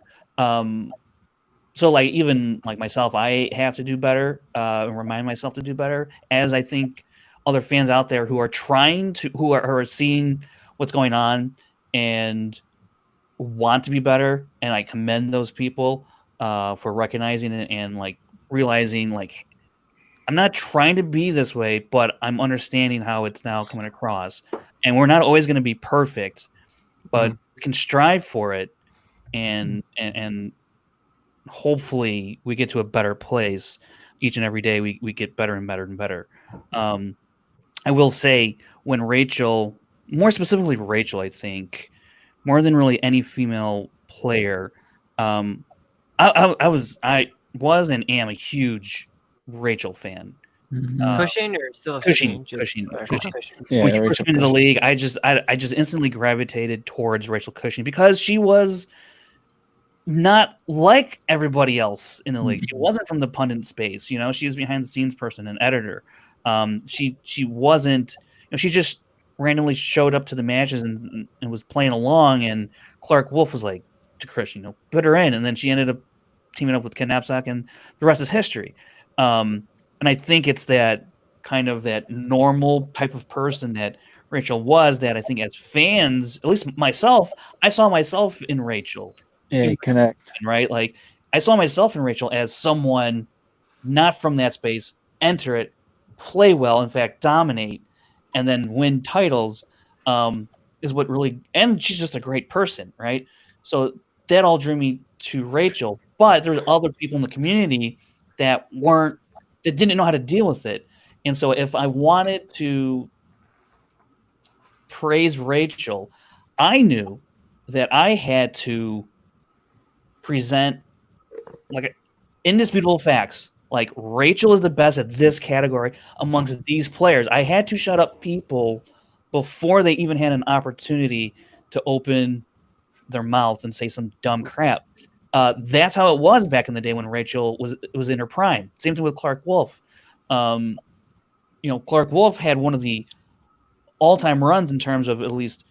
So even myself, I have to do better, and remind myself to do better, as I think other fans out there who are who are seeing what's going on and want to be better. And I commend those people for recognizing it and realizing I'm not trying to be this way, but I'm understanding how it's now coming across. And we're not always going to be perfect, but we can strive for it. And hopefully we get to a better place each and every day. We get better and better and better. I will say, when Rachel, more specifically Rachel, I think more than really any female player, I was and am a huge Rachel fan. Cushing or still Cushing. Yeah, when she first came into the league, I just instantly gravitated towards Rachel Cushing, because she was not like everybody else in the league. She wasn't from the pundit space, she was behind the scenes person and editor. She wasn't, she just randomly showed up to the matches and was playing along, and Clark Wolf was like to Chris, put her in, and then she ended up teaming up with Ken Knapsack, and the rest is history. And I think it's that kind of that normal type of person that Rachel was, that I think as fans, at least myself, I saw myself in Rachel. Yeah, connect. Right? I saw myself in Rachel as someone not from that space, enter it, play well, in fact, dominate, and then win titles, is what really, and she's just a great person, right? So that all drew me to Rachel. But there were other people in the community that didn't know how to deal with it. And so if I wanted to praise Rachel, I knew that I had to present like indisputable facts. Like Rachel is the best at this category amongst these players. I had to shut up people before they even had an opportunity to open their mouth and say some dumb crap. That's how it was back in the day when Rachel was in her prime. Same thing with Clark Wolf. Clark Wolf had one of the all-time runs in terms of at least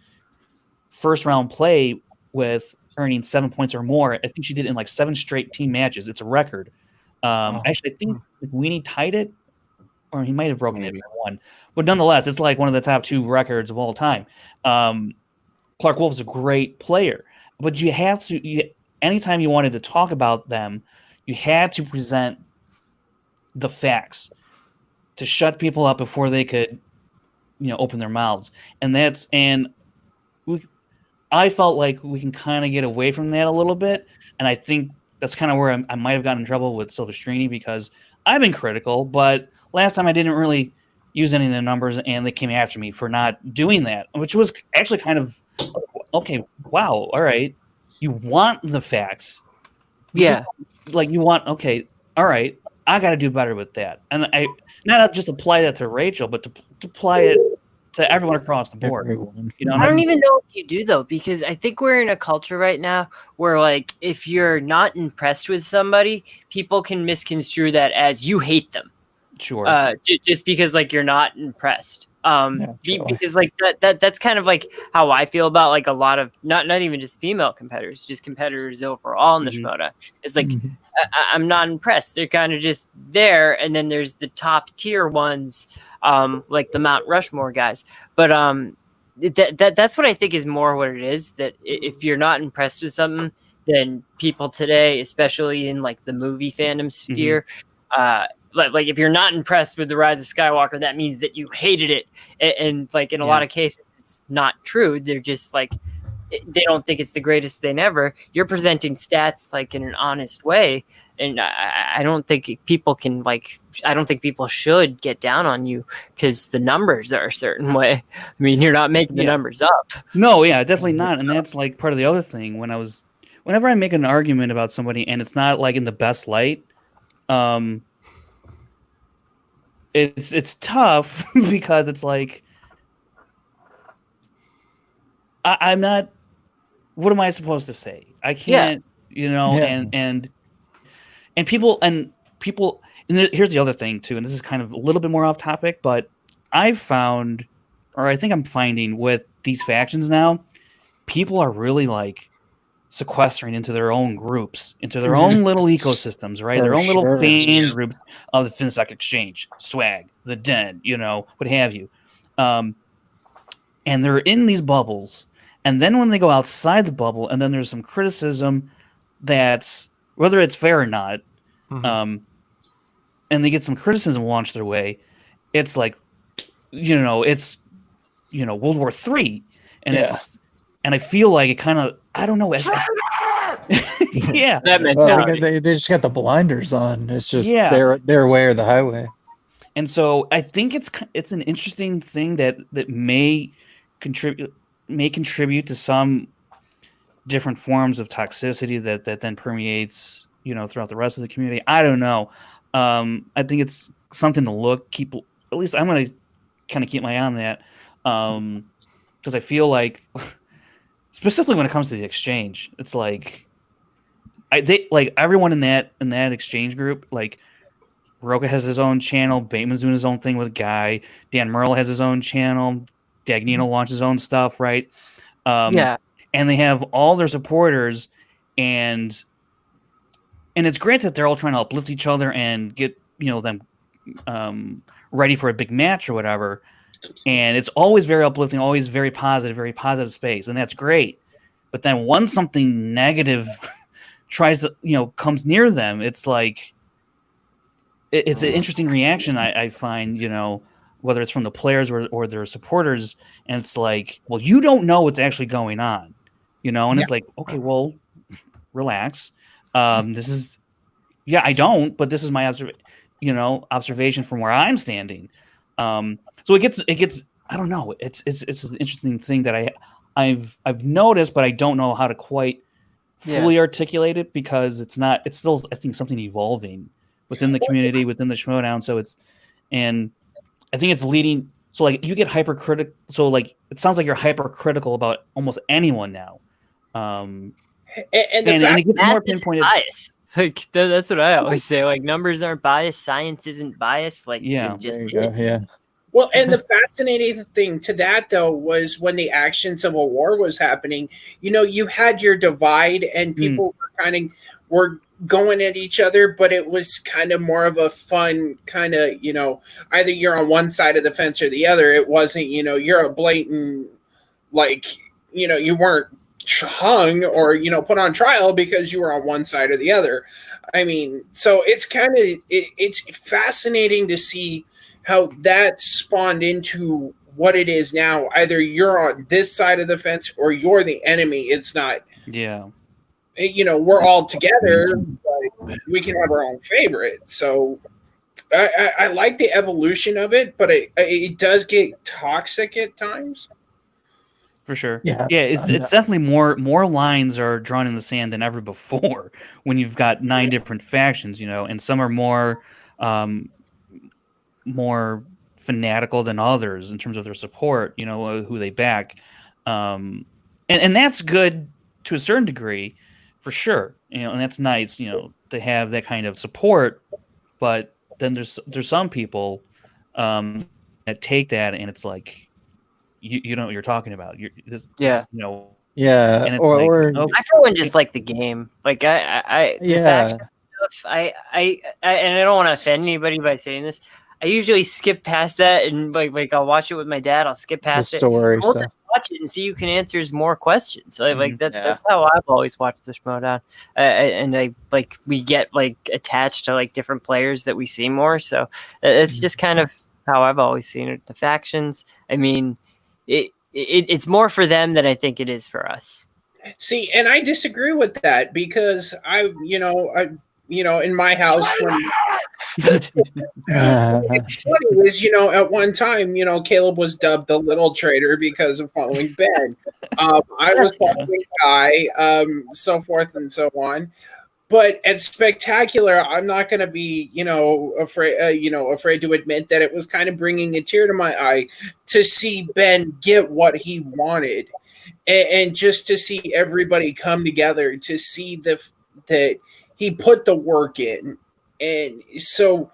first-round play with earning 7 points or more. I think she did it in like 7 straight team matches. It's a record. Actually, I think Weenie tied it, or he might have broken it by one. But nonetheless, it's like one of the top 2 records of all time. Clark Wolf is a great player, but you have to. Anytime you wanted to talk about them, you had to present the facts to shut people up before they could, open their mouths. I felt like we can kind of get away from that a little bit, and I think that's kind of where I might have gotten in trouble with Silvestrini because I've been critical, but last time I didn't really use any of the numbers, and they came after me for not doing that, which was actually kind of okay. Wow, all right, you want the facts, Yeah, you want okay, all right. I got to do better with that, and I not just apply that to Rachel, but to apply it to everyone across the board. I don't even know if you do though, because I think we're in a culture right now where like if you're not impressed with somebody, people can misconstrue that as you hate them. Sure. Just because like you're not impressed. Sure. Because like that's kind of like how I feel about like a lot of not even just female competitors, just competitors overall in the Shimoda. It's like I'm not impressed. They're kind of just there, and then there's the top tier ones. Like the Mount Rushmore guys, but that's what I think is more what it is. That if you're not impressed with something, then people today, especially in like the movie fandom sphere, like if you're not impressed with the Rise of Skywalker, that means that you hated it. And like in a lot of cases, it's not true. They're just like they don't think it's the greatest thing ever. You're presenting stats like in an honest way. And I don't think people can like. I don't think people should get down on you because the numbers are a certain way. I mean, you're not making the numbers up. No, yeah, definitely not. And that's like part of the other thing. Whenever I make an argument about somebody and it's not like in the best light, it's tough because it's like I'm not. What am I supposed to say? I can't, and people. And here's the other thing too, and this is kind of a little bit more off topic, but I've found, or I think I'm finding with these factions now, people are really like sequestering into their own groups, into their own little ecosystems, right? Their own little fan group of the FinSec Exchange, Swag, the Den, what have you. And they're in these bubbles. And then when they go outside the bubble, and then there's some criticism that's, whether it's fair or not, and they get some criticism launched their way, it's like, it's, World War III. And and I feel like it kind of, I don't know. Yeah. They just got the blinders on. It's just their way or the highway. And so I think it's an interesting thing that may contribute to some different forms of toxicity that then permeates, throughout the rest of the community. I don't know. I think it's something to keep. At least I'm going to kind of keep my eye on that, because I feel like, specifically when it comes to the exchange, it's like everyone in that exchange group, like Roka has his own channel, Bateman's doing his own thing with Guy, Dan Merle has his own channel, Dagnino launches his own stuff, right? And they have all their supporters, and it's great that they're all trying to uplift each other and get them ready for a big match or whatever. And it's always very uplifting, always very positive space, and that's great. But then once something negative tries to comes near them, it's like it's an interesting reaction. I find whether it's from the players or their supporters, and it's like, well, you don't know what's actually going on, and it's like, okay, well, relax. This is, I don't, but this is my observation from where I'm standing. So it gets, I don't know. It's an interesting thing that I've noticed, but I don't know how to quite fully articulate it because it's still, I think, something evolving within the community, within the Schmodown. So and I think it's leading. So like you get hypercritical. So like it sounds like you're hypercritical about almost anyone now. And it gets more pinpointed. Bias. Like that's what I always say. Like numbers aren't biased, science isn't biased. Like yeah, it just There you go, is. yeah. Well, and the fascinating thing to that, though, was when the Action Civil War was happening, you had your divide and people were going at each other, but it was kind of more of a fun kind of, either you're on one side of the fence or the other. It wasn't, you're a blatant, like, you weren't hung or, put on trial because you were on one side or the other. I mean, so it's kind of, it's fascinating to see how that spawned into what it is now. Either you're on this side of the fence or you're the enemy. It's not, we're all together, but we can have our own favorite. So I like the evolution of it, but it does get toxic at times. For sure. Yeah. It's definitely more lines are drawn in the sand than ever before when you've got 9 different factions, and some are more fanatical than others in terms of their support, who they back. And that's good to a certain degree, for sure. And that's nice, to have that kind of support. But then there's some people that take that and it's like, you know what you're talking about. Yeah. And it's Or I for one just like the game. Like the faction stuff. I and I don't want to offend anybody by saying this. I usually skip past that and like I'll watch it with my dad. I'll skip past the story. We'll just watch it and see who can answer more questions. That's how I've always watched the Schmodown. And we get attached to different players that we see more. So it's just kind of how I've always seen it. The factions. I mean, it's more for them than I think it is for us. See, and I disagree with that because in my house when it's funny is, at one time, Caleb was dubbed the little traitor because of following Ben. I was following Guy, so forth and so on. But at Spectacular, I'm not going to be, afraid to admit that it was kind of bringing a tear to my eye to see Ben get what he wanted, and just to see everybody come together to see that he put the work in. And so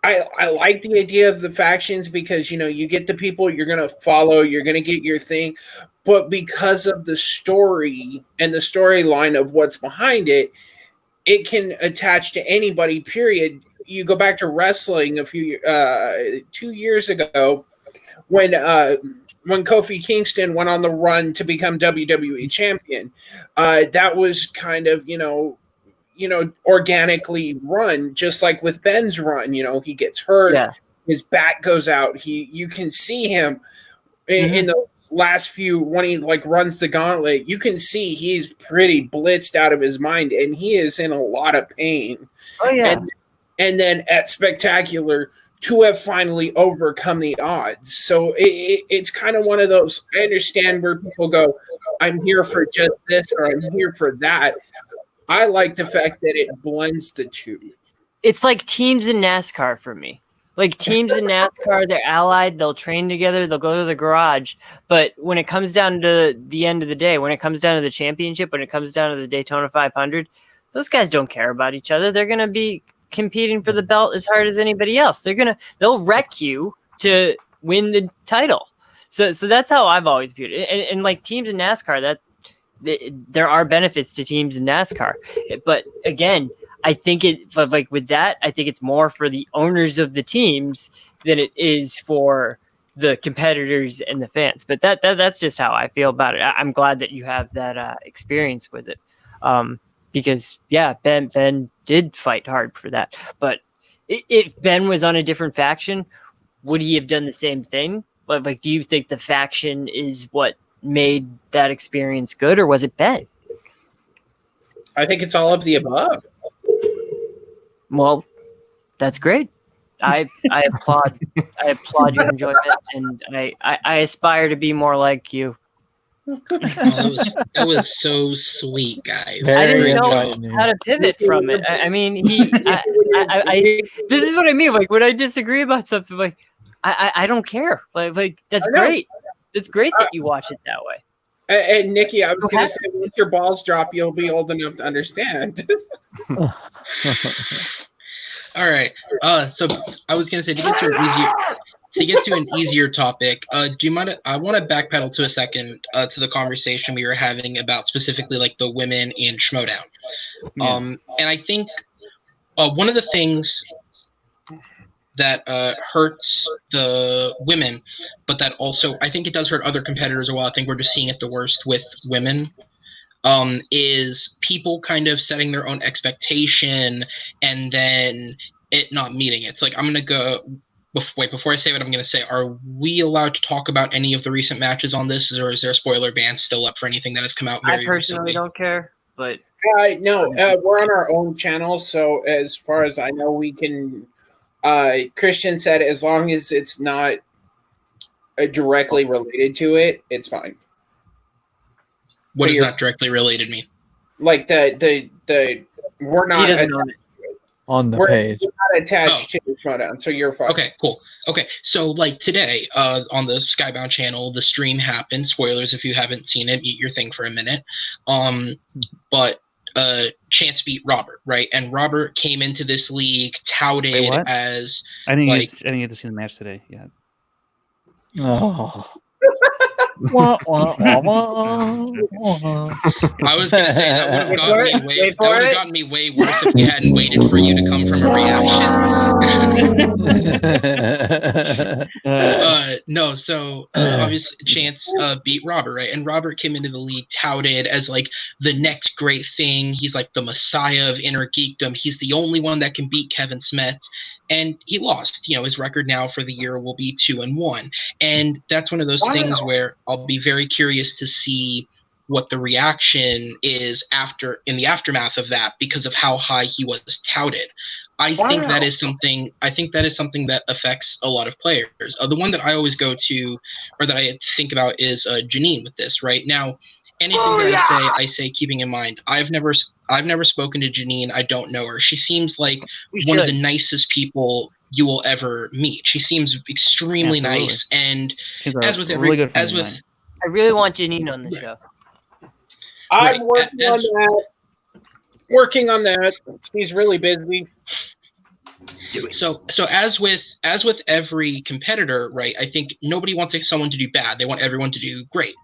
I like the idea of the factions because, you get the people you're going to follow, you're going to get your thing. But because of the story and the storyline of what's behind it, it can attach to anybody, period. You go back to wrestling 2 years ago when Kofi Kingston went on the run to become WWE champion. That was kind of, organically run, just like with Ben's run. He gets hurt, his back goes out. You can see him in the last few when he runs the gauntlet. You can see he's pretty blitzed out of his mind, and he is in a lot of pain. Oh yeah, and then at Spectacular to have finally overcome the odds. So it's kind of one of those. I understand where people go, I'm here for just this or I'm here for that. I like the fact that it blends the two. It's like teams in NASCAR for me. Like teams in NASCAR, they're allied, they'll train together, they'll go to the garage. But when it comes down to the end of the day, when it comes down to the championship, when it comes down to the Daytona 500, those guys don't care about each other. They're going to be competing for the belt as hard as anybody else. They'll wreck you to win the title. So that's how I've always viewed it. And like teams in NASCAR, there are benefits to teams in NASCAR. But again, I think with that, I think it's more for the owners of the teams than it is for the competitors and the fans. But that's just how I feel about it. I'm glad that you have that experience with it, because Ben did fight hard for that. But if Ben was on a different faction, would he have done the same thing? Like, do you think the faction is what made that experience good, or was it Ben? I think it's all of the above. Well, that's great. I applaud your enjoyment, and I aspire to be more like you. That was so sweet, guys. I didn't Very know enlightening. how to pivot from it. I mean, this is what I mean. Like when I disagree about something, like I don't care. Like that's I know. great. It's great that you watch it that way. And Nikki, I was going to say, once your balls drop, you'll be old enough to understand. All right. So I was gonna say to get to an easier topic. Do you mind? I want to backpedal to a second to the conversation we were having about specifically like the women in Schmodown. And I think one of the things that hurts the women, but that also I think it does hurt other competitors as well. I think we're just seeing it the worst with women. Is people kind of setting their own expectation and then it not meeting it. It's like I'm gonna go. Before I say what I'm gonna say, are we allowed to talk about any of the recent matches on this, or is there a spoiler ban still up for anything that has come out? I personally don't care, but no, we're on our own channel, so as far as I know, we can. Christian said as long as it's not directly related to it, it's fine. What does not directly related mean? Like the we're not. He doesn't own it. On the We're page. not attached to the Schmodown, so you're fine. Okay, cool. Okay, so like today on the Skybound channel, the stream happened. Spoilers if you haven't seen it, eat your thing for a minute. But Chance beat Robert, right? And Robert came into this league touted as I didn't get to see the match today. Yeah. Oh. I was gonna say that would have gotten me way worse if we hadn't waited for you to come from a reaction. No, so obviously Chance beat Robert, right? And Robert came into the league touted as like the next great thing. He's like the messiah of inner geekdom. He's the only one that can beat Kevin Smets. And he lost. You know, his record now for the year will be 2-1. And that's one of those things where I'll be very curious to see what the reaction is in the aftermath of that because of how high he was touted. I think that is something that affects a lot of players. The one that I always go to or that I think about is Janine with this right now. Anything that I say keeping in mind, I've never spoken to Janine. I don't know her. She seems like one of the nicest people you will ever meet. She seems extremely nice. And as with I really want Janine on the show. I'm working on that. She's really busy. So as with every competitor, right? I think nobody wants someone to do bad. They want everyone to do great.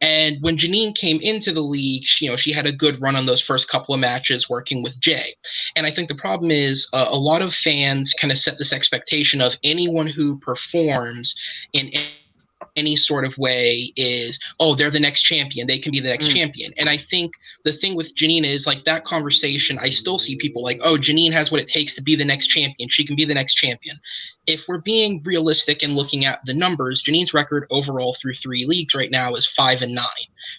And when Janine came into the league, she had a good run on those first couple of matches working with Jay. And I think the problem is a lot of fans kind of set this expectation of anyone who performs in any sort of way is, oh, they're the next champion. They can be the next champion. And I think the thing with Janine is like that conversation, I still see people like, oh, Janine has what it takes to be the next champion. She can be the next champion. If we're being realistic and looking at the numbers, Janine's record overall through 3 leagues right now is 5-9.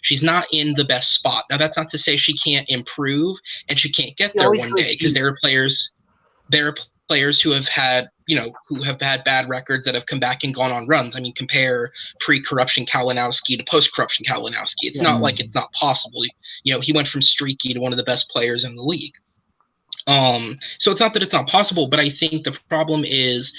She's not in the best spot. Now, that's not to say she can't improve and she can't get there one day because there are players who have had, bad records that have come back and gone on runs. I mean, compare pre-corruption Kalinowski to post-corruption Kalinowski. It's not like it's not possible. He went from streaky to one of the best players in the league. So it's not that it's not possible, but I think the problem is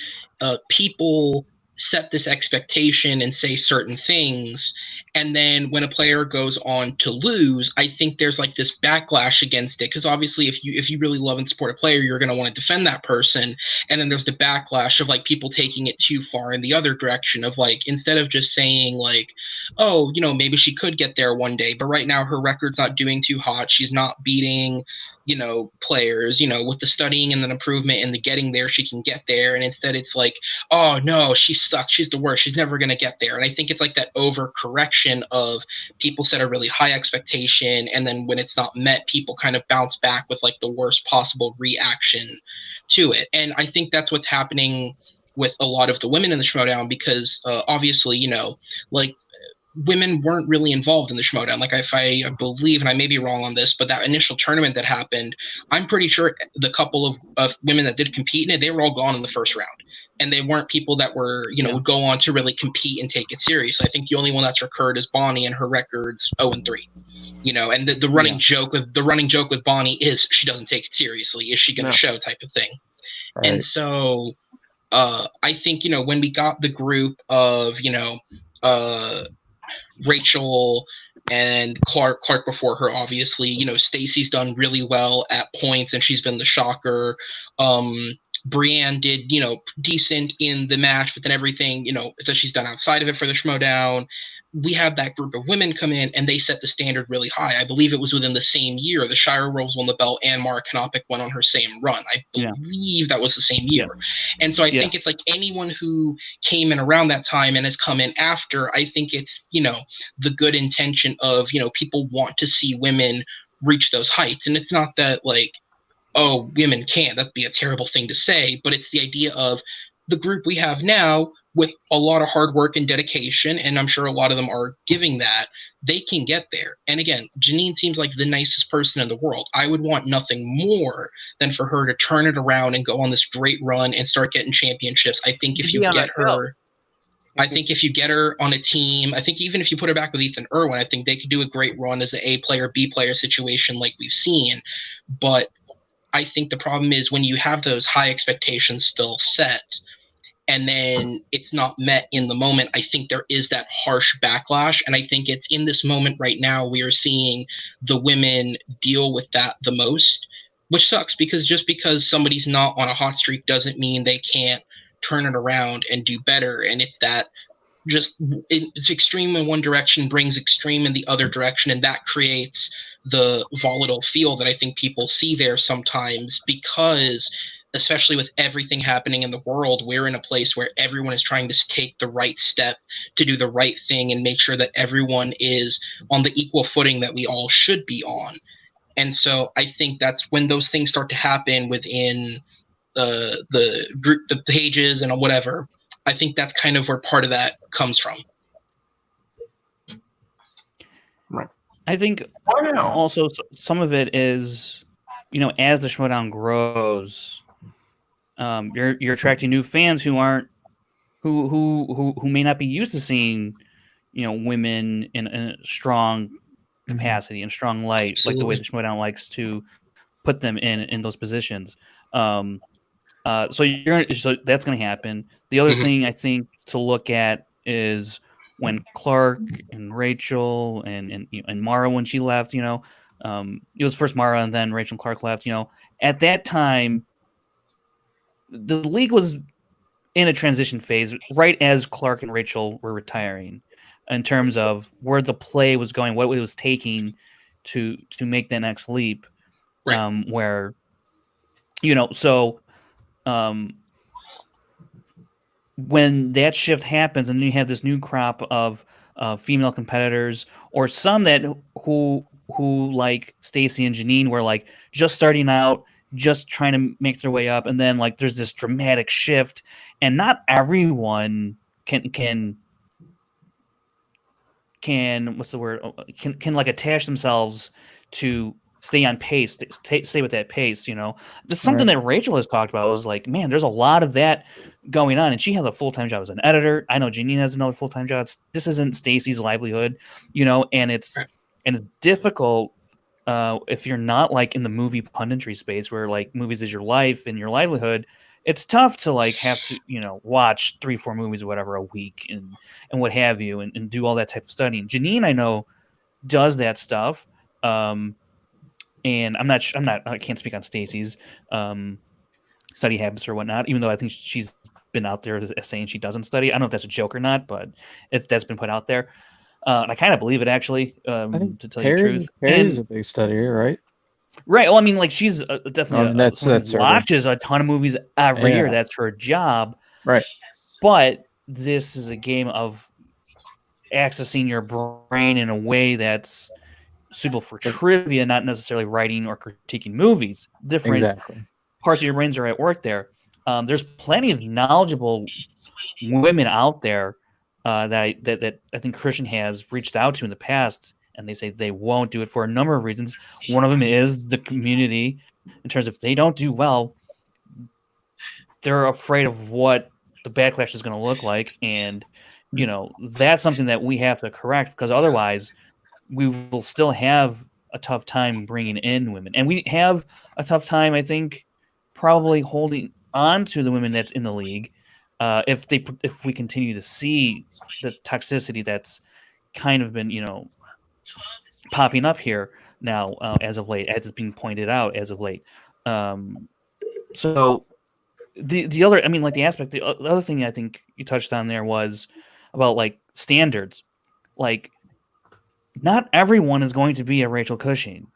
people set this expectation and say certain things, and then when a player goes on to lose, I think there's like this backlash against it, because obviously if you really love and support a player, you're going to want to defend that person, and then there's the backlash of like people taking it too far in the other direction of like, instead of just saying like, oh, maybe she could get there one day, but right now her record's not doing too hot, she's not beating players, with the studying and the improvement and the getting there, she can get there. And instead it's like, oh no, she sucks, she's the worst, she's never going to get there. And I think it's like that overcorrection of people set a really high expectation, and then when it's not met, people kind of bounce back with like the worst possible reaction to it. And I think that's what's happening with a lot of the women in the Schmodown, because obviously, like women weren't really involved in the Schmoedown. Like I believe, and I may be wrong on this, but that initial tournament that happened, I'm pretty sure the couple of women that did compete in it, they were all gone in the first round. And they weren't people that were, would go on to really compete and take it serious. I think the only one that's recurred is Bonnie, and her record's 0-3. And the running joke with Bonnie is she doesn't take it seriously. Is she going to show type of thing? Right. And so I think, when we got the group of, Rachel and Clark before her, obviously, Stacy's done really well at points and she's been the shocker. Brienne did, decent in the match, but then everything, that she's done outside of it for the Schmoedown. We have that group of women come in and they set the standard really high. I believe it was within the same year the Shire Wolves won the belt and Mara Knopic went on her same run. I believe that was the same year. And so I think it's like anyone who came in around that time and has come in after, I think it's, the good intention of, people want to see women reach those heights. And it's not that like, oh, women can't. That'd be a terrible thing to say. But it's the idea of the group we have now with a lot of hard work and dedication, and I'm sure a lot of them are giving that, they can get there. And again, Janine seems like the nicest person in the world. I would want nothing more than for her to turn it around and go on this great run and start getting championships. I think if you get her... I think if you get her on a team, I think even if you put her back with Ethan Irwin, I think they could do a great run as an A player, B player situation like we've seen. But I think the problem is when you have those high expectations still set and then it's not met in the moment, I think there is that harsh backlash. And I think it's in this moment right now, we are seeing the women deal with that the most, which sucks because just because somebody's not on a hot streak doesn't mean they can't turn it around and do better. And it's that it's extreme in one direction brings extreme in the other direction. And that creates the volatile feel that I think people see there sometimes because especially with everything happening in the world, we're in a place where everyone is trying to take the right step to do the right thing and make sure that everyone is on the equal footing that we all should be on. And so I think that's when those things start to happen within the group, the pages and whatever. I think that's kind of where part of that comes from. Right. I think also some of it is, as the Schmoedown grows, you're attracting new fans who aren't who may not be used to seeing women in a strong capacity and strong light. Absolutely. Like the way the Schmoedown likes to put them in those positions. So that's going to happen. The other thing I think to look at is when Clark and Rachel and Mara when she left. It was first Mara and then Rachel and Clark left. At that time, the league was in a transition phase right as Clark and Rachel were retiring in terms of where the play was going, what it was taking to make that next leap. Right. Where, when that shift happens and then you have this new crop of female competitors or some that who like Stacy and Janine were like just starting out, just trying to make their way up, and then like there's this dramatic shift, and not everyone can what's the word can like attach themselves to stay on pace, stay with that pace. That's something that Rachel has talked about. Was like, man, there's a lot of that going on, and she has a full-time job as an editor. I know Janine has another full-time job. This isn't Stacy's livelihood, and it's difficult. If you're not like in the movie punditry space where like movies is your life and your livelihood, it's tough to like have to, watch 3-4 movies or whatever a week and what have you and do all that type of studying. Janine, I know, does that stuff. And I can't speak on Stacy's study habits or whatnot, even though I think she's been out there saying she doesn't study. I don't know if that's a joke or not, but that's been put out there. And I kind of believe it, actually, to tell you the truth. Harry's a big studier, right? Right. Well, I mean, like she's definitely watches a ton of movies every year. That's her job. Right. But this is a game of accessing your brain in a way that's suitable for trivia, not necessarily writing or critiquing movies. Different parts of your brains are at work there. There's plenty of knowledgeable women out there that I think Christian has reached out to in the past, and they say they won't do it for a number of reasons. One of them is the community, in terms of if they don't do well, they're afraid of what the backlash is going to look like, and that's something that we have to correct, because otherwise we will still have a tough time bringing in women, and we have a tough time, I think, probably holding on to the women that's in the league if we continue to see the toxicity that's kind of been popping up here now as of late, as it's being pointed out as of late. So the other, I mean, like the other thing I think you touched on there was about like standards. Like, not everyone is going to be a Rachel Cushing.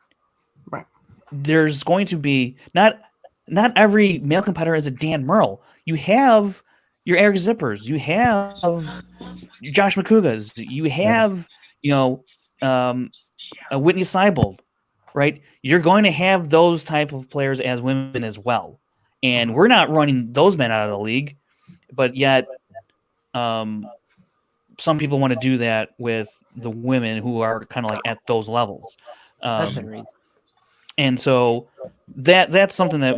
Right. There's going to be not every male competitor is a Dan Murrell. You have your Eric Zippers. You have Josh McCougas. You have a Whitney Seibold, right? You're going to have those type of players as women as well, and we're not running those men out of the league, but yet some people want to do that with the women who are kind of like at those levels. That's a reason. And so that's something that,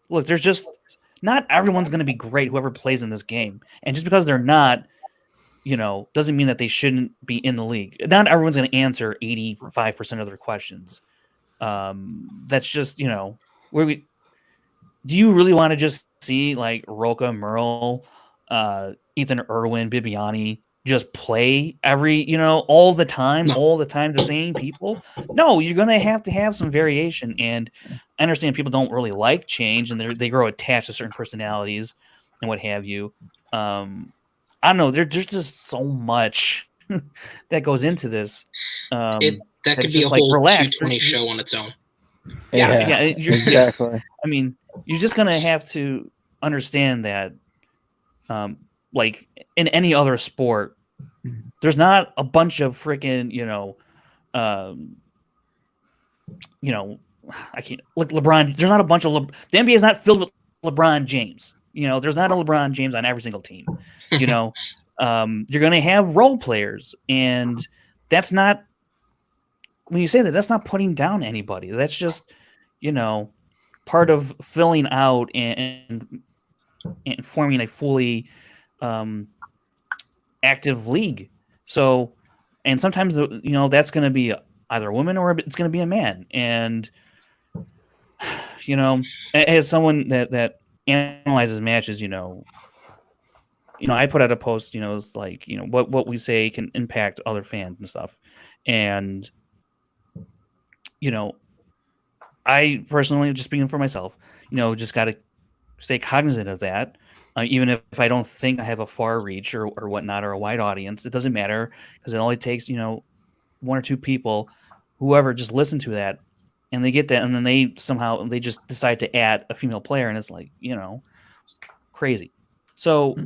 look, there's just not everyone's going to be great, whoever plays in this game. And just because they're not, doesn't mean that they shouldn't be in the league. Not everyone's going to answer 85% of their questions. That's just, do you really want to just see like Roca, Merle, Ethan Irwin, Bibiani just play all the time, the same people? No, you're going to have some variation. And I understand people don't really like change, and they grow attached to certain personalities and what have you. I don't know. There's just so much that goes into this. That could be a whole 220 show on its own. Yeah, exactly. I mean, you're just going to have to understand that, like in any other sport, there's not a bunch of freaking, I can't like LeBron. There's not a bunch of the NBA is not filled with LeBron James. There's not a LeBron James on every single team. You're going to have role players, and that's not, when you say that, that's not putting down anybody. That's just, part of filling out and forming a fully active league. So, and sometimes that's going to be either a woman or it's going to be a man. And as someone that analyzes matches, I put out a post, it's like, what we say can impact other fans and stuff. And I personally, just speaking for myself, just got to stay cognizant of that. Even if I don't think I have a far reach or whatnot, or a wide audience, it doesn't matter, because it only takes, one or two people, whoever, just listen to that, and they get that, and then they just decide to add a female player, and it's like, crazy. So,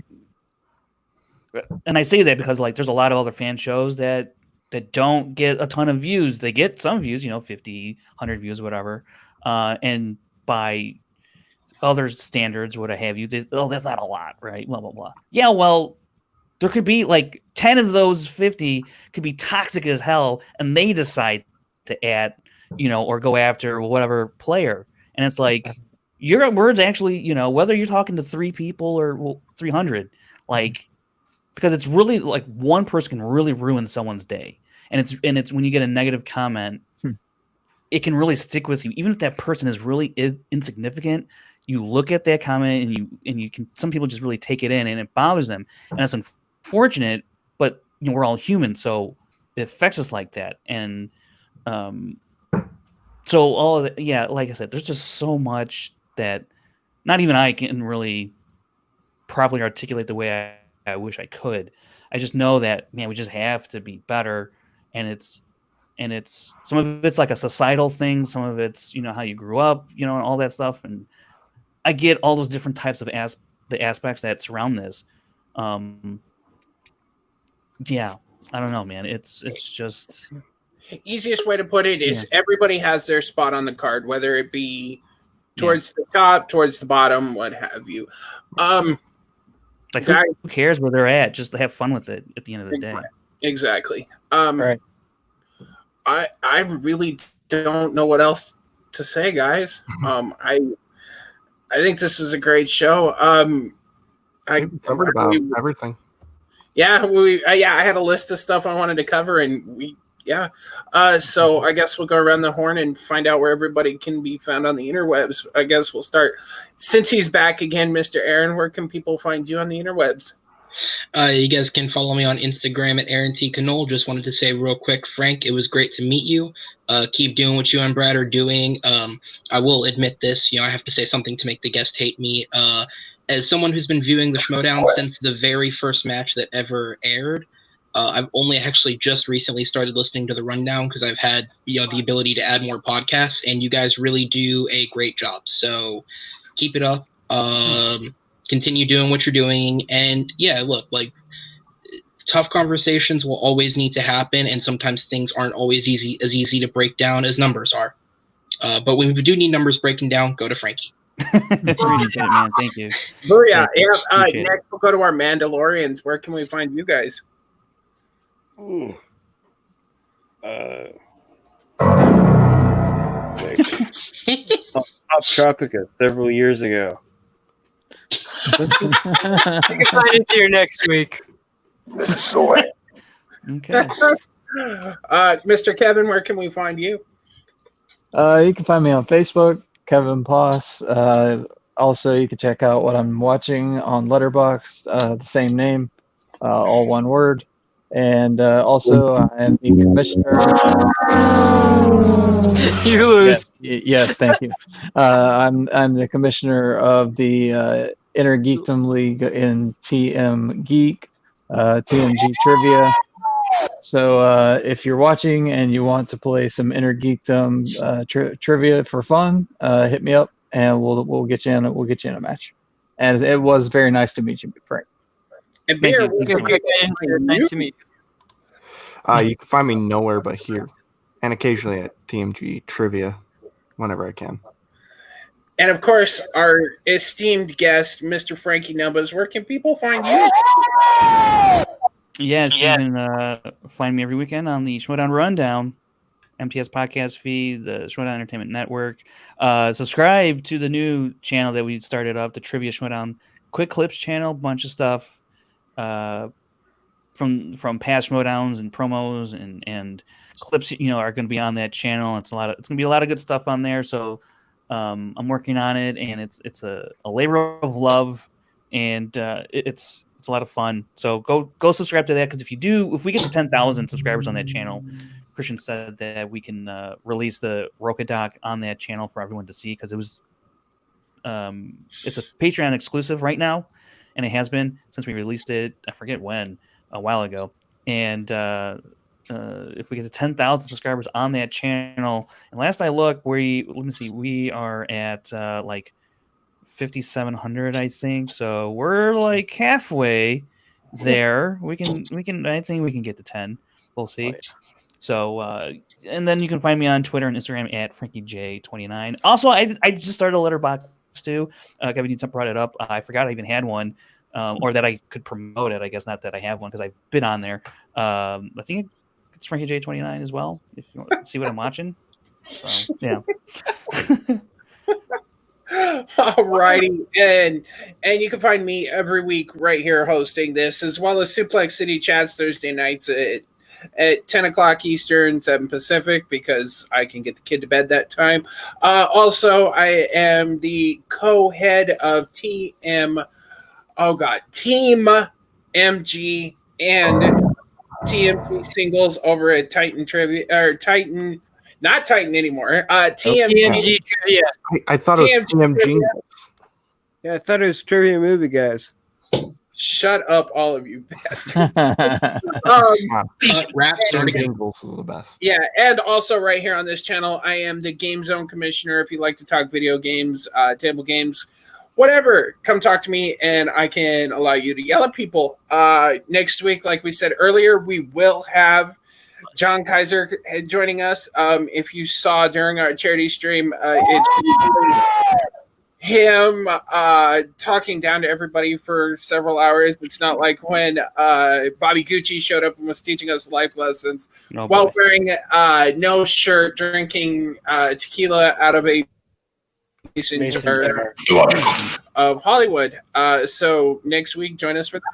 and I say that because like there's a lot of other fan shows that don't get a ton of views. They get some views, 50, 100 views, whatever, and by other standards, what have you, that's not a lot, right? Blah, blah, blah. Yeah, well, there could be like 10 of those 50 could be toxic as hell, and they decide to add, or go after whatever player. And it's like, your words actually, whether you're talking to 3 people or 300, like, because it's really like one person can really ruin someone's day. And it's when you get a negative comment, it can really stick with you. Even if that person is really insignificant, you look at that comment and you can, some people just really take it in, and it bothers them. And that's unfortunate, but we're all human, so it affects us like that. And so all of that, yeah, like I said, there's just so much that not even I can really properly articulate the way I wish I could. I just know that, man, we just have to be better. And it's some of it's like a societal thing. Some of it's, how you grew up, and all that stuff. And I get all those different types of the aspects that surround this. Yeah, I don't know, man. It's just, easiest way to put it is everybody has their spot on the card, whether it be towards the top, towards the bottom, what have you. Like, who cares where they're at? Just to have fun with it at the end of the day. Exactly. Right. I really don't know what else to say, guys. I think this is a great show. I covered about everything. Yeah, I had a list of stuff I wanted to cover, and so I guess we'll go around the horn and find out where everybody can be found on the interwebs. I guess we'll start since he's back again, Mr. Aaron. Where can people find you on the interwebs? You guys can follow me on Instagram at Aaron T. Knoll. Just wanted to say real quick, Frank, it was great to meet you. Keep doing what you and Brad are doing. I will admit this, I have to say something to make the guest hate me. As someone who's been viewing the Schmodown since the very first match that ever aired, I've only actually just recently started listening to the rundown because I've had the ability to add more podcasts, and you guys really do a great job. So keep it up. Continue doing what you're doing, and look, like, tough conversations will always need to happen, and sometimes things aren't always easy to break down as numbers are. But when we do need numbers breaking down, go to Frankie. Appreciate it, man. Thank you. Booyah. Appreciate it. Next we'll go to our Mandalorians. Where can we find you guys? Pop Tropica several years ago. You can find us here next week. This is the way. Okay. Mr. Kevin, where can we find you? You can find me on Facebook, Kevin Ploss. Also, you can check out what I'm watching on Letterboxd, the same name, all one word. And also, I am the commissioner. You lose. Yes, thank you. I'm the commissioner of the Inner Geekdom League in TM Geek, TMG Trivia. So if you're watching and you want to play some Inner Geekdom trivia for fun, hit me up and we'll get you in. We'll get you in a match. And it was very nice to meet you, Frank. And Beer, Nice to meet you. You can find me nowhere but here, and occasionally at TMG Trivia, whenever I can. And of course, our esteemed guest, Mr. Frankie Numbaz. Where can people find you? Yes, you can find me every weekend on the Schmodown Rundown, MTS podcast feed, the Schmodown Entertainment Network. Subscribe to the new channel that we started up, the Trivia Schmodown Quick Clips channel, bunch of stuff from past Schmodowns and promos and clips, are going to be on that channel. It's going to be a lot of good stuff on there. So I'm working on it, and it's a labor of love, and it's a lot of fun. So go subscribe to that, because if we get to 10,000 subscribers on that channel, Christian said that we can release the Roka doc on that channel for everyone to see, because it's a Patreon exclusive right now, and it has been since we released it. I forget when, a while ago. And if we get to 10,000 subscribers on that channel, and last I looked, we are at like 5,700, I think. So we're like halfway there. I think we can get to 10. We'll see. Oh, yeah. So, and then you can find me on Twitter and Instagram at FrankieJ29. Also, I just started a letterbox too. Kevin, you brought it up. I forgot I even had one, or that I could promote it. I guess not that I have one, because I've been on there. I think it's FrankieJ29 as well, if you want to see what I'm watching. So, yeah. Alrighty, and you can find me every week right here hosting this, as well as Suplex City Chats Thursday nights at 10 o'clock Eastern, 7 Pacific, because I can get the kid to bed that time. Also, I am the co-head of Team MG and TMG Singles over at Titan Trivia, or Titan. Not Titan anymore. TMG Trivia. I thought it was TMG. Yeah, I thought it was Trivia Movie Guys. Shut up, all of you bastards. Raps or Jingles is the best. Yeah, and also right here on this channel, I am the Game Zone Commissioner. If you like to talk video games, table games, whatever, come talk to me, and I can allow you to yell at people. Next week, like we said earlier, we will have John Kaiser him talking down to everybody for several hours. It's not like when Bobby Gucci showed up and was teaching us life lessons while wearing no shirt, drinking tequila out of a Mason jar of Hollywood. So next week, join us for that.